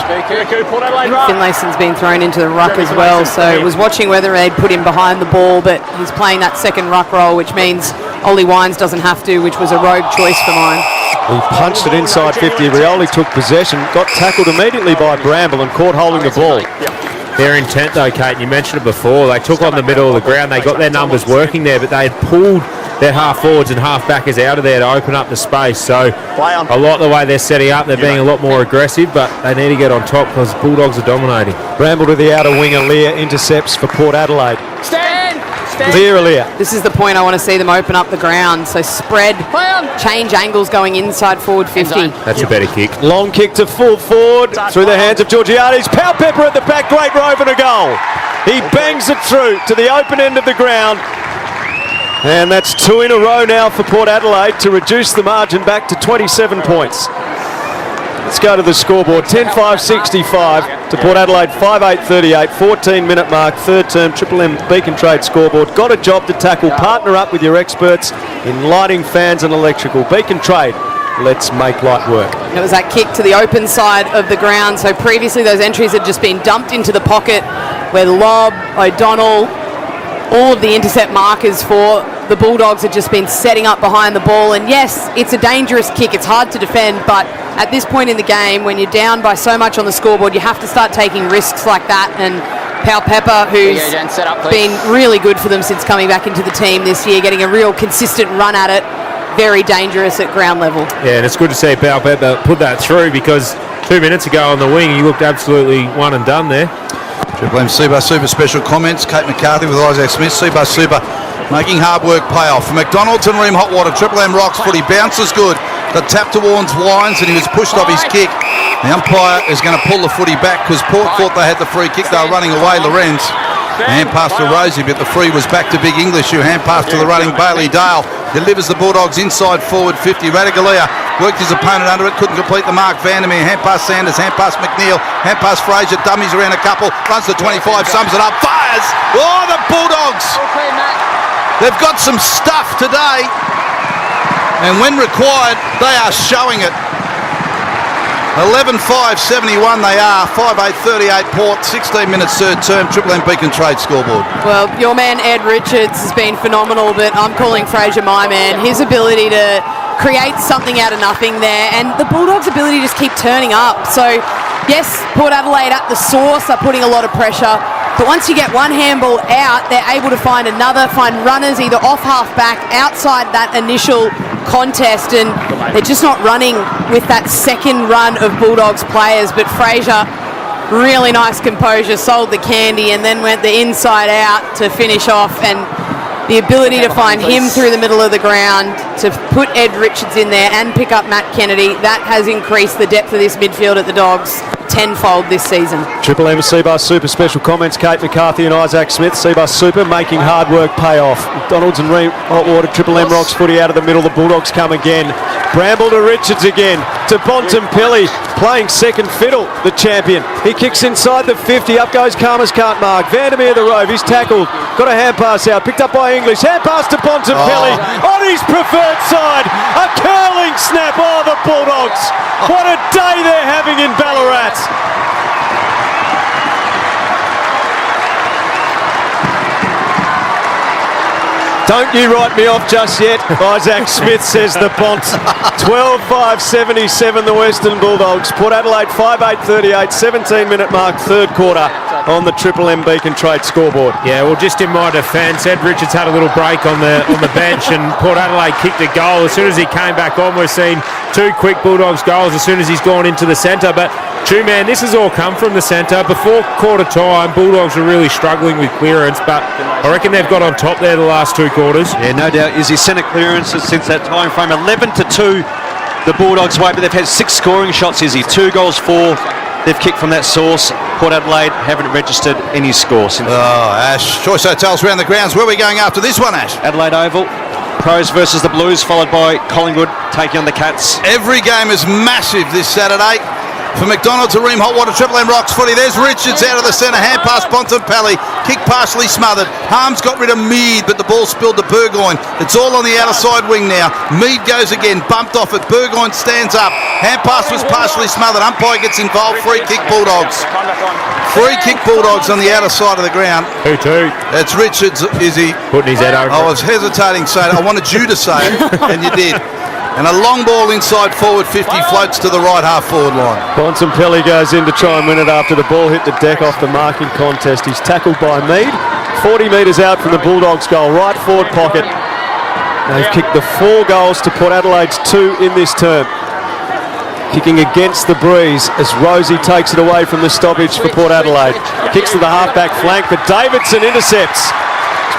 Finlayson's been thrown into the ruck as well, so it was watching whether they'd put him behind the ball, but he's playing that second ruck role, which means Ollie Wines doesn't have to, which was a rogue choice for mine. He punched it inside 50. Rioli took possession, got tackled immediately by Bramble and caught holding the ball. Their intent though, Kate, and you mentioned it before, they took on the middle of the ground, they got their numbers working there, but they had pulled their half forwards and half backers out of there to open up the space. So a lot of the way they're setting up, they're being a lot more aggressive, but they need to get on top because Bulldogs are dominating. Bramble to the outer wing, Lear intercepts for Port Adelaide. Clear Lear. This is the point I want to see them open up the ground. So spread, change angles going inside forward 50. That's a better kick. Long kick to full forward through the hands of Georgiades. Palpepper at the back, great rove and a goal. He bangs it through to the open end of the ground. And that's 2 in a row now for Port Adelaide to reduce the margin back to 27 points. Let's go to the scoreboard. 10-5-65 to Port Adelaide, 5-8-38, 14-minute mark, third term, Triple M Beacon Trade scoreboard. Got a job to tackle. Partner up with your experts in lighting, fans and electrical. Beacon Trade, let's make light work. And it was that kick to the open side of the ground. So previously those entries had just been dumped into the pocket where Lobb, O'Donnell, all of the intercept markers for the Bulldogs had just been setting up behind the ball. And yes, it's a dangerous kick. It's hard to defend, but at this point in the game, when you're down by so much on the scoreboard, you have to start taking risks like that. And Palpepper, who's been really good for them since coming back into the team this year, getting a real consistent run at it, very dangerous at ground level. Yeah, and it's good to see Palpepper put that through because 2 minutes ago on the wing, he looked absolutely one and done there. Triple M Super special comments. Kate McCarthy with Isaac Smith. Super making hard work pay off. For McDonald's and Ream Hotwater, Triple M rocks footy, bounces good. The tap towards Wines and he was pushed off his kick. The umpire is going to pull the footy back because Port thought they had the free kick. They were running away. Lorenz hand pass to Rosie, but the free was back to Big English, who hand pass to the running Bailey Dale. delivers the Bulldogs inside forward 50. Radagalia worked his opponent under it, couldn't complete the mark. Vandermeer, hand pass Sanders, hand pass McNeil, hand pass Fraser, dummies around a couple, runs to 25, sums it up, fires! Oh, the Bulldogs! They've got some stuff today, and when required, they are showing it. 11-5-71 they are, 5-8-38 Port, 16 minutes third term, Triple M Beacon Trade scoreboard. Well, your man Ed Richards has been phenomenal, but I'm calling Fraser my man. His ability to create something out of nothing there, and the Bulldogs' ability to just keep turning up. So, yes, Port Adelaide at the source are putting a lot of pressure, but once you get one handball out, they're able to find another, find runners either off half-back, outside that initial contest, and they're just not running with that second run of Bulldogs players. But Fraser, really nice composure, sold the candy and then went the inside out to finish off, and the ability to find him through the middle of the ground, to put Ed Richards in there and pick up Matt Kennedy, that has increased the depth of this midfield at the Dogs tenfold this season. Triple M Seabus Super special comments, Kate McCarthy and Isaac Smith. Seabus Super making hard work pay off. McDonald's and Hot Water, Triple M Rocks footy out of the middle. The Bulldogs come again. Bramble to Richards again. To Bontempelli, playing second fiddle, the champion. He kicks inside the 50. Up goes Karmas, can't mark. Vandermeer the Rove, he's tackled. Got a hand pass out, picked up by English. Hand pass to Bontempelli on his preferred side. A curling snap. Oh, the Bulldogs. What a day they're having in Ballarat. Don't you write me off just yet. Isaac Smith says the Bonts. 12-5-77 the Western Bulldogs. Port Adelaide 5-8-38, 17-minute mark, third quarter on the Triple M Beacon Trade scoreboard. Yeah, well, just in my defence, Ed Richards had a little break on the bench, and Port Adelaide kicked a goal. As soon as he came back on, we've seen two quick Bulldogs goals as soon as he's gone into the centre. But man, this has all come from the centre. Before quarter time, Bulldogs were really struggling with clearance, but I reckon they've got on top there the last two quarters. Yeah, no doubt. Izzy, centre clearances since that time frame, 11-2 the Bulldogs' way, but they've had 6 scoring shots, Izzy. 2 goals, 4 they've kicked from that source. Port Adelaide haven't registered any score since. Ash, Choice Hotels around the grounds. Where are we going after this one, Ash? Adelaide Oval. Pros versus the Blues, followed by Collingwood taking on the Cats. Every game is massive this Saturday. For McDonald to Ream Hot Water, Triple M Rocks footy. There's Richards out of the centre, hand pass Bontempelli, kick partially smothered. Harms got rid of Mead, but the ball spilled to Burgoyne. It's all on the outer side wing now. Mead goes again, bumped off it. Burgoyne stands up. Hand pass was partially smothered. Umpire gets involved. Free kick Bulldogs. Free kick Bulldogs on the outer side of the ground. Who to? It's Richards, Izzy. Putting his head over. I was hesitating saying it. I wanted you to say it, and you did. And a long ball inside forward 50 floats to the right half forward line. Bontempelli goes in to try and win it after the ball hit the deck off the marking contest. He's tackled by Mead. 40 metres out from the Bulldogs goal, right forward pocket. They've kicked the 4 goals to Port Adelaide's 2 in this term. Kicking against the breeze as Rosie takes it away from the stoppage for Port Adelaide. Kicks to the half-back flank, but Davidson intercepts.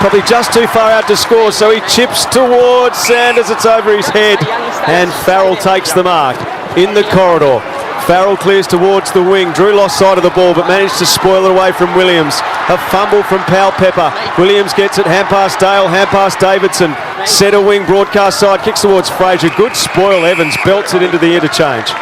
Probably just too far out to score, so he chips towards Sanders. It's over his head, and Farrell takes the mark in the corridor. Farrell clears towards the wing. Drew lost sight of the ball, but managed to spoil it away from Williams. A fumble from Powell Pepper. Williams gets it, hand pass Dale, hand pass Davidson. Centre wing, broadcast side, kicks towards Fraser. Good spoil. Evans belts it into the interchange.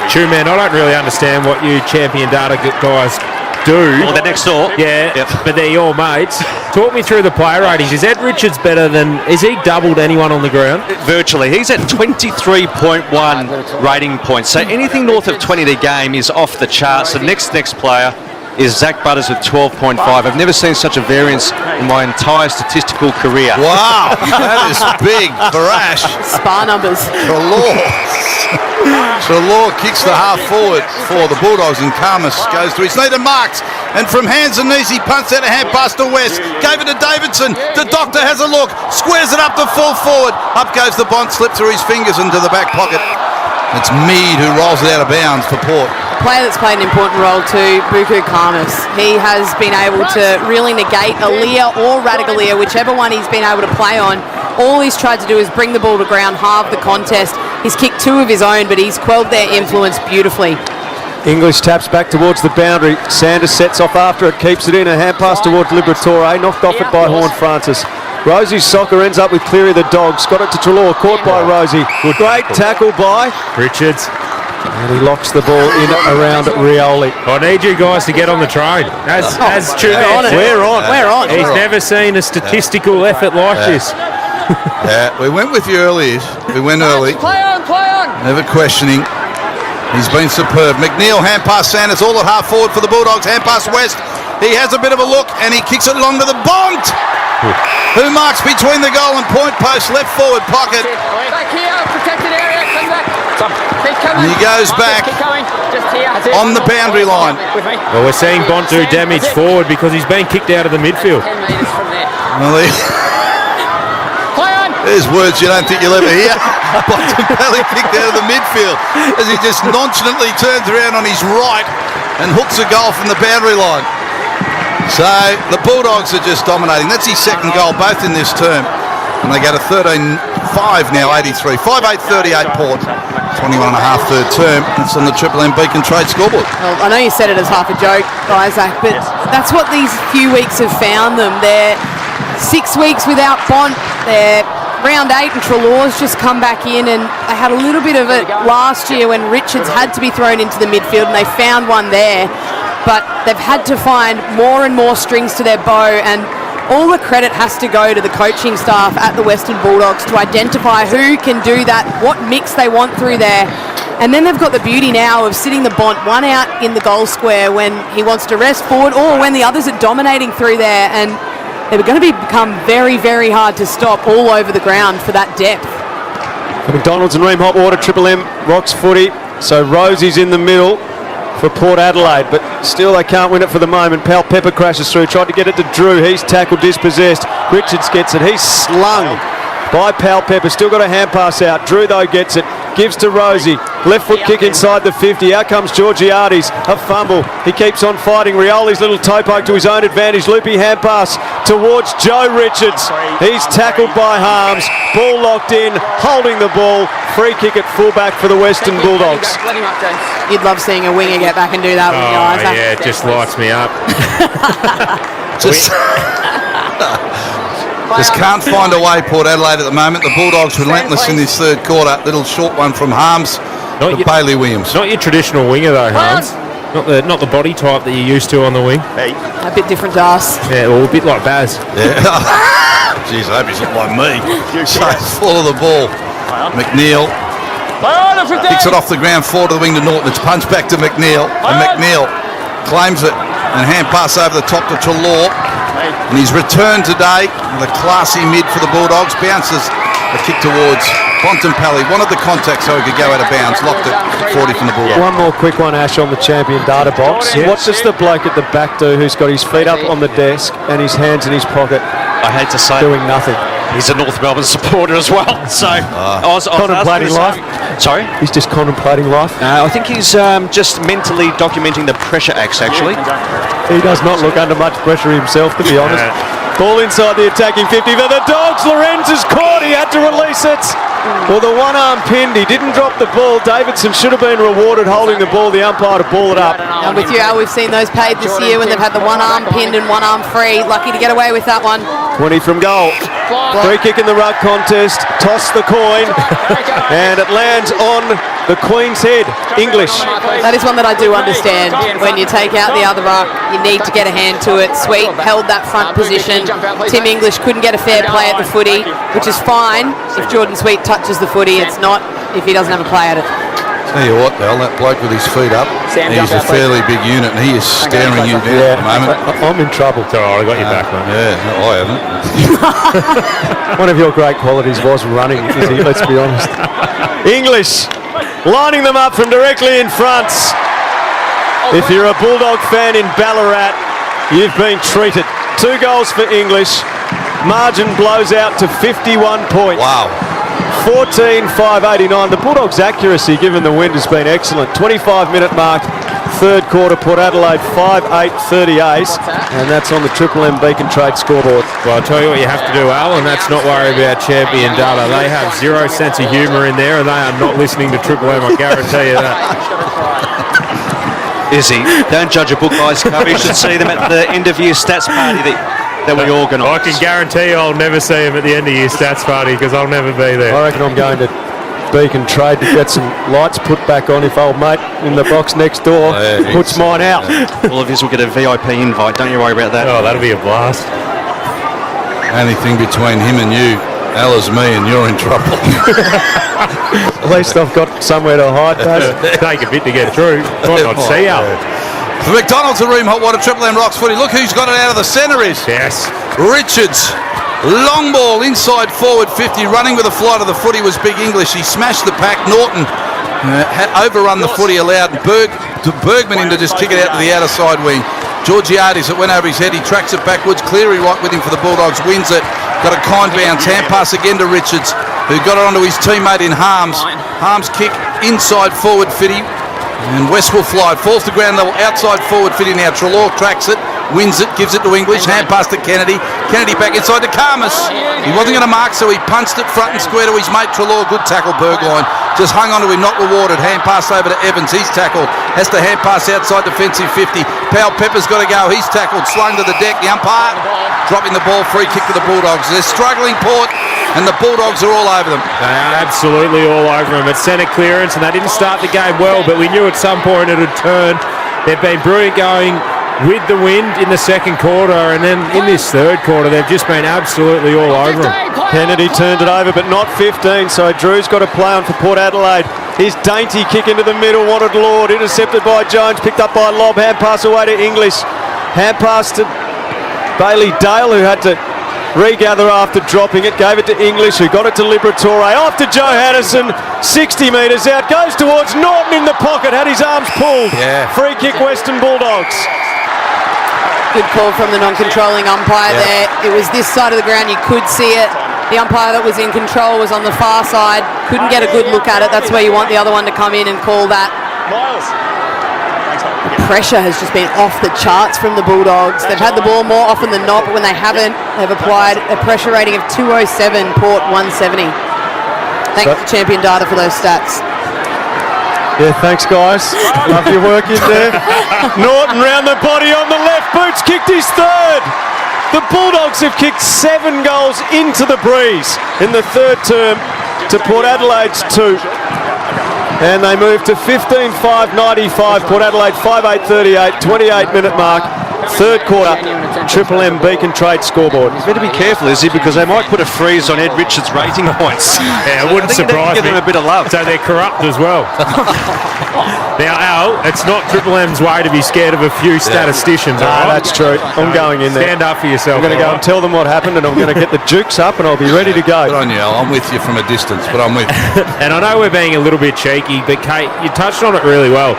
True, man, I don't really understand what you champion data guys do. Well, they're next door. Yeah, yep. But they're your mates. Talk me through the player ratings. Is Ed Richards better than... Is he doubled anyone on the ground? Virtually. He's at 23.1 rating points. So anything north of 20 a game is off the charts. The next player is Zach Butters with 12.5. I've never seen such a variance in my entire statistical career. Wow, that is big for Ash. Spa numbers. Law kicks the half forward for the Bulldogs, and Karmas goes to his knee and marks. And from hands and knees, he punts out a hand pass to West. Gave it to Davidson. The doctor has a look. Squares it up to full forward. Up goes the Bont, slipped through his fingers into the back pocket. It's Mead who rolls it out of bounds for Port. A player that's played an important role too, Buku Karmas. He has been able to really negate Aaliyah or Radagalia, whichever one he's been able to play on. All he's tried to do is bring the ball to ground, halve the contest. He's kicked 2 of his own, but he's quelled their influence beautifully. English taps back towards the boundary. Sanders sets off after it, keeps it in. A hand pass towards Liberatore, knocked off it by Horn Francis. Rosie's soccer ends up with Cleary the Dogs. Got it to Trelaw, caught by Rosie. Great tackle by Richards. And he locks the ball in around Rioli. I need you guys to get on the train. As We're on. He's never seen a statistical effort like this. Yeah, we went with you early. We went early. Play on. Never questioning. He's been superb. McNeil, hand pass Sanders, all at half forward for the Bulldogs. Hand pass West. He has a bit of a look and he kicks it along to the Bont, who marks between the goal and point post, left forward pocket. Back here, protected area. Come back. Keep coming. And he goes back Keep going. Just here. on the boundary line. Well, we're seeing Bont do damage forward because he's been kicked out of the midfield. 10 metres from there. Well, Play on. there's words you don't think you'll ever hear. Bontempelli kicked out of the midfield as he just nonchalantly turns around on his right and hooks a goal from the boundary line. So the Bulldogs are just dominating. That's his second goal, both in this term. And they go to 13-5 now, 83. 5-8-38 Port. 21 and a half third term. It's on the Triple M Beacon Trade scoreboard. Well, I know you said it as half a joke, Isaac, but that's what these few weeks have found them. They're 6 weeks without Bont. They're round 8 and Trelaw's just come back in, and they had a little bit of it last year when Richards had to be thrown into the midfield and they found one there. But they've had to find more and more strings to their bow, and all the credit has to go to the coaching staff at the Western Bulldogs to identify who can do that, what mix they want through there. And then they've got the beauty now of sitting the Bont one out in the goal square when he wants to rest forward or when the others are dominating through there, and they're going to become very, very hard to stop all over the ground for that depth. McDonald's and Ream Hot Water, Triple M rocks footy. So Rosie's in the middle for Port Adelaide, but still they can't win it for the moment. Pal Pepper crashes through, tried to get it to Drew. He's tackled, dispossessed. Richards gets it. He's slung by Pal Pepper. Still got a hand pass out. Drew, though, gets it. Gives to Rosie. Left foot kick inside the 50. Out comes Georgiades. A fumble. He keeps on fighting. Rioli's little toe poke to his own advantage. Loopy hand pass towards Joe Richards. He's tackled by Harms. Ball locked in. Holding the ball. Free kick at fullback for the Western Bulldogs. You'd love seeing a winger get back and do that, wouldn't you, Isaac? Yeah, it just lights me up. Just can't find a way, Port Adelaide, at the moment. The Bulldogs relentless in this third quarter. Little short one from Harms to Bailey Williams. Not your traditional winger though, Harms. Not the body type that you're used to on the wing. A bit different to us. Yeah, well, a bit like Baz. Yeah. Jeez, I hope he's not like me. So full of the ball. McNeil kicks it off the ground forward to the wing to Norton. It's punched back to McNeil. And McNeil claims it. And hand pass over the top to Trelaw. And he's returned today with a classy mid for the Bulldogs. Bounces a kick towards Bontempelli. Wanted the contact so he could go out of bounds. Locked it 40 from the Bulldogs. One more quick one, Ash, on the champion data box. What does the bloke at the back do who's got his feet up on the desk and his hands in his pocket? I hate to say doing nothing. He's a North Melbourne supporter as well. So I was contemplating life. Sorry? He's just contemplating life. I think he's just mentally documenting the pressure acts, actually. He does not look under much pressure himself, to be honest. Ball inside the attacking 50 for the Dogs. Lorenz is caught. He had to release it. Well, the one arm pinned. He didn't drop the ball. Davidson should have been rewarded holding the ball. The umpire to ball it up. I'm with you, Al. We've seen those paid this year when they've had the one arm pinned and one arm free. Lucky to get away with that one. 20 from goal. Free kick in the ruck contest. Toss the coin. And it lands on the Queen's head. English. That is one that I do understand. When you take out the other ruck, you need to get a hand to it. Sweet held that front position. Tim English couldn't get a fair play at the footy, which is fine if Jordan Sweet touches the footy. It's not if he doesn't have a play at it. Tell you what, Bell, that bloke with his feet up, he's a fairly big unit and he is staring you down at the moment. I'm in trouble. It's all right, I got your back, mate. Yeah, no, I haven't. One of your great qualities was running, Izzy, let's be honest. English lining them up from directly in front. If you're a Bulldog fan in Ballarat, you've been treated. 2 goals for English. Margin blows out to 51 points. Wow. 14-5-89. The Bulldogs' accuracy, given the wind, has been excellent. 25-minute mark, third quarter, Port Adelaide 5-8-38. And that's on the Triple M Beacon Trade scoreboard. Well, I'll tell you what you have to do, Al, and that's not worry about champion data. They have zero sense of humour in there, and they are not listening to Triple M, I guarantee you that. Izzy, don't judge a book by its cover. You should see them at the end of year stats party. that we organise. I can guarantee you I'll never see him at the end of your stats party because I'll never be there. I reckon I'm going to Beacon Trade to get some lights put back on if old mate in the box next door puts mine out. All of us will get a VIP invite. Don't you worry about that. Oh, that'll be a blast. Only thing between him and you, Al, is me, and you're in trouble. At least I've got somewhere to hide, Daz. Take a bit to get through. Might not see Al. For McDonald's and Ream Hot Water, Triple M Rocks footy. Look who's got it out of the centre is. Yes. Richards. Long ball inside forward 50, running with a flight of the footy was Big English. He smashed the pack. Norton had overrun the footy allowed. Bergman in to just kick it out to the outer side wing. Georgiades, it went over his head. He tracks it backwards. Cleary right with him for the Bulldogs. Wins it. Got a kind bounce. Hand pass again to Richards, who got it onto his teammate in Harms. Harms kick inside forward 50. And West will fly. It falls to ground level outside forward 50 now. Trelaw tracks it. Wins it, gives it to English, hand pass to Kennedy. Kennedy back inside to Karmas. He wasn't going to mark, so he punched it front and square to his mate Trelaw. Good tackle, Bergline. Just hung on to him, not rewarded. Hand pass over to Evans, he's tackled. Has to hand pass outside defensive 50. Powell Pepper's got to go, he's tackled. Slung to the deck, the umpire dropping the ball, free kick to the Bulldogs. They're struggling, Port, and the Bulldogs are all over them. They are absolutely all over them. It's centre clearance, and they didn't start the game well, but we knew at some point it would turn. They've been brilliant going with the wind in the second quarter, and then in this third quarter they've just been absolutely all over them. Kennedy turned it over, but not 15, so Drew's got a play on for Port Adelaide. His dainty kick into the middle, wanted Lord, intercepted by Jones, picked up by Lobb, hand pass away to English, hand pass to Bailey Dale, who had to regather after dropping it, gave it to English, who got it to Liberatore, off to Johannesson, 60 metres out, goes towards Norton in the pocket, had his arms pulled. Free kick Western Bulldogs. Good call from the non-controlling umpire there. It was this side of the ground, you could see it. The umpire that was in control was on the far side, couldn't get a good look at it. That's where you want the other one to come in and call that. The pressure has just been off the charts from the Bulldogs. They've had the ball more often than not, but when they haven't, they've applied a pressure rating of 207, Port 170. Thanks to Champion Data for those stats. Yeah, thanks guys. Love your work in there. Norton round the body on the left, Boots kicked his third. The Bulldogs have kicked 7 goals into the breeze in the third term to Port Adelaide's 2. And they move to 15-5-95. Port Adelaide 5-8-38, 28-minute mark. Third quarter, Triple M Beacon Trade scoreboard. You better be careful, Izzy, because they might put a freeze on Ed Richards' rating points. Yeah, it wouldn't surprise me. Give them a bit of love. So they're corrupt as well. Now, Al, it's not Triple M's way to be scared of a few statisticians. Right? That's true. I'm going in there. Stand up for yourself. I'm going to go and tell them what happened, and I'm going to get the jukes up, and I'll be ready to go. Good on you, Al. I'm with you from a distance, but I'm with you. And I know we're being a little bit cheeky, but Kate, you touched on it really well.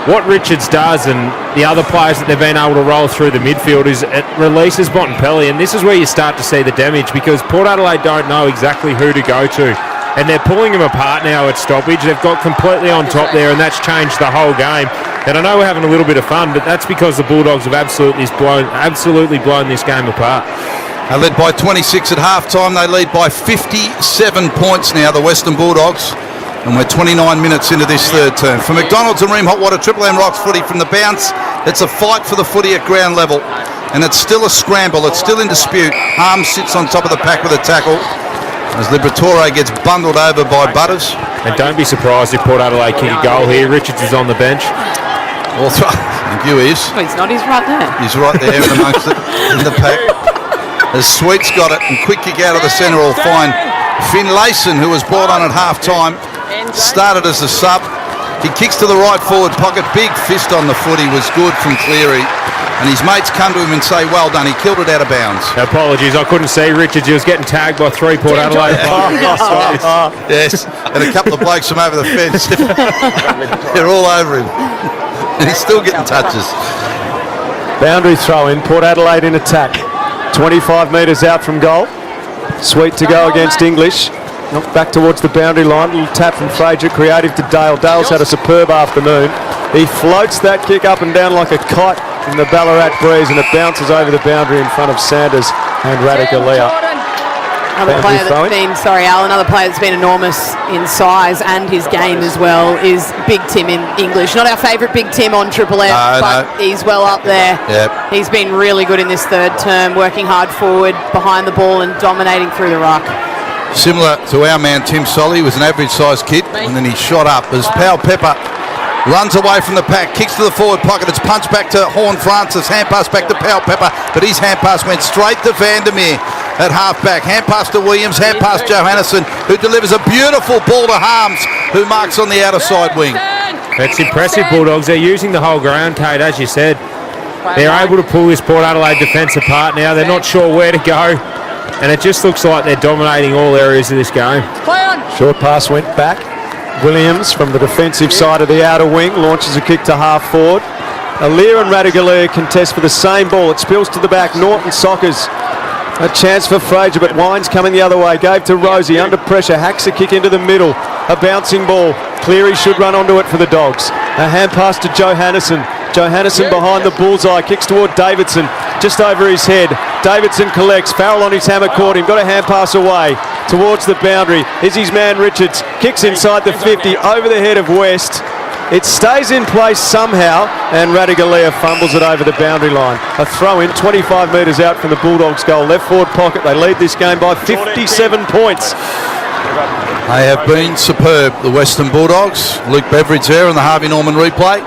What Richards does and the other players that they've been able to roll through the midfield is it releases Bontempelli, and this is where you start to see the damage because Port Adelaide don't know exactly who to go to. And they're pulling them apart now at stoppage. They've got completely on top there, and that's changed the whole game. And I know we're having a little bit of fun, but that's because the Bulldogs have absolutely blown this game apart. They led by 26 at half-time. They lead by 57 points now, the Western Bulldogs. And we're 29 minutes into this third term. For McDonald's and Ream Hot Water, Triple M Rocks footy from the bounce. It's a fight for the footy at ground level. And it's still a scramble. It's still in dispute. Harms sits on top of the pack with a tackle as Liberatore gets bundled over by Butters. And don't be surprised if Port Adelaide kick a goal here. Richards is on the bench. Thank you, is. Oh, he's not. He's right there. He's right there in amongst it in the pack. As Sweet's got it, and quick kick out of the centre will find Finlayson, who was brought on at half-time. Started as a sub. He kicks to the right forward pocket. Big fist on the footy was good from Cleary. And his mates come to him and say, well done. He killed it out of bounds. Apologies, I couldn't see Richards. He was getting tagged by 3 Port Adelaide. Yes, and a couple of blokes from over the fence. They're all over him. And he's still getting touches. Boundary throw in. Port Adelaide in attack. 25 metres out from goal. Sweet to go against English. Knocked back towards the boundary line. Little tap from Fraser, creative to Dale. Dale's had a superb afternoon. He floats that kick up and down like a kite in the Ballarat breeze, and it bounces over the boundary in front of Sanders and Radicalia. Another player that's been enormous in size and his game as well is Big Tim in English. Not our favourite Big Tim on Triple M, but he's well up there. Yep. He's been really good in this third term, working hard forward, behind the ball and dominating through the ruck. Similar to our man Tim Solly, was an average-sized kid, and then he shot up as Powell Pepper runs away from the pack, kicks to the forward pocket. It's punched back to Horn Francis, hand pass back to Powell Pepper, but his hand pass went straight to Vandermeer at half-back. Hand pass to Williams, hand pass Johannesen, who delivers a beautiful ball to Harms, who marks on the outer side wing. It's impressive, Bulldogs. They're using the whole ground, Kate, as you said. They're able to pull this Port Adelaide defence apart now. They're not sure where to go, and it just looks like they're dominating all areas of this game. Short pass went back. Williams from the defensive side of the outer wing launches a kick to half forward. Alir and Radigalia contest for the same ball. It spills to the back. Norton Sockers. A chance for Fraser, but Wines coming the other way. Gave to Rosie under pressure. Hacks a kick into the middle. A bouncing ball. Cleary should run onto it for the Dogs. A hand pass to Johannesen. Johannesen behind the bullseye. Kicks toward Davidson. Just over his head. Davidson collects. Farrell on his hammer caught him. Got a hand pass away towards the boundary. Is his man Richards. Kicks inside the 50 over the head of West. It stays in place somehow, and Radigalia fumbles it over the boundary line. A throw in 25 metres out from the Bulldogs' goal. Left forward pocket. They lead this game by 57 points. They have been superb, the Western Bulldogs. Luke Beveridge there on the Harvey Norman replay.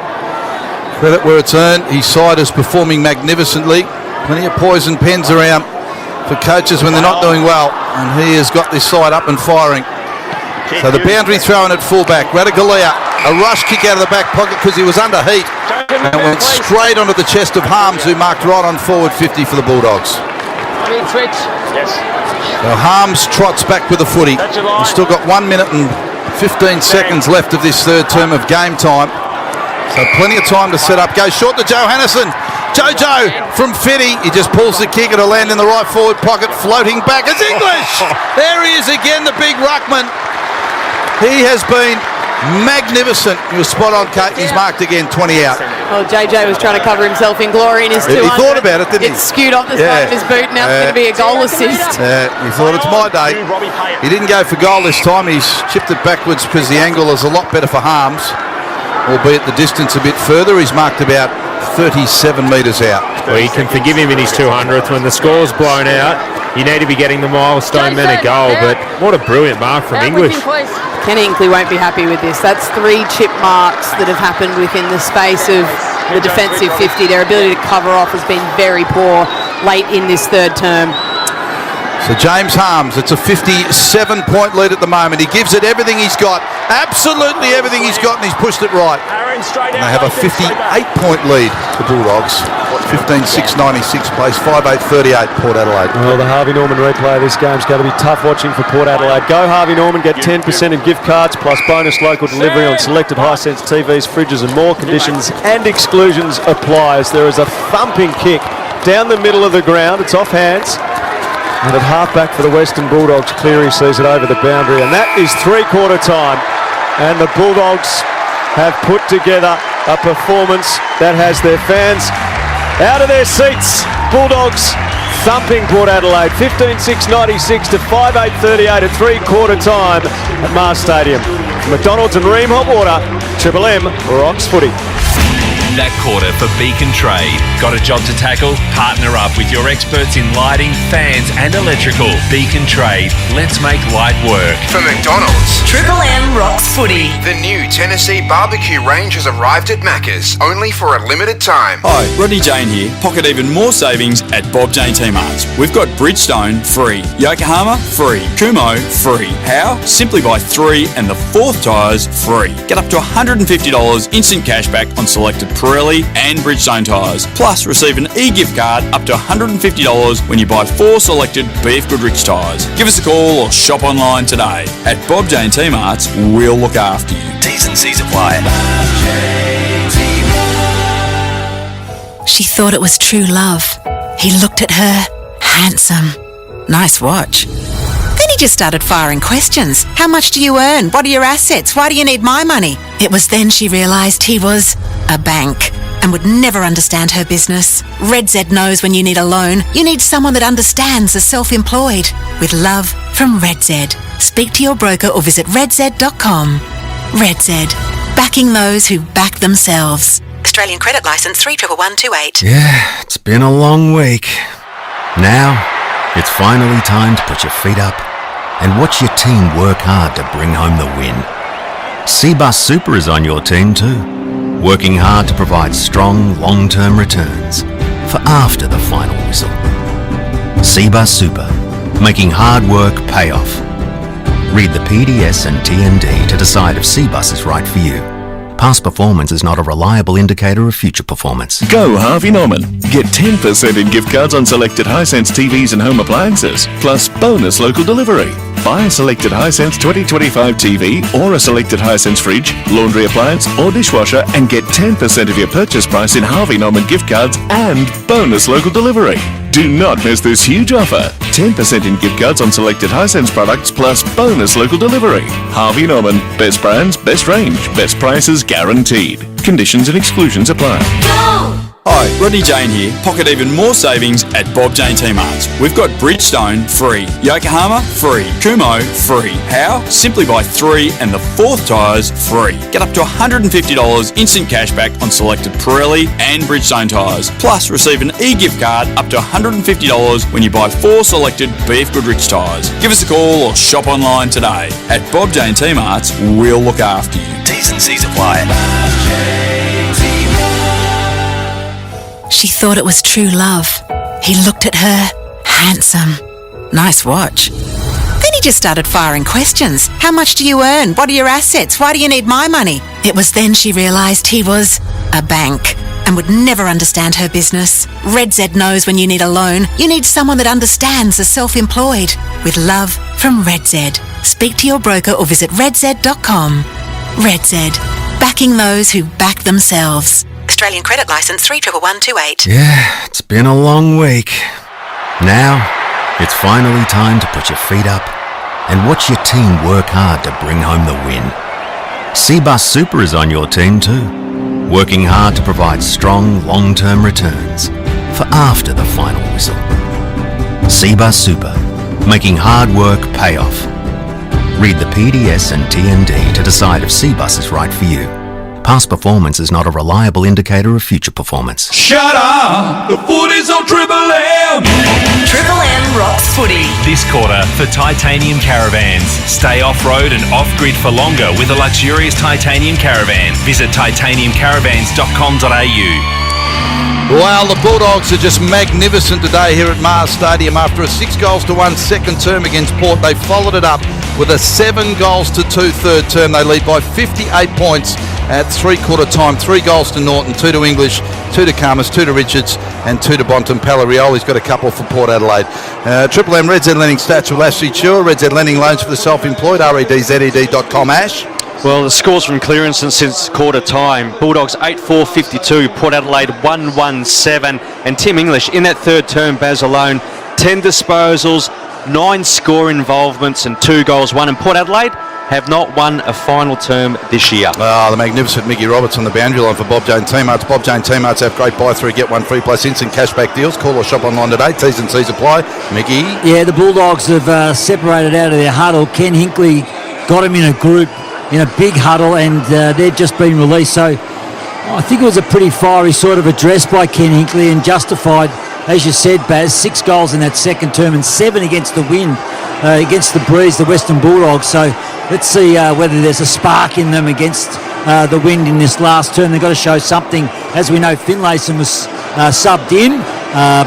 Credit where it's earned. His side is performing magnificently. Plenty of poison pens around for coaches when they're not doing well, and he has got this side up and firing. So the boundary thrown at fullback. Radigalia, a rush kick out of the back pocket because he was under heat and went straight onto the chest of Harms, who marked right on forward 50 for the Bulldogs. So Harms trots back with the footy. We've still got 1 minute and 15 seconds left of this third term of game time. So plenty of time to set up. Goes short to Johannesen. Jojo from Fitty. He just pulls the kick. It'll land in the right forward pocket. Floating back. It's English. There he is again, the big ruckman. He has been magnificent. He was spot on, Kate. He's marked again, 20 out. Well, JJ was trying to cover himself in glory in his 200. He thought about it, didn't he? It skewed off the side of his boot. Now it's going to be a goal assist. He thought it's my day. He didn't go for goal this time. He's chipped it backwards because the angle is a lot better for Harms, albeit the distance a bit further. He's marked about 37 metres out. Well, you can forgive him in his 200th. When the score's blown out, you need to be getting the milestone men a goal, but what a brilliant mark from English. Ken Hinkley won't be happy with this. That's 3 chip marks that have happened within the space of the defensive 50. Their ability to cover off has been very poor late in this third term. So James Harms, it's a 57-point lead at the moment. He gives it everything he's got, absolutely everything he's got, and he's pushed it right. And they have a 58-point lead, the Bulldogs. 15-6-96 place, 5-8-38 Port Adelaide. Well, the Harvey Norman replay of this game is going to be tough watching for Port Adelaide. Go Harvey Norman, get 10% in gift cards plus bonus local delivery on selected Hisense TVs, fridges and more. Conditions and exclusions apply as there is a thumping kick down the middle of the ground. It's off hands. And at halfback for the Western Bulldogs, Cleary sees it over the boundary, and that is three-quarter time. And the Bulldogs have put together a performance that has their fans out of their seats. Bulldogs thumping Port Adelaide, 15-6-96 to 5-8-38 at three-quarter time at Mars Stadium. McDonald's and Ream Hot Water, Triple M rocks footy. That quarter for Beacon Trade. Got a job to tackle? Partner up with your experts in lighting, fans and electrical. Beacon Trade. Let's make light work. For McDonald's, Triple M rocks footy. the new Tennessee barbecue range has arrived at Macca's, only for a limited time. Hi, Rodney Jane here. Pocket even more savings at Bob Jane T-Marts. We've got Bridgestone free, Yokohama free, Kumho free. How? Simply buy 3 and the 4th tyres free. Get up to $150 instant cashback on selected Pirelli and Bridgestone tyres. Plus, receive an e-gift card up to $150 when you buy 4 selected BF Goodrich tyres. Give us a call or shop online today. At Bob Jane T-Marts, we'll look after you. T's and C's apply. She thought it was true love. He looked at her. Handsome. Nice watch. Then he just started firing questions. How much do you earn? What are your assets? Why do you need my money? It was then she realised he was a bank. and would never understand her business. Red Z knows when you need a loan, you need someone that understands the self-employed. With love from Red Z. Speak to your broker or visit redz.com. Red Z, backing those who back themselves. Australian credit licence 311128. Yeah, it's been a long week. Now, it's finally time to put your feet up and watch your team work hard to bring home the win. Cbus Super is on your team too, working hard to provide strong, long-term returns for after the final whistle. Cbus Super, making hard work pay off. Read the PDS and TND to decide if Cbus is right for you. Past performance is not a reliable indicator of future performance. Go Harvey Norman. Get 10% in gift cards on selected Hisense TVs and home appliances, plus bonus local delivery. Buy a selected Hisense 2025 TV or a selected Hisense fridge, laundry appliance or dishwasher and get 10% of your purchase price in Harvey Norman gift cards and bonus local delivery. Do not miss this huge offer. 10% in gift cards on selected Hisense products plus bonus local delivery. Harvey Norman. Best brands, best range, best prices guaranteed. Conditions and exclusions apply. Hi, Rodney Jane here. Pocket even more savings at Bob Jane T-Marts. We've got Bridgestone free, Yokohama free, Kumho free. How? Simply buy 3 and the 4th tyres free. Get up to $150 instant cashback on selected Pirelli and Bridgestone tyres. Plus receive an e-gift card up to $150 when you buy 4 selected BF Goodrich tyres. Give us a call or shop online today. At Bob Jane T-Marts, we'll look after you. T's and C's apply. She thought it was true love. He looked at her. Handsome. Nice watch. Then he just started firing questions. How much do you earn? What are your assets? Why do you need my money? It was then she realised he was a bank and would never understand her business. Red Z knows when you need a loan, you need someone that understands the self-employed. With love from Red Z. Speak to your broker or visit redz.com. Red Z, backing those who back themselves. Australian credit licence 311128. Yeah, it's been a long week. Now, it's finally time to put your feet up and watch your team work hard to bring home the win. Cbus Super is on your team too, working hard to provide strong, long-term returns for after the final whistle. Cbus Super, making hard work pay off. Read the PDS and TND to decide if Cbus is right for you. Past performance is not a reliable indicator of future performance. Shut up! The footy's on Triple M! Triple M rocks footy. This quarter for titanium caravans. Stay off-road and off-grid for longer with a luxurious titanium caravan. Visit titaniumcaravans.com.au. Well, the Bulldogs are just magnificent today here at Mars Stadium. After a 6-1 second term against Port, they followed it up with a 7-2 third term. They lead by 58 points at three-quarter time. 3 goals to Norton, 2 to English, 2 to Karmas, 2 to Richards and 2 to Bontempelli. Rioli's got a couple for Port Adelaide. Triple M Red Z Lending stats will Ashley Chua. Red Z Lending loans for the self-employed. REDZED.com. Ash. Well, the scores from clearance and since quarter time. Bulldogs 8-4-52, Port Adelaide 1-1-7. And Tim English in that third term, Baz alone, 10 disposals, 9 score involvements and 2 goals won. And Port Adelaide have not won a final term this year. The magnificent Mickey Roberts on the boundary line for Bob Jane T-Marts. Bob Jane T-Marts have great buy 3, get 1 free plus instant cashback deals. Call or shop online today. T's and C's apply. Mickey? Yeah, the Bulldogs have separated out of their huddle. Ken Hinkley got him in a group, in a big huddle, and they've just been released. So I think it was a pretty fiery sort of address by Ken Hinkley and justified, as you said, Baz, 6 goals in that second term and 7 against the wind, against the Breeze, the Western Bulldogs. So let's see whether there's a spark in them against the wind in this last term. They've got to show something. As we know, Finlayson was subbed in.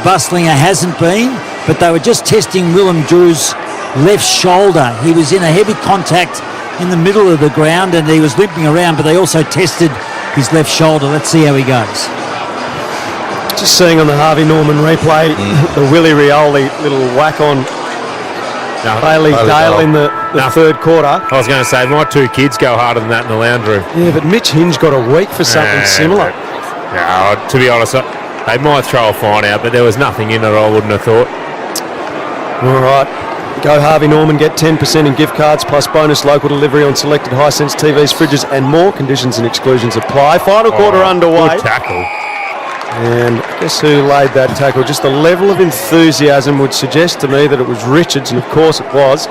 Bustlinger hasn't been, but they were just testing Willem Drew's left shoulder. He was in a heavy contact in the middle of the ground and he was limping around, but they also tested his left shoulder. Let's see how he goes. Just seeing on the Harvey Norman replay, the Willie Rioli little whack on Bailey Dale in the third quarter. I was going to say, my 2 kids go harder than that in the lounge room. Yeah, but Mitch Hinge got a week for something similar. To be honest, they might throw a fine out, but there was nothing in it, I wouldn't have thought. All right. Go Harvey Norman, get 10% in gift cards plus bonus local delivery on selected Hisense TVs, fridges and more. Conditions and exclusions apply. Final quarter underway. Good tackle. And guess who laid that tackle? Just the level of enthusiasm would suggest to me that it was Richards, and of course it was.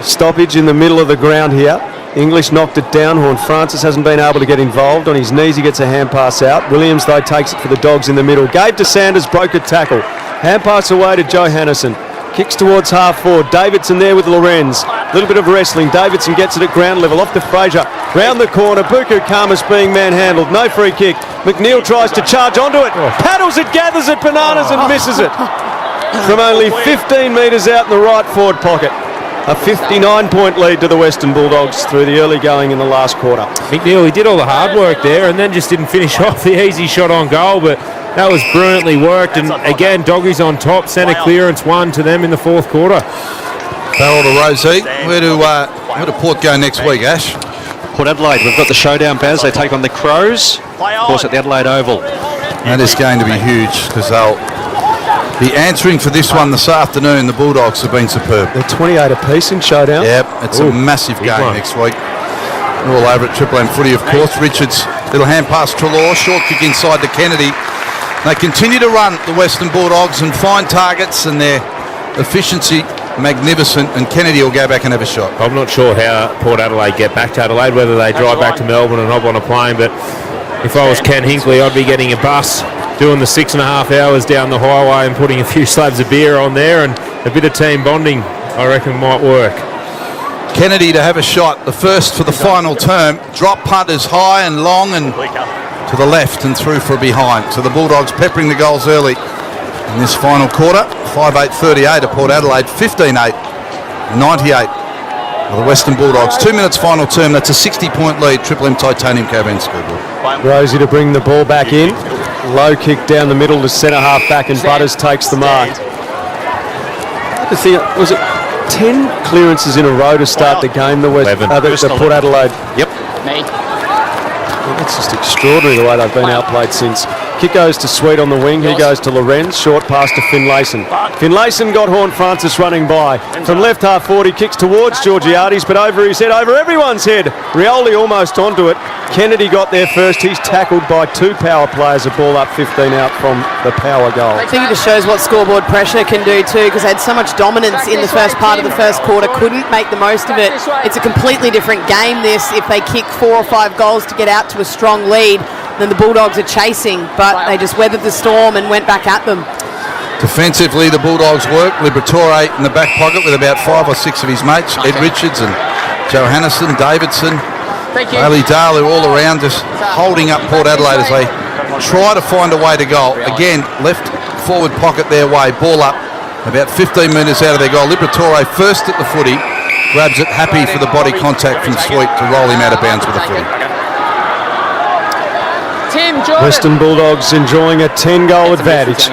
Stoppage in the middle of the ground here. English knocked it down. Horne-Francis hasn't been able to get involved. On his knees he gets a hand pass out. Williams though takes it for the Dogs in the middle. Gave to Sanders, broke a tackle. Hand pass away to Johannesson. Kicks towards half forward. Davidson there with Lorenz. A little bit of wrestling. Davidson gets it at ground level. Off to Fraser. Round the corner. Buku Kamas being manhandled. No free kick. McNeil tries to charge onto it. Paddles it, gathers it, bananas and misses it. From only 15 metres out in the right forward pocket. A 59-point lead to the Western Bulldogs through the early going in the last quarter. McNeil, he did all the hard work there and then just didn't finish off the easy shot on goal, but that was brilliantly worked. And again, Doggies on top, centre clearance one to them in the fourth quarter. Farrell to Rosie. Where do Port go next week, Ash? Port Adelaide, we've got the showdown, Baz. They take on the Crows, of course, at the Adelaide Oval. That is going to be huge because they'll be answering for this one this afternoon. The Bulldogs have been superb. They're 28 apiece in showdown. Yep, it's a massive game next week. We're all over at Triple M Footy, of course. Richards, little hand pass Trelaw, short kick inside to Kennedy. They continue to run, the Western Bulldogs, and find targets, and their efficiency magnificent, and Kennedy will go back and have a shot. I'm not sure how Port Adelaide get back to Adelaide, whether they drive back to Melbourne and hop on a plane, but if I was Ken Hinkley, I'd be getting a bus, doing the 6.5 hours down the highway and putting a few slabs of beer on there, and a bit of team bonding, I reckon, might work. Kennedy to have a shot, the first for the final term. Drop punt is high and long and to the left and through for a behind. So the Bulldogs peppering the goals early in this final quarter. 5-8-38 at Port Adelaide, 15-8, 98 of the Western Bulldogs. 2 minutes final term, that's a 60-point lead. Triple M Titanium Caravan scoreboard. Rosie to bring the ball back in. Low kick down the middle to centre half back, and Butters takes the mark. Was it 10 clearances in a row to start the game? The Port Adelaide. Yep. It's just extraordinary the way they've been outplayed since. Kick goes to Sweet on the wing. He goes to Lorenz. Short pass to Finlayson. Finlayson got Horne-Francis running by. From left half forward, he kicks towards Georgiades, but over his head, over everyone's head. Rioli almost onto it. Kennedy got there first. He's tackled by two power players. A ball up 15 out from the power goal. I think it just shows what scoreboard pressure can do too, because they had so much dominance in the first part of the first quarter, couldn't make the most of it. It's a completely different game this if they kick 4 or 5 goals to get out to a strong lead than the Bulldogs are chasing, but they just weathered the storm and went back at them. Defensively, the Bulldogs work. Liberatore in the back pocket with about 5 or 6 of his mates. Ed Richards and Johannesson, Davidson, Bailey Dale, who are all around just holding up Port Adelaide as they try to find a way to goal. Again, left forward pocket their way. Ball up about 15 metres out of their goal. Liberatore first at the footy. Grabs it, happy for the body contact from Sweet to roll him out of bounds with the footy. Western Bulldogs enjoying a 10-goal advantage.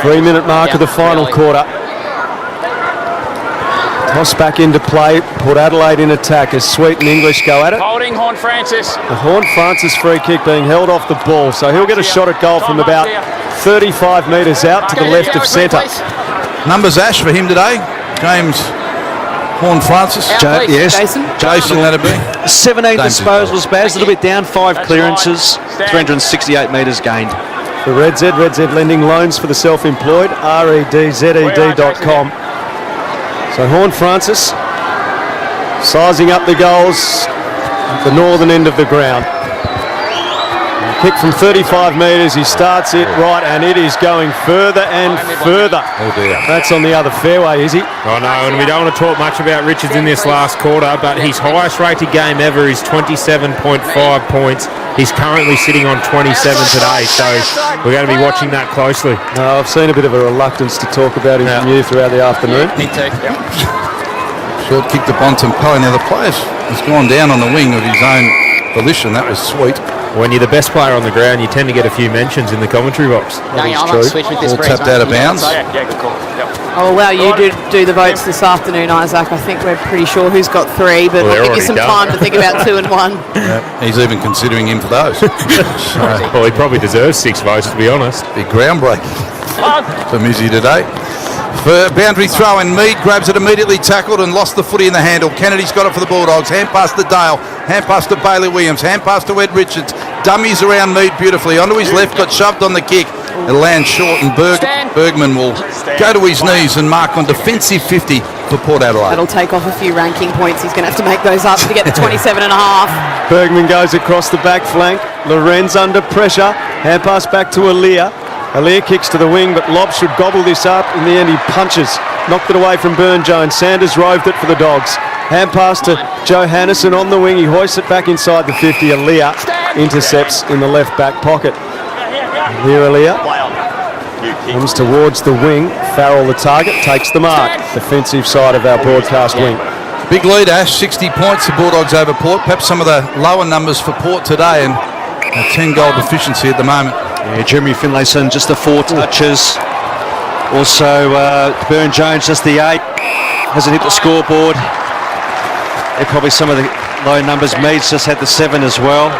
3-minute mark of the final quarter. Toss back into play. Port Adelaide in attack as Sweet and English go at it. Holding Horne-Francis. The Horne-Francis free kick being held off the ball, so he'll get a shot at goal from about 35 metres out to the left of centre. Numbers, Ash, for him today. James Horne-Francis. Yes. Jason, that'd be. 17 disposals, Baz, a little bit down, 5 clearances, 368 metres gained. For Red Z lending loans for the self-employed, REDZED.com. So Horne-Francis sizing up the goals at the northern end of the ground. Kick from 35 metres, he starts it right, and it is going further and further. Oh dear. That's on the other fairway, is he? I know, and we don't want to talk much about Richards in this last quarter, but his highest rated game ever is 27.5 points. He's currently sitting on 27 today, so we're going to be watching that closely. I've seen a bit of a reluctance to talk about him from you throughout the afternoon. Me too. Short kick to Bontempelli. Now the player has gone down on the wing of his own volition. That was Sweet. When you're the best player on the ground, you tend to get a few mentions in the commentary box. I might switch with this All tapped out of bounds. Yeah, good call. Yep. I'll allow you to do the votes this afternoon, Isaac. I think we're pretty sure who's got 3, but I'll give you some time to think about 2 and 1. Yeah, he's even considering him for those. Well, he probably deserves 6 votes, to be honest. Big groundbreaking for Mizzy today. For boundary throw, and Mead grabs it, immediately tackled and lost the footy in the handle. Kennedy's got it for the Bulldogs. Hand pass to Dale. Hand pass to Bailey Williams. Hand pass to Ed Richards. dummies around Mead beautifully. Onto his left, got shoved on the kick. It lands short, and Bergman will go to his knees and mark on defensive 50 for Port Adelaide. That'll take off a few ranking points. He's going to have to make those up to get the 27 and a half. Bergman goes across the back flank. Lorenz under pressure. Hand pass back to Aaliyah. Aaliyah kicks to the wing, but Lobb should gobble this up. In the end, he punches. Knocked it away from Burne-Jones. Sanders roved it for the Dogs. Hand pass to Joe Hannison on the wing. He hoists it back inside the 50. Aaliyah intercepts in the left back pocket. Here Aaliyah comes towards the wing. Farrell, the target, takes the mark. Defensive side of our broadcast wing. Big lead, Ash. 60 points the Bulldogs over Port. Perhaps some of the lower numbers for Port today, and a 10-goal deficiency at the moment. Yeah, Jeremy Finlayson just the 4 touches. Also, Burne-Jones just the 8. Hasn't hit the scoreboard. They're probably some of the low numbers. Meads just had the 7 as well.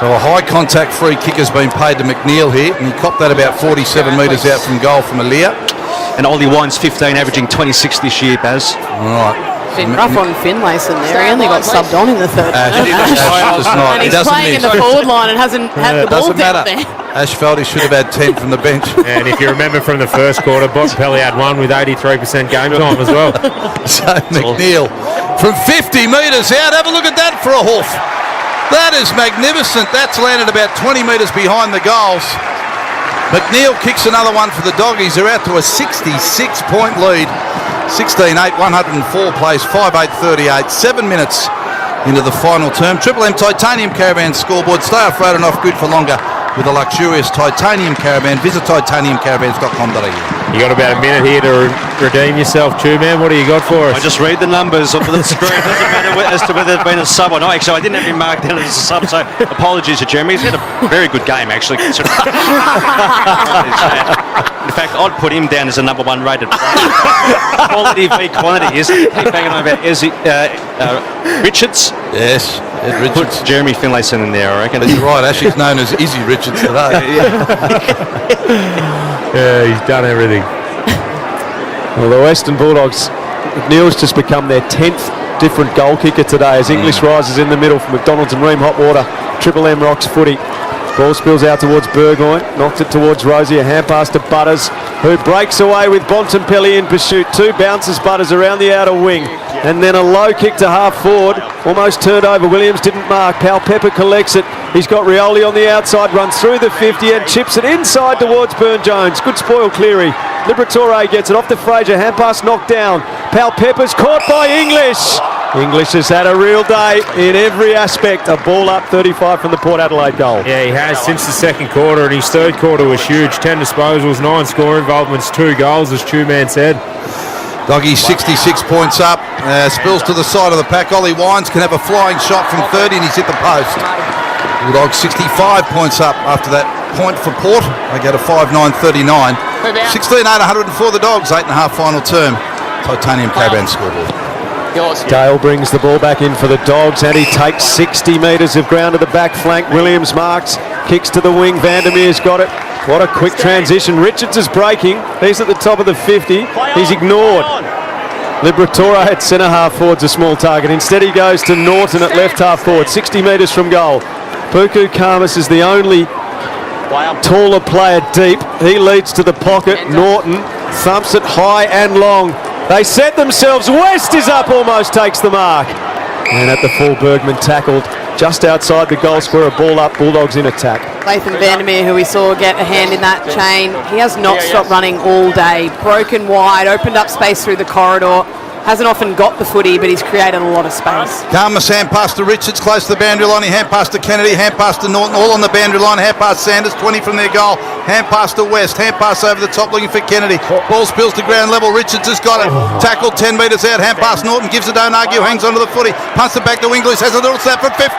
So a high contact free kick has been paid to McNeil here, and he copped that about 47 metres out from goal from Aaliyah. And Ollie Wine's 15, averaging 26 this year, Baz. All right. Been rough on Finlayson there. He only got subbed on in the third. And he's playing in the forward line and hasn't had the ball down there. Ash felt he should have had 10 from the bench. And if you remember from the first quarter, Bontempelli had one with 83% game time as well. So McNeil from 50 metres out. Have a look at that for a hoof. That is magnificent. That's landed about 20 metres behind the goals. McNeil kicks another one for the Doggies. They're out to a 66-point lead. 16-8, 104 plays, 5-8, 38. 7 minutes into the final term. Triple M Titanium Caravan scoreboard. Stay off-road and off-grid for longer with a luxurious Titanium Caravan. Visit titaniumcaravans.com.au. You got about a minute here to redeem yourself, Two Man. What do you got for us? I just read the numbers off the screen. It doesn't matter as to whether it's been a sub or not. Actually, I didn't have him marked down as a sub, so apologies to Jeremy. He's had a very good game, actually. In fact, I'd put him down as a number 1 rated player. Quality v quantity. Keep banging on about Richards. Yes, Ed Richards. Put Jeremy Finlayson in there, I reckon. He's right. Ashley's known as Izzy Richards today. Yeah, he's done everything. Well, the Western Bulldogs, McNeil's just become their 10th different goal kicker today as English rises in the middle for McDonald's and Ream Hotwater. Triple M Rocks footy. Ball spills out towards Burgoyne, knocks it towards Rosie, a hand pass to Butters, who breaks away with Bontempelli in pursuit. 2 bounces Butters around the outer wing, and then a low kick to half forward, almost turned over. Williams didn't mark. Pal Pepper collects it. He's got Rioli on the outside, runs through the 50 and chips it inside towards Burne-Jones. Good spoil Cleary. Liberatore gets it off to Fraser, hand pass knocked down. Pal Pepper's caught by English. English has had a real day in every aspect. A ball up 35 from the Port Adelaide goal. Yeah, he has since the second quarter, and his third quarter was huge. 10 disposals, 9 score involvements, 2 goals, as Two Man said. Doggy 66 points up. Spills to the side of the pack. Ollie Wines can have a flying shot from 30 and he's hit the post. Bulldogs 65 points up after that point for Port. They go to 5-9-39. 16-8, 104 the Dogs. 8.5 final term. Titanium Caravan scoreboard. Dale brings the ball back in for the Dogs and he takes 60 metres of ground to the back flank. Williams marks, kicks to the wing. Vandermeer's got it. What a quick transition. Richards is breaking. He's at the top of the 50. He's ignored. Liberatore at centre half forward's a small target. Instead he goes to Norton at left half forward, 60 metres from goal. Puku Karmas is the only taller player deep. He leads to the pocket. Norton thumps it high and long. They set themselves. West is up, almost takes the mark. And at the full, Bergman tackled just outside the goal square. A ball up, Bulldogs in attack. Latham Vandermeer, who we saw get a hand in that chain, he has not stopped running all day. Broken wide, opened up space through the corridor. Hasn't often got the footy, but he's created a lot of space. Karmas hand pass to Richards, close to the boundary line. He hand pass to Kennedy, hand pass to Norton, all on the boundary line. Hand pass Sanders, 20 from their goal. Hand pass to West, hand pass over the top looking for Kennedy. Ball spills to ground level. Richards has got it. Tackled 10 metres out. Hand pass Norton, gives it, don't argue, hangs onto the footy. Punts it back to English, has a little snap from 15.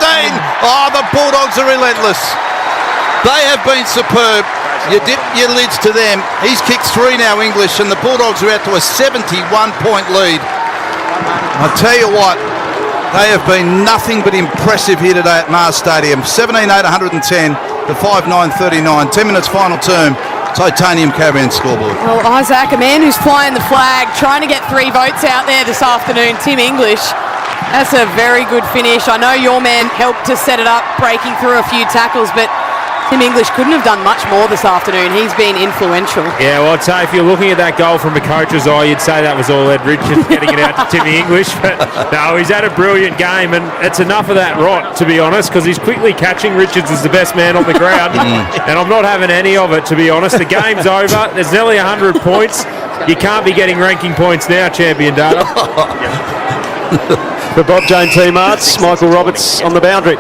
Oh, the Bulldogs are relentless. They have been superb. You dip your lids to them. He's kicked 3 now, English, and the Bulldogs are out to a 71-point lead. I tell you what, they have been nothing but impressive here today at Mars Stadium. 17-8, 110 to 5-9-39. 10 minutes final term. Titanium Caravan scoreboard. Well, Isaac, a man who's flying the flag, trying to get 3 votes out there this afternoon, Tim English, That's a very good finish. I know your man helped to set it up, breaking through a few tackles, but Tim English couldn't have done much more this afternoon. He's been influential. Yeah, well, I'd say if you're looking at that goal from a coach's eye, you'd say that was all Ed Richards getting it out to Timmy English. But no, he's had a brilliant game, and it's enough of that rot, to be honest, because he's quickly catching Richards as the best man on the ground. And I'm not having any of it, to be honest. The game's over. There's nearly 100 points. You can't be getting ranking points now, Champion Data. For Bob Jane Team Arts, Michael Roberts on the boundary.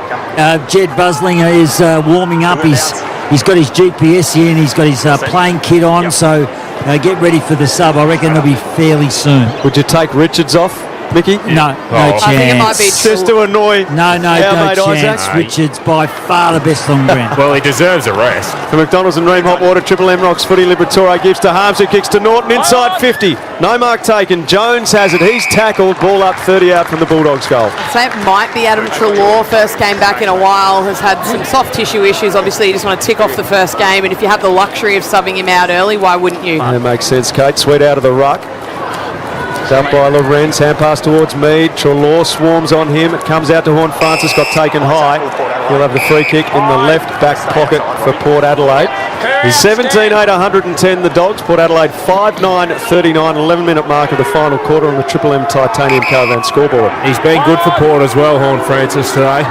Jed Buslinger is warming up. He's got his GPS here and he's got his playing kit on, so get ready for the sub. I reckon it'll be fairly soon. Would you take Richards off, Mickey? No chance. I think it might be just to annoy no chance. Isaac. Richards by far the best on ground. Well, he deserves a rest. For McDonald's and Ream Hot Water, Triple M Rocks Footy, Liberatore gives to Harms, who kicks to Norton inside 50. No mark taken. Jones has it. He's tackled. Ball up 30 out from the Bulldogs goal. I'd say it might be Adam Treloar. First game back in a while. Has had some soft tissue issues. Obviously, you just want to tick off the first game. And if you have the luxury of subbing him out early, why wouldn't you? That makes sense, Kate. Sweet out of the ruck. Up by Lorenz, hand pass towards Mead. Treloar swarms on him. It comes out to Horn Francis, got taken high. He'll have the free kick in the left back pocket for Port Adelaide. He's 17-8, 110 the Dogs. Port Adelaide 5-9, 39, 11-minute mark of the final quarter on the Triple M Titanium Caravan scoreboard. He's been good for Port as well, Horn Francis, today.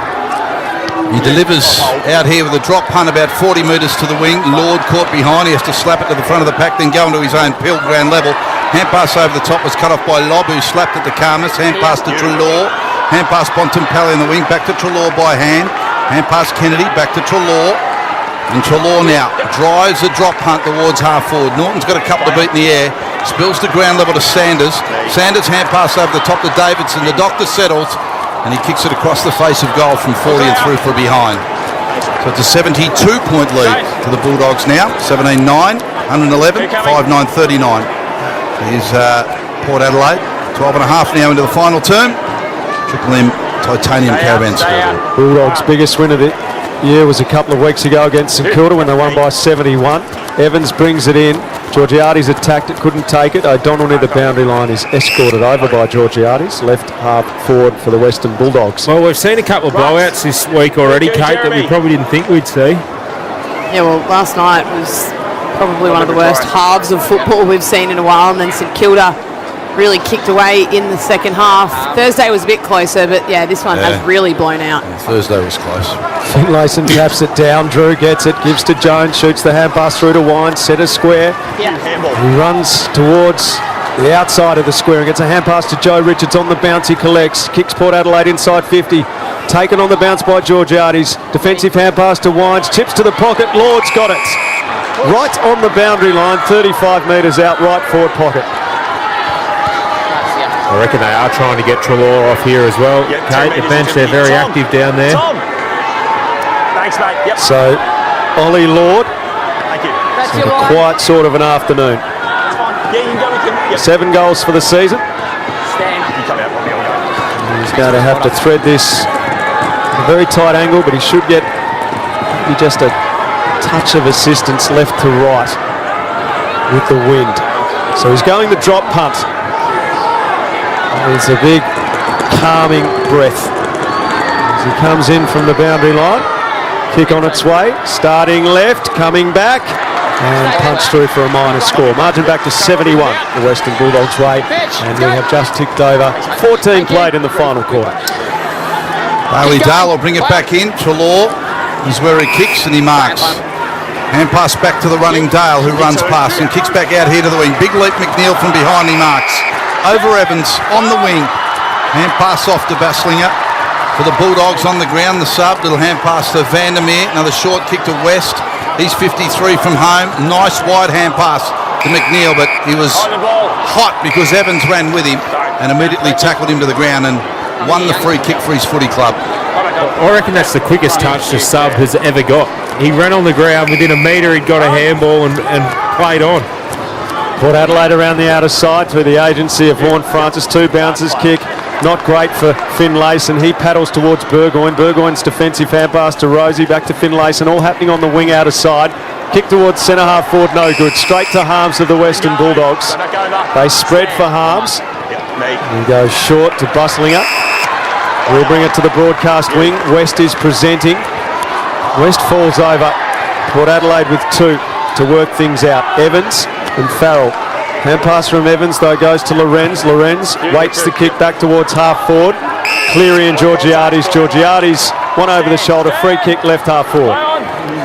He delivers out here with a drop punt about 40 metres to the wing. Lord caught behind. He has to slap it to the front of the pack, then go into his own pill ground level. Hand pass over the top was cut off by Lobb, who slapped it to Calmus. Hand pass to Treloar. Hand pass Bontempelli in the wing. Back to Treloar by hand. Hand pass Kennedy. Back to Treloar. And Treloar now drives a drop punt towards half forward. Norton's got a couple to beat in the air. Spills to ground level to Sanders. Sanders hand pass over the top to Davidson. The doctor settles. And he kicks it across the face of goal from 40 and through for behind. So it's a 72-point lead to the Bulldogs now. 17-9, 111, 5-9, 39. Here's Port Adelaide. 12 and a half now into the final term. Triple M Titanium Caravan scoreboard. Bulldogs' biggest win of the year was a couple of weeks ago against St Kilda when they won by 71. Evans brings it in. Georgiades attacked it, couldn't take it. O'Donnell near the boundary line is escorted over by Georgiades. Left half forward for the Western Bulldogs. Well, we've seen a couple of blowouts this week already, Kate, that we probably didn't think we'd see. Yeah, well, last night was probably one of the worst halves of football we've seen in a while, and then St Kilda really kicked away in the second half. Thursday was a bit closer, but yeah, this one has really blown out. Thursday was close. Finlayson taps it down. Drew gets it, gives to Jones, shoots the hand pass through to Wines, centre square. He runs towards the outside of the square and gets a hand pass to Joe Richards on the bounce. He collects, kicks Port Adelaide inside 50. Taken on the bounce by Georgiades. Defensive hand pass to Wines, chips to the pocket. Lord's got it. Right on the boundary line, 35 metres out, right forward pocket. I reckon they are trying to get Treloar off here as well. Kate, the bench, they're very active down there. Thanks, mate. Yep. So, Ollie Lord. Thank you. Had a quiet sort of an afternoon. Yeah, you can go with him. Yep. 7 goals for the season. Stand. You come out. He's going to have to thread this at a very tight angle, but he should get maybe just a touch of assistance left to right with the wind. So he's going the drop punt. It's a big calming breath as he comes in from the boundary line. Kick on its way, starting left, coming back, and punch through for a minor score. Margin back to 71 the Western Bulldogs way, and we have just ticked over 14 played in the final quarter. Bailey Dale will bring it back in. Treloar is where he kicks and he marks. Hand pass back to the running Dale, who runs past and kicks back out here to the wing. Big leap McNeil from behind, he marks. Over Evans on the wing. Hand pass off to Baslinger. For the Bulldogs on the ground, the sub. Little hand pass to Vandermeer. Another short kick to West. He's 53 from home. Nice wide hand pass to McNeil, but he was hot because Evans ran with him and immediately tackled him to the ground and won the free kick for his footy club. I reckon that's the quickest touch the sub has ever got. He ran on the ground, within a metre he'd got a handball and played on. Port Adelaide around the outer side through the agency of Horn Francis. 2 bounces, kick. Not great for Finlayson. He paddles towards Burgoyne. Burgoyne's defensive hand pass to Rosie. Back to Finlayson. All happening on the wing outer side. Kick towards centre half forward. No good. Straight to Harms of the Western Bulldogs. They spread for Harms. He goes short to Buslinger. We'll bring it to the broadcast wing. West is presenting. West falls over. Port Adelaide with 2 to work things out. Evans and Farrell. Hand pass from Evans, though, goes to Lorenz. Lorenz waits the kick back towards half forward. Cleary and Georgiades. Georgiades, one over the shoulder. Free kick, left half forward.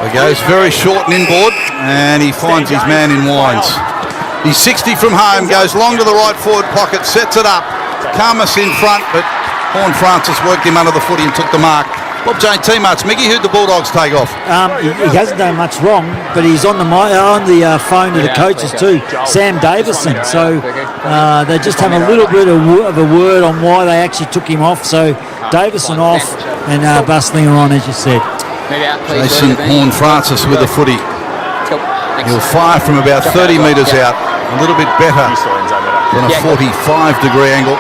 He goes very short and inboard, and he finds his man in Wines. He's 60 from home, goes long to the right forward pocket, sets it up. Karmas in front, but Horn Francis worked him under the footy and took the mark. Bob Jane teammates. Mickey, who'd the Bulldogs take off? He hasn't done much wrong, but he's on the phone to the coaches too, Sam Davison. So they just have a little bit of a word on why they actually took him off. So Davison off and Bustlinger on, as you said. Jason Horn Francis with the footy. He'll fire from about 30 metres out. A little bit better than a 45-degree angle.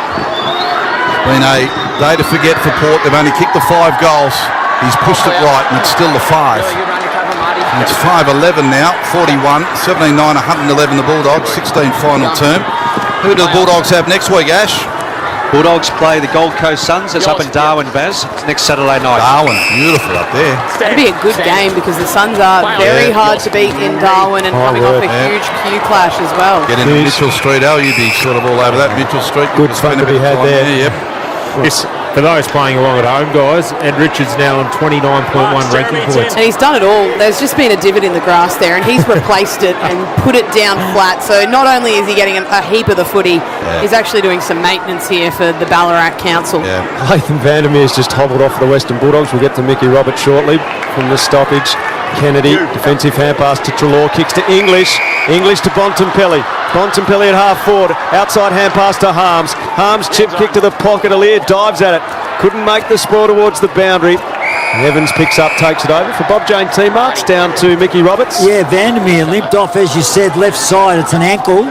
Been a day to forget for Port. They've only kicked the 5 goals. He's pushed it right, and it's still the 5. And it's 5-11 now, 41, 17-9, 111 the Bulldogs, 16 final term. Who do the Bulldogs have next week, Ash? Bulldogs play the Gold Coast Suns. It's up in Darwin, Baz, next Saturday night. Darwin, beautiful up there. It'll be a good game because the Suns are very hard to beat in Darwin and coming off a huge Q clash as well. Get into Mitchell Street, you'd be sort of all over that. Mitchell Street. Good fun to be had there. Yep. Yes, for those playing along at home, guys, Ed Richards now on 29.1 ranking points. And he's done it all. There's just been a divot in the grass there, and he's replaced it and put it down flat. So not only is he getting a heap of the footy, he's actually doing some maintenance here for the Ballarat Council. Lathan Vandermeer's just hobbled off the Western Bulldogs. We'll get to Mickey Roberts shortly from the stoppage. Kennedy, defensive hand pass to Treloar, kicks to English. English to Bontempelli. Bontempelli at half forward. Outside hand pass to Harms. Harms chip kick to the pocket. Aliir dives at it. Couldn't make the sprawl towards the boundary. Evans picks up, takes it over for Bob Jane teammates. Down to Mickey Roberts. Yeah, Vandermeer limped off, as you said, left side. It's an ankle.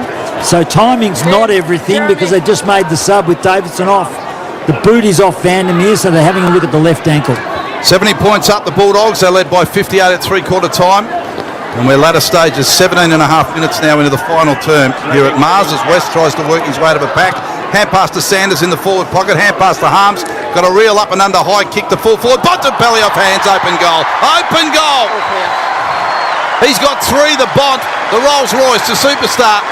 So timing's not everything because they just made the sub with Davidson off. The boot is off Vandermeer, so they're having a look at the left ankle. 70 points up the Bulldogs. They're led by 58 at three-quarter time. And we're latter stages, 17 and a half minutes now into the final term here at Mars as West tries to work his way to the pack. Hand pass to Sanders in the forward pocket. Hand pass to Harms. Got a reel up and under high kick to full forward. Bontempelli off hands. Open goal. Open goal. He's got 3, the Bont, the Rolls Royce, the superstar.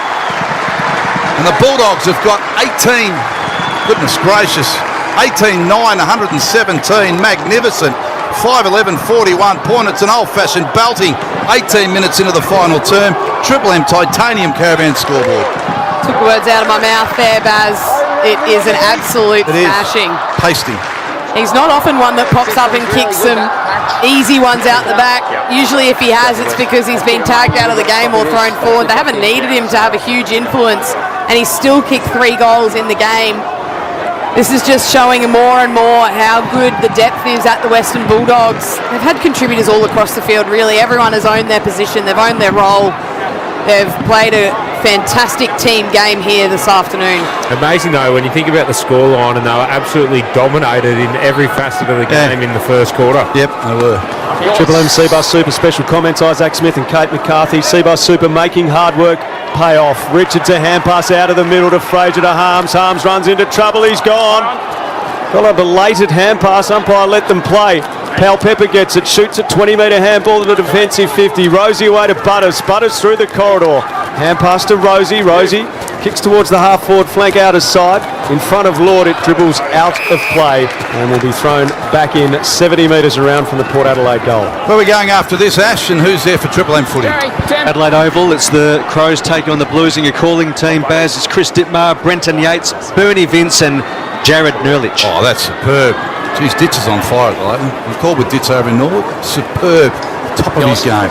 And the Bulldogs have got 18. Goodness gracious. 18-9, 117. Magnificent. 5-11-41 point. It's an old-fashioned belting. 18 minutes into the final term. Triple M Titanium Caravan scoreboard. Took words out of my mouth there, Baz. It is an absolute smashing. Pasty. He's not often one that pops up and kicks some easy ones out the back. Usually if he has, it's because he's been tagged out of the game or thrown forward. They haven't needed him to have a huge influence, and he's still kicked 3 goals in the game. This is just showing more and more how good the depth is at the Western Bulldogs. They've had contributors all across the field, really. Everyone has owned their position. They've owned their role. They've played a fantastic team game here this afternoon. Amazing, though, when you think about the scoreline, and they were absolutely dominated in every facet of the game in the first quarter. Yep, they were. Triple M Seabus Super special comments, Isaac Smith and Kate McCarthy. Seabus Super making hard work pay off. Richards a hand pass out of the middle to Fraser to Harms. Harms runs into trouble. He's gone. Got a belated hand pass. Umpire let them play. Pal Pepper gets it. Shoots a 20-metre handball to the defensive 50. Rosie away to Butters. Butters through the corridor. Hand pass to Rosie. Rosie kicks towards the half-forward flank outer side. In front of Lord, it dribbles out of play and will be thrown back in 70 metres around from the Port Adelaide goal. Where are we going after this, Ash, and who's there for Triple M footy? Adelaide Oval, it's the Crows taking on the Blues in your calling team. Baz, it's Chris Dittmar, Brenton Yates, Bernie Vince and Jared Nerlich. Oh, that's superb. Geez, Ditz is on fire at the moment. We've called with Ditz over in Norwood. Superb. Top of his game.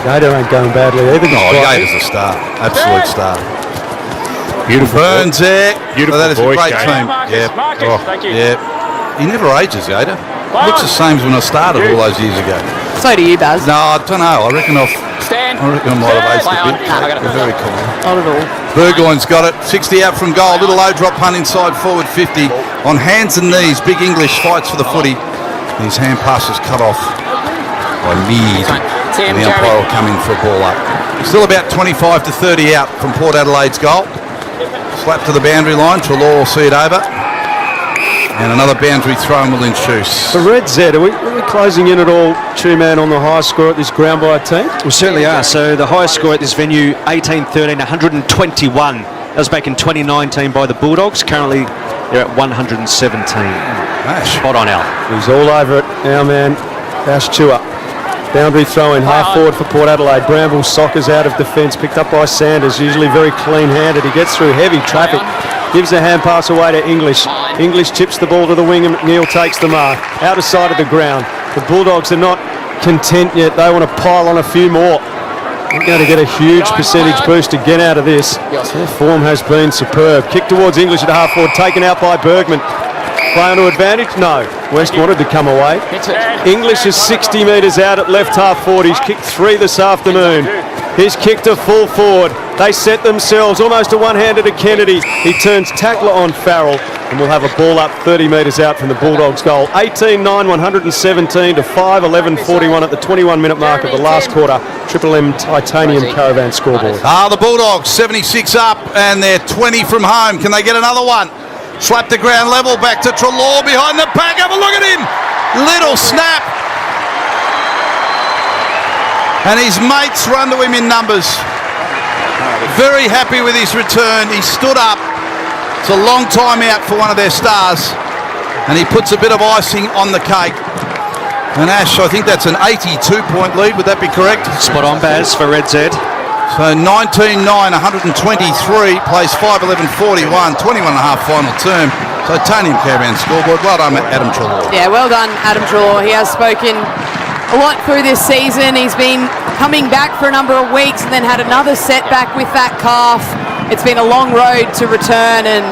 Gator ain't going badly either. Gator's a star. Absolute star. Beautiful. Burns there. Beautiful. That is a great Gator. team. Yeah. He never ages, Gator. Looks the same as when I started all those years ago. So do you, Baz. No, I don't know. I reckon I might have aged a bit. They're very cool. Not at all. Burgoyne's got it. 60 out from goal. Little low drop punt inside forward 50. On hands and knees, Big English fights for the footy. His hand pass is cut off by Mead. And the umpire will come in for a ball up. Still about 25 to 30 out from Port Adelaide's goal. Slap to the boundary line. Treloar will see it over. And another boundary throw will ensuce. For Red Z, are we closing in at all, Two-Man, on the high score at this ground by team? We certainly are. So the highest score at this venue, 18-13, 121. That was back in 2019 by the Bulldogs. Currently, they're at 117. Spot on, Al. He's all over it. Our man, Ash Chua. Boundary throw in, half forward for Port Adelaide. Bramble sockers out of defence, picked up by Sanders, usually very clean-handed. He gets through heavy traffic, gives the hand pass away to English. English chips the ball to the wing and McNeil takes the mark. Out of sight of the ground. The Bulldogs are not content yet. They want to pile on a few more. They're going to get a huge percentage boost again out of this. Their form has been superb. Kick towards English at half forward, taken out by Bergman. Play on to advantage? No. West wanted to come away. English is 60 metres out at left half forward. He's kicked 3 this afternoon. He's kicked a full forward. They set themselves almost a one-hander to Kennedy. He turns tackler on Farrell and will have a ball up 30 metres out from the Bulldogs' goal. 18-9, 117 to 5-11-41 at the 21-minute mark of the last quarter. Triple M Titanium Caravan scoreboard. The Bulldogs 76 up and they're 20 from home. Can they get another one? Slap the ground level, back to Treloar behind the pack. Have a look at him. Little snap. And his mates run to him in numbers. Very happy with his return. He stood up. It's a long time out for one of their stars. And he puts a bit of icing on the cake. And Ash, I think that's an 82-point lead. Would that be correct? Spot on, Baz, for Red Z. So 19-9, 123, plays 5-11-41, 21.5 final term. Titanium Caravan scoreboard. Well done, Adam Treloar. Yeah, well done, Adam Treloar. He has spoken a lot through this season. He's been coming back for a number of weeks and then had another setback with that calf. It's been a long road to return and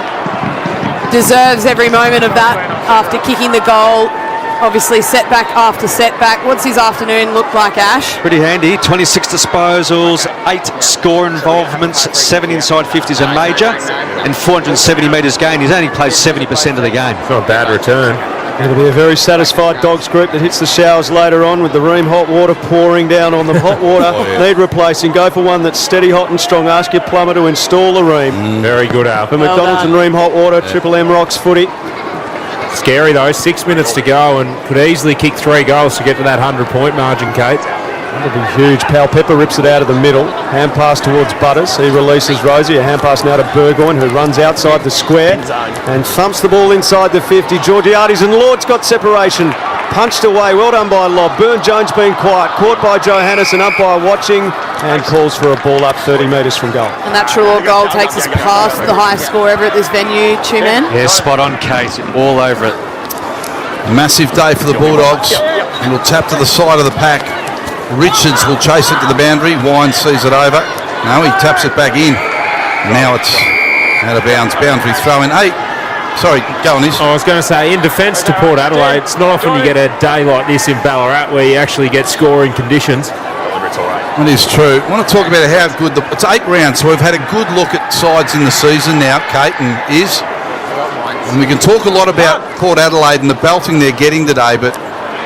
deserves every moment of that after kicking the goal. Obviously, setback after setback. What's his afternoon look like, Ash? Pretty handy. 26 disposals, 8 score involvements, 7 inside 50s a major, and 470 metres gained. He's only played 70% of the game. It's not a bad return. It'll be a very satisfied Dogs group that hits the showers later on with the Ream hot water pouring down on them. Hot water, need replacing. Go for one that's steady, hot and strong. Ask your plumber to install the Ream. Very good, Al. For McDonald's and Ream hot water, Triple M Rocks footy. Scary though, 6 minutes to go and could easily kick 3 goals to get to that 100-point margin, Kate. That'll be huge. Pal Pepper rips it out of the middle. Hand pass towards Butters. He releases Rosie. A hand pass now to Burgoyne, who runs outside the square and thumps the ball inside the 50. Georgiades and Lord's got separation. Punched away. Well done by Lobb. Burn-Jones being quiet. Caught by Johannes, an umpire watching and calls for a ball up 30 metres from goal. And that Treloar goal takes us past the highest score ever at this venue, Two-Man. Yeah, spot on, Kate. All over it. A massive day for the Bulldogs. And will tap to the side of the pack. Richards will chase it to the boundary. Wine sees it over. No, he taps it back in. Now it's out of bounds. Boundary throw in. Hey, sorry, go on, Iz. I was going to say, in defence to Port Adelaide, it's not often you get a day like this in Ballarat where you actually get scoring conditions. It is true. I want to talk about how good it's 8 rounds, so we've had a good look at sides in the season now, Kate and Iz. And we can talk a lot about Port Adelaide and the belting they're getting today, but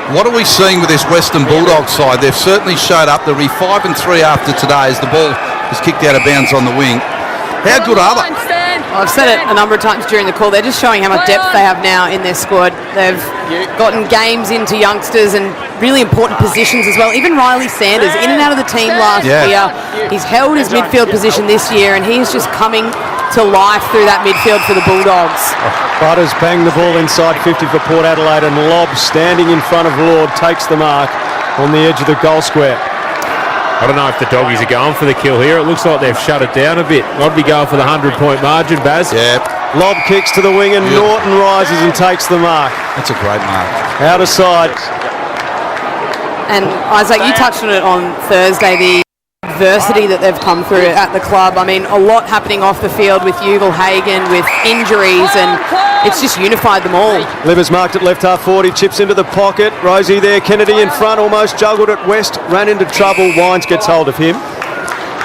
what are we seeing with this Western Bulldogs side? They've certainly showed up. They'll be 5-3 after today as the ball is kicked out of bounds on the wing. How good are they? I've said it a number of times during the call. They're just showing how much depth they have now in their squad. They've gotten games into youngsters and really important positions as well. Even Riley Sanders, in and out of the team last year. He's held his midfield position this year and he's just coming to life through that midfield for the Bulldogs. Butters banged the ball inside 50 for Port Adelaide and Lobb, standing in front of Lord, takes the mark on the edge of the goal square. I don't know if the Doggies are going for the kill here. It looks like they've shut it down a bit. I'd be going for the 100-point margin, Baz. Yeah. Lobb kicks to the wing and Norton rises and takes the mark. That's a great mark. Out of side. And Isaac, you touched on it on Thursday, the adversity that they've come through at the club. I mean, a lot happening off the field with Ugal Hagen, with injuries, and it's just unified them all. Livers marked at left half 40, chips into the pocket. Rosie there, Kennedy in front, almost juggled it. West ran into trouble. Wines gets hold of him.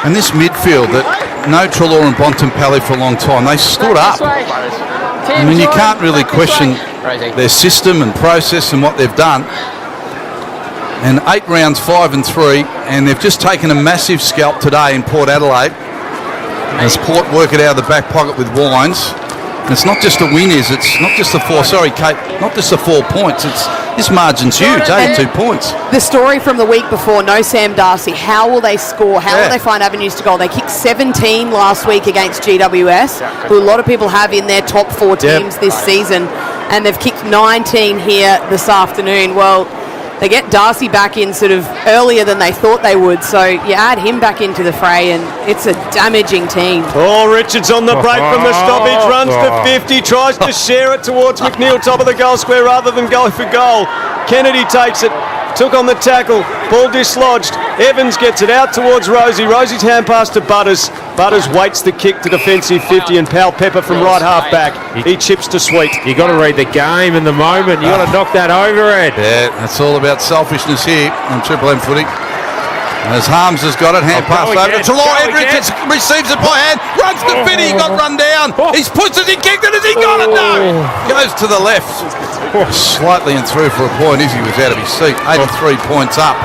And this midfield, that no Treloar and Bontempelli for a long time, they stood up. I mean, you can't really question their system and process and what they've done. And 8 rounds, 5-3, and they've just taken a massive scalp today in Port Adelaide. As Port work it out of the back pocket with Wines. It's not just a win, it's not just the four. Sorry, Kate, not just the 4 points. This margin's huge. 82 points. The story from the week before, no Sam Darcy. How will they score? How will they find avenues to goal? They kicked 17 last week against GWS, who a lot of people have in their top 4 teams this season, and they've kicked 19 here this afternoon. Well, they get Darcy back in sort of earlier than they thought they would, so you add him back into the fray, and it's a damaging team. Oh, Richards on the break from the stoppage, runs to 50, tries to share it towards McNeil, top of the goal square, rather than go for goal. Kennedy takes it, took on the tackle, ball dislodged. Evans gets it out towards Rosie. Rosie's hand pass to Butters. Butters waits the kick to defensive 50, and Pal Pepper from right half back. He chips to Sweet. You got to read the game and the moment. You got to knock that overhead. Yeah, that's all about selfishness here on Triple M footy. As Harms has got it, hand pass over to Talai. Richards receives it by hand, runs to Finney, he got run down. He's pushed it, he kicked it, has he got it? No! Goes to the left. Slightly and through for a point. Izzy was out of his seat. 83 points up.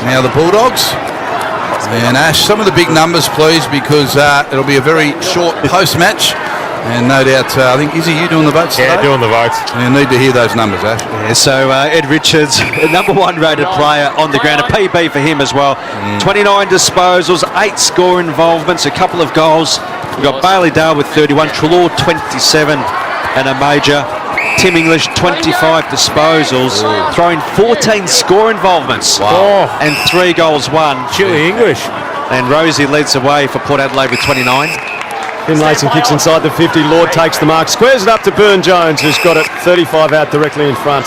Now the Bulldogs. And Ash, some of the big numbers, please, because it'll be a very short post-match. And no doubt, I think, Izzy, you doing the votes today? Yeah, doing the votes. You need to hear those numbers, Ash. Yeah, so Ed Richards, number 1 rated player on the ground, a PB for him as well. 29 disposals, 8 score involvements, a couple of goals. We've got Bailey Dale with 31, Trelaw 27 and a major. Tim English 25 disposals, throwing 14 score involvements. Wow. And 3 goals won. Chili English. And Rosie leads the way for Port Adelaide with 29. Finlayson kicks inside the 50. Lord takes the mark, squares it up to Byrne-Jones, who's got it 35 out directly in front.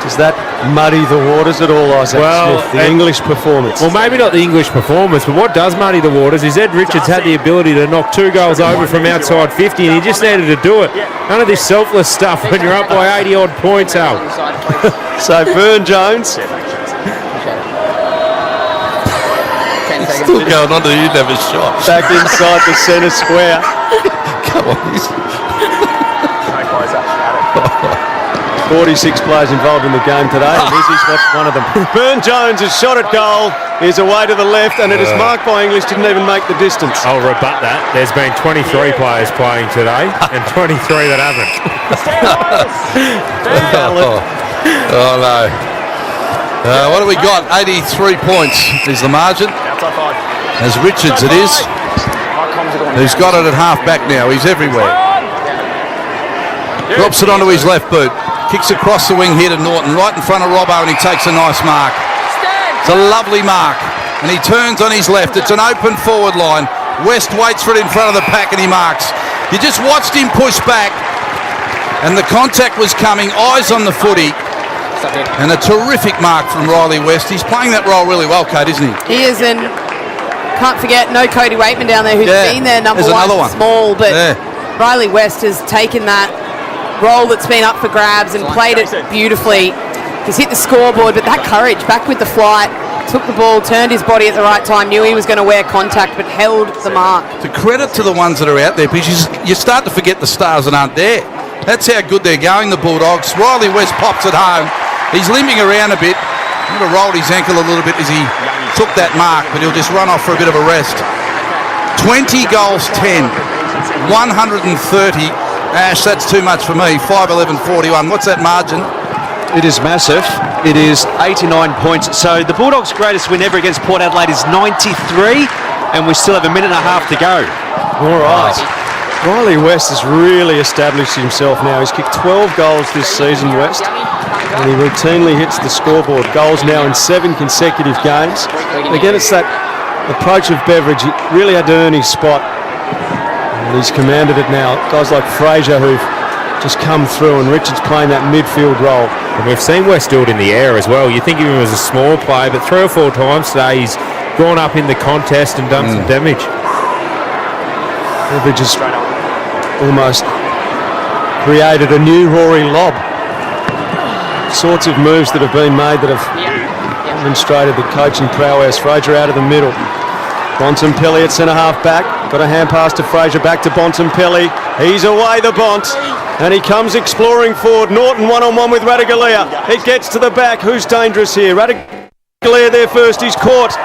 Does that muddy the waters at all, Isaac Smith? The English performance. Well, maybe not the English performance, but what does muddy the waters is Ed Richards had the ability to knock 2 goals over from outside 50, and he just needed to do it. None of this selfless stuff when you're up by 80-odd points, Al. So Byrne-Jones. Still going on to you never shot. Back inside the centre square. Come on. 46 players involved in the game today, and Izzy's watched one of them. Byrne-Jones has shot at goal, is away to the left, and it is marked by English, didn't even make the distance. I'll rebut that. There's been 23 players playing today, and 23 that haven't. Oh no. What have we got? 83 points is the margin. As Richards it is. Who's got it at half back now. He's everywhere. Drops it onto his left boot. Kicks across the wing here to Norton, right in front of Robbo, and he takes a nice mark. It's a lovely mark. And he turns on his left. It's an open forward line. West waits for it in front of the pack, and he marks. You just watched him push back, and the contact was coming. Eyes on the footy. And a terrific mark from Riley West. He's playing that role really well, Kate, isn't he? He is, and can't forget no Cody Waitman down there who's been there number one, small, but Riley West has taken that role that's been up for grabs and played it beautifully. He's hit the scoreboard, but that courage, back with the flight, took the ball, turned his body at the right time, knew he was going to wear contact, but held the mark. The credit to the ones that are out there, because you start to forget the stars that aren't there. That's how good they're going, the Bulldogs. Riley West pops it home. He's limping around a bit. He would have rolled his ankle a little bit as he took that mark, but he'll just run off for a bit of a rest. 20 goals, 10. 130. Ash, that's too much for me. 5-11-41. What's that margin? It is massive. It is 89 points. So the Bulldogs' greatest win ever against Port Adelaide is 93, and we still have a minute and a half to go. All right. Riley West has really established himself now. He's kicked 12 goals this season, West, and he routinely hits the scoreboard. Goals now in 7 consecutive games. Again, it's that approach of Beveridge. He really had to earn his spot, and he's commanded it now. Guys like Fraser who've just come through, and Richards playing that midfield role. And we've seen West do it in the air as well. You think of him as a small player, but 3 or 4 times today he's gone up in the contest and done some damage. Beveridge has almost created a new Rory Lobb. Sorts of moves that have been made that have demonstrated the coaching prowess. Fraser out of the middle. Bontempelli at centre half back. Got a hand pass to Fraser, back to Bontempelli. He's away, the Bont. And he comes exploring forward. Norton one-on-one with Ratugolea. It gets to the back. Who's dangerous here? Ratugolea there first. He's caught.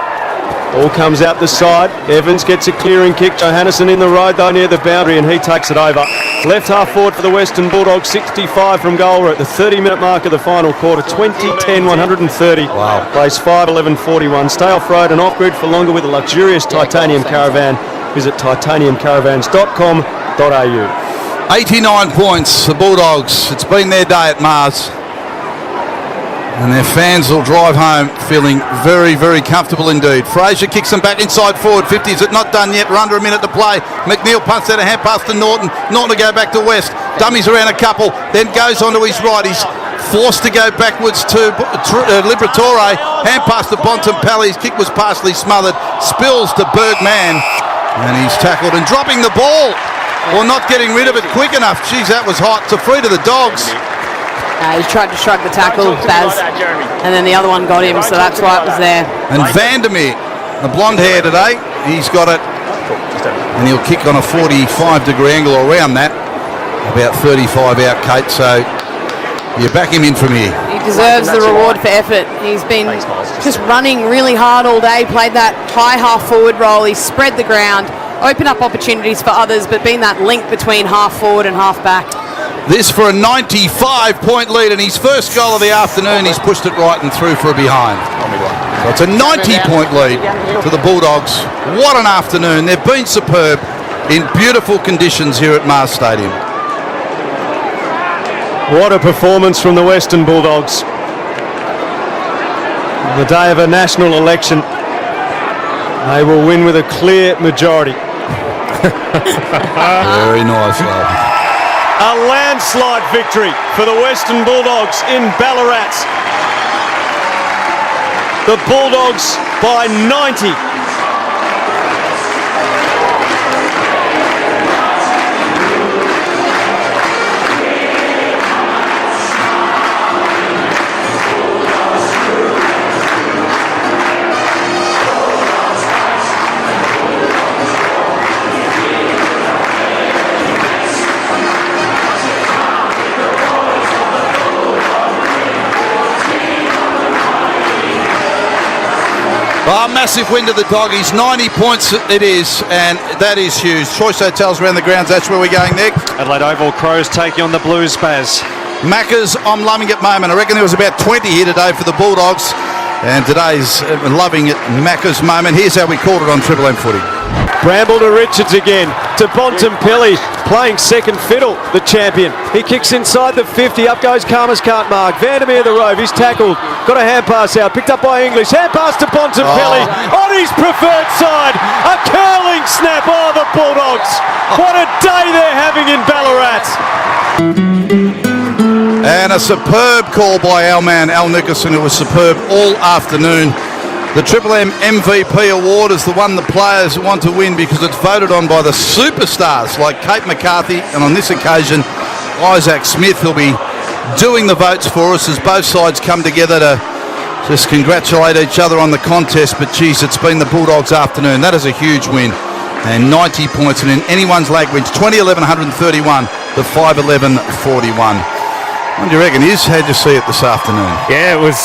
All comes out the side. Evans gets a clearing kick. Johannesson in the road though near the boundary, and he takes it over. Left half forward for the Western Bulldogs, 65 from goal. We're at the 30-minute mark of the final quarter. 20-10, 130. Wow. Place 5-11-41. Stay off-road and off-grid for longer with a luxurious titanium caravan. Visit titaniumcaravans.com.au. 89 points, the Bulldogs. It's been their day at Mars. And their fans will drive home feeling very, very comfortable indeed. Fraser kicks them back inside forward 50. Is it not done yet? We're under a minute to play. McNeil punts out a hand pass to Norton. Norton to go back to West. Dummies around a couple. Then goes on to his right. He's forced to go backwards to Liberatore. Hand pass to Bontempelli. His kick was partially smothered. Spills to Bergman. And he's tackled and dropping the ball. Or not getting rid of it quick enough. Jeez, that was hot. It's a free to the Dogs. He tried to shrug the tackle, Baz, and then the other one got him, so that's why it was there. And Vandermeer, the blonde hair today, he's got it, and he'll kick on a 45-degree angle around that. About 35 out, Kate, so you back him in from here. He deserves the reward for effort. He's been just running really hard all day, played that high half-forward role. He's spread the ground, opened up opportunities for others, but been that link between half-forward and half-back. This for a 95-point lead, and his first goal of the afternoon, he's pushed it right and through for a behind. So it's a 90-point lead to the Bulldogs. What an afternoon. They've been superb in beautiful conditions here at Mars Stadium. What a performance from the Western Bulldogs. On the day of a national election, they will win with a clear majority. Very nice, love. A landslide victory for the Western Bulldogs in Ballarat. The Bulldogs by 90. Oh, massive win to the Doggies. 90 points it is, and that is huge. Choice Hotels around the grounds, that's where we're going next. Adelaide Oval Crows taking on the Blues, Baz. Macca's, I'm loving it moment. I reckon there was about 20 here today for the Bulldogs, and today's loving it Macca's moment. Here's how we called it on Triple M Footy. Bramble to Richards again, to Bontempelli, playing second fiddle, the champion. He kicks inside the 50, up goes Karmas, can't mark. Vandermeer the rove, he's tackled, got a hand pass out, picked up by English, hand pass to Bontempelli, on his preferred side, a curling snap, the Bulldogs. What a day they're having in Ballarat. And a superb call by our man, Al Nicholson, who was superb all afternoon. The Triple M MVP award is the one the players want to win because it's voted on by the superstars like Kate McCarthy, and on this occasion, Isaac Smith. He'll be doing the votes for us as both sides come together to just congratulate each other on the contest. But geez, it's been the Bulldogs' afternoon. That is a huge win. And 90 points, and in anyone's leg wins, 20-11-131 to 5-11-41. What do you reckon, Iz? How'd you see it this afternoon? Yeah, it was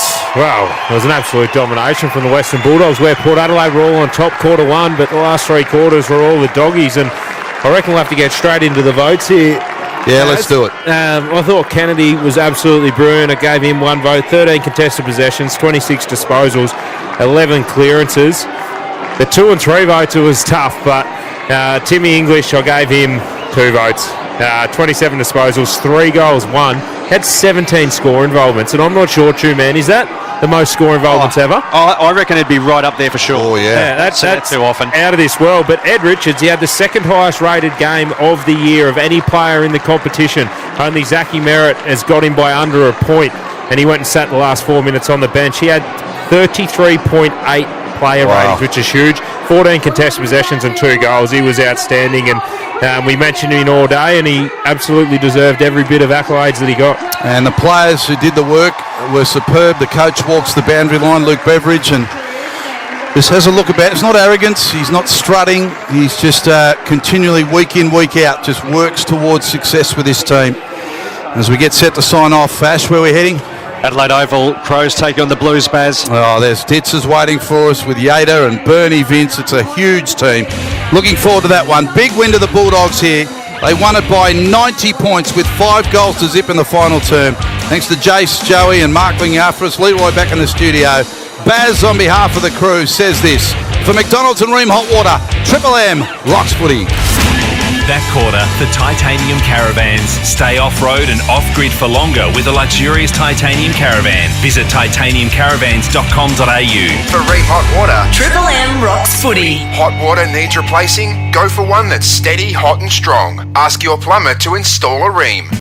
an absolute domination from the Western Bulldogs, where Port Adelaide were all on top quarter one, but the last three quarters were all the Doggies, and I reckon we'll have to get straight into the votes here. Yeah, let's do it. I thought Kennedy was absolutely brilliant. I gave him one vote, 13 contested possessions, 26 disposals, 11 clearances. The 2 and 3 votes, it was tough, but Timmy English, I gave him 2 votes. 27 disposals, 3 goals, 1. Had 17 score involvements, and I'm not sure, Two-Man, is that the most score involvements ever? I reckon it'd be right up there for sure. Oh, yeah. That's too often. Out of this world. But Ed Richards, he had the second highest rated game of the year of any player in the competition. Only Zachy Merritt has got him by under a point, and he went and sat the last 4 minutes on the bench. He had 33.8 player ratings, which is huge. 14 contested possessions and 2 goals. He was outstanding, and we mentioned him all day, and he absolutely deserved every bit of accolades that he got. And the players who did the work were superb. The coach walks the boundary line, Luke Beveridge, and just has a look about. It's not arrogance. He's not strutting. He's just continually, week in, week out, just works towards success with this team. As we get set to sign off, Ash, where we're heading? Adelaide Oval, Crows take on the Blues, Baz. Oh, there's Ditzers waiting for us with Yader and Bernie Vince. It's a huge team. Looking forward to that one. Big win to the Bulldogs here. They won it by 90 points with 5 goals to zip in the final term. Thanks to Jace, Joey and Mark looking after us. Leroy back in the studio. Baz, on behalf of the crew, says this. For McDonald's and Ream Hot Water, Triple M rocks footy. That quarter for Titanium Caravans. Stay off-road and off-grid for longer with a luxurious Titanium Caravan. Visit titaniumcaravans.com.au. For Ream Hot Water, Triple M rocks footy. hot water needs replacing? Go for one that's steady, hot and strong. Ask your plumber to install a Ream.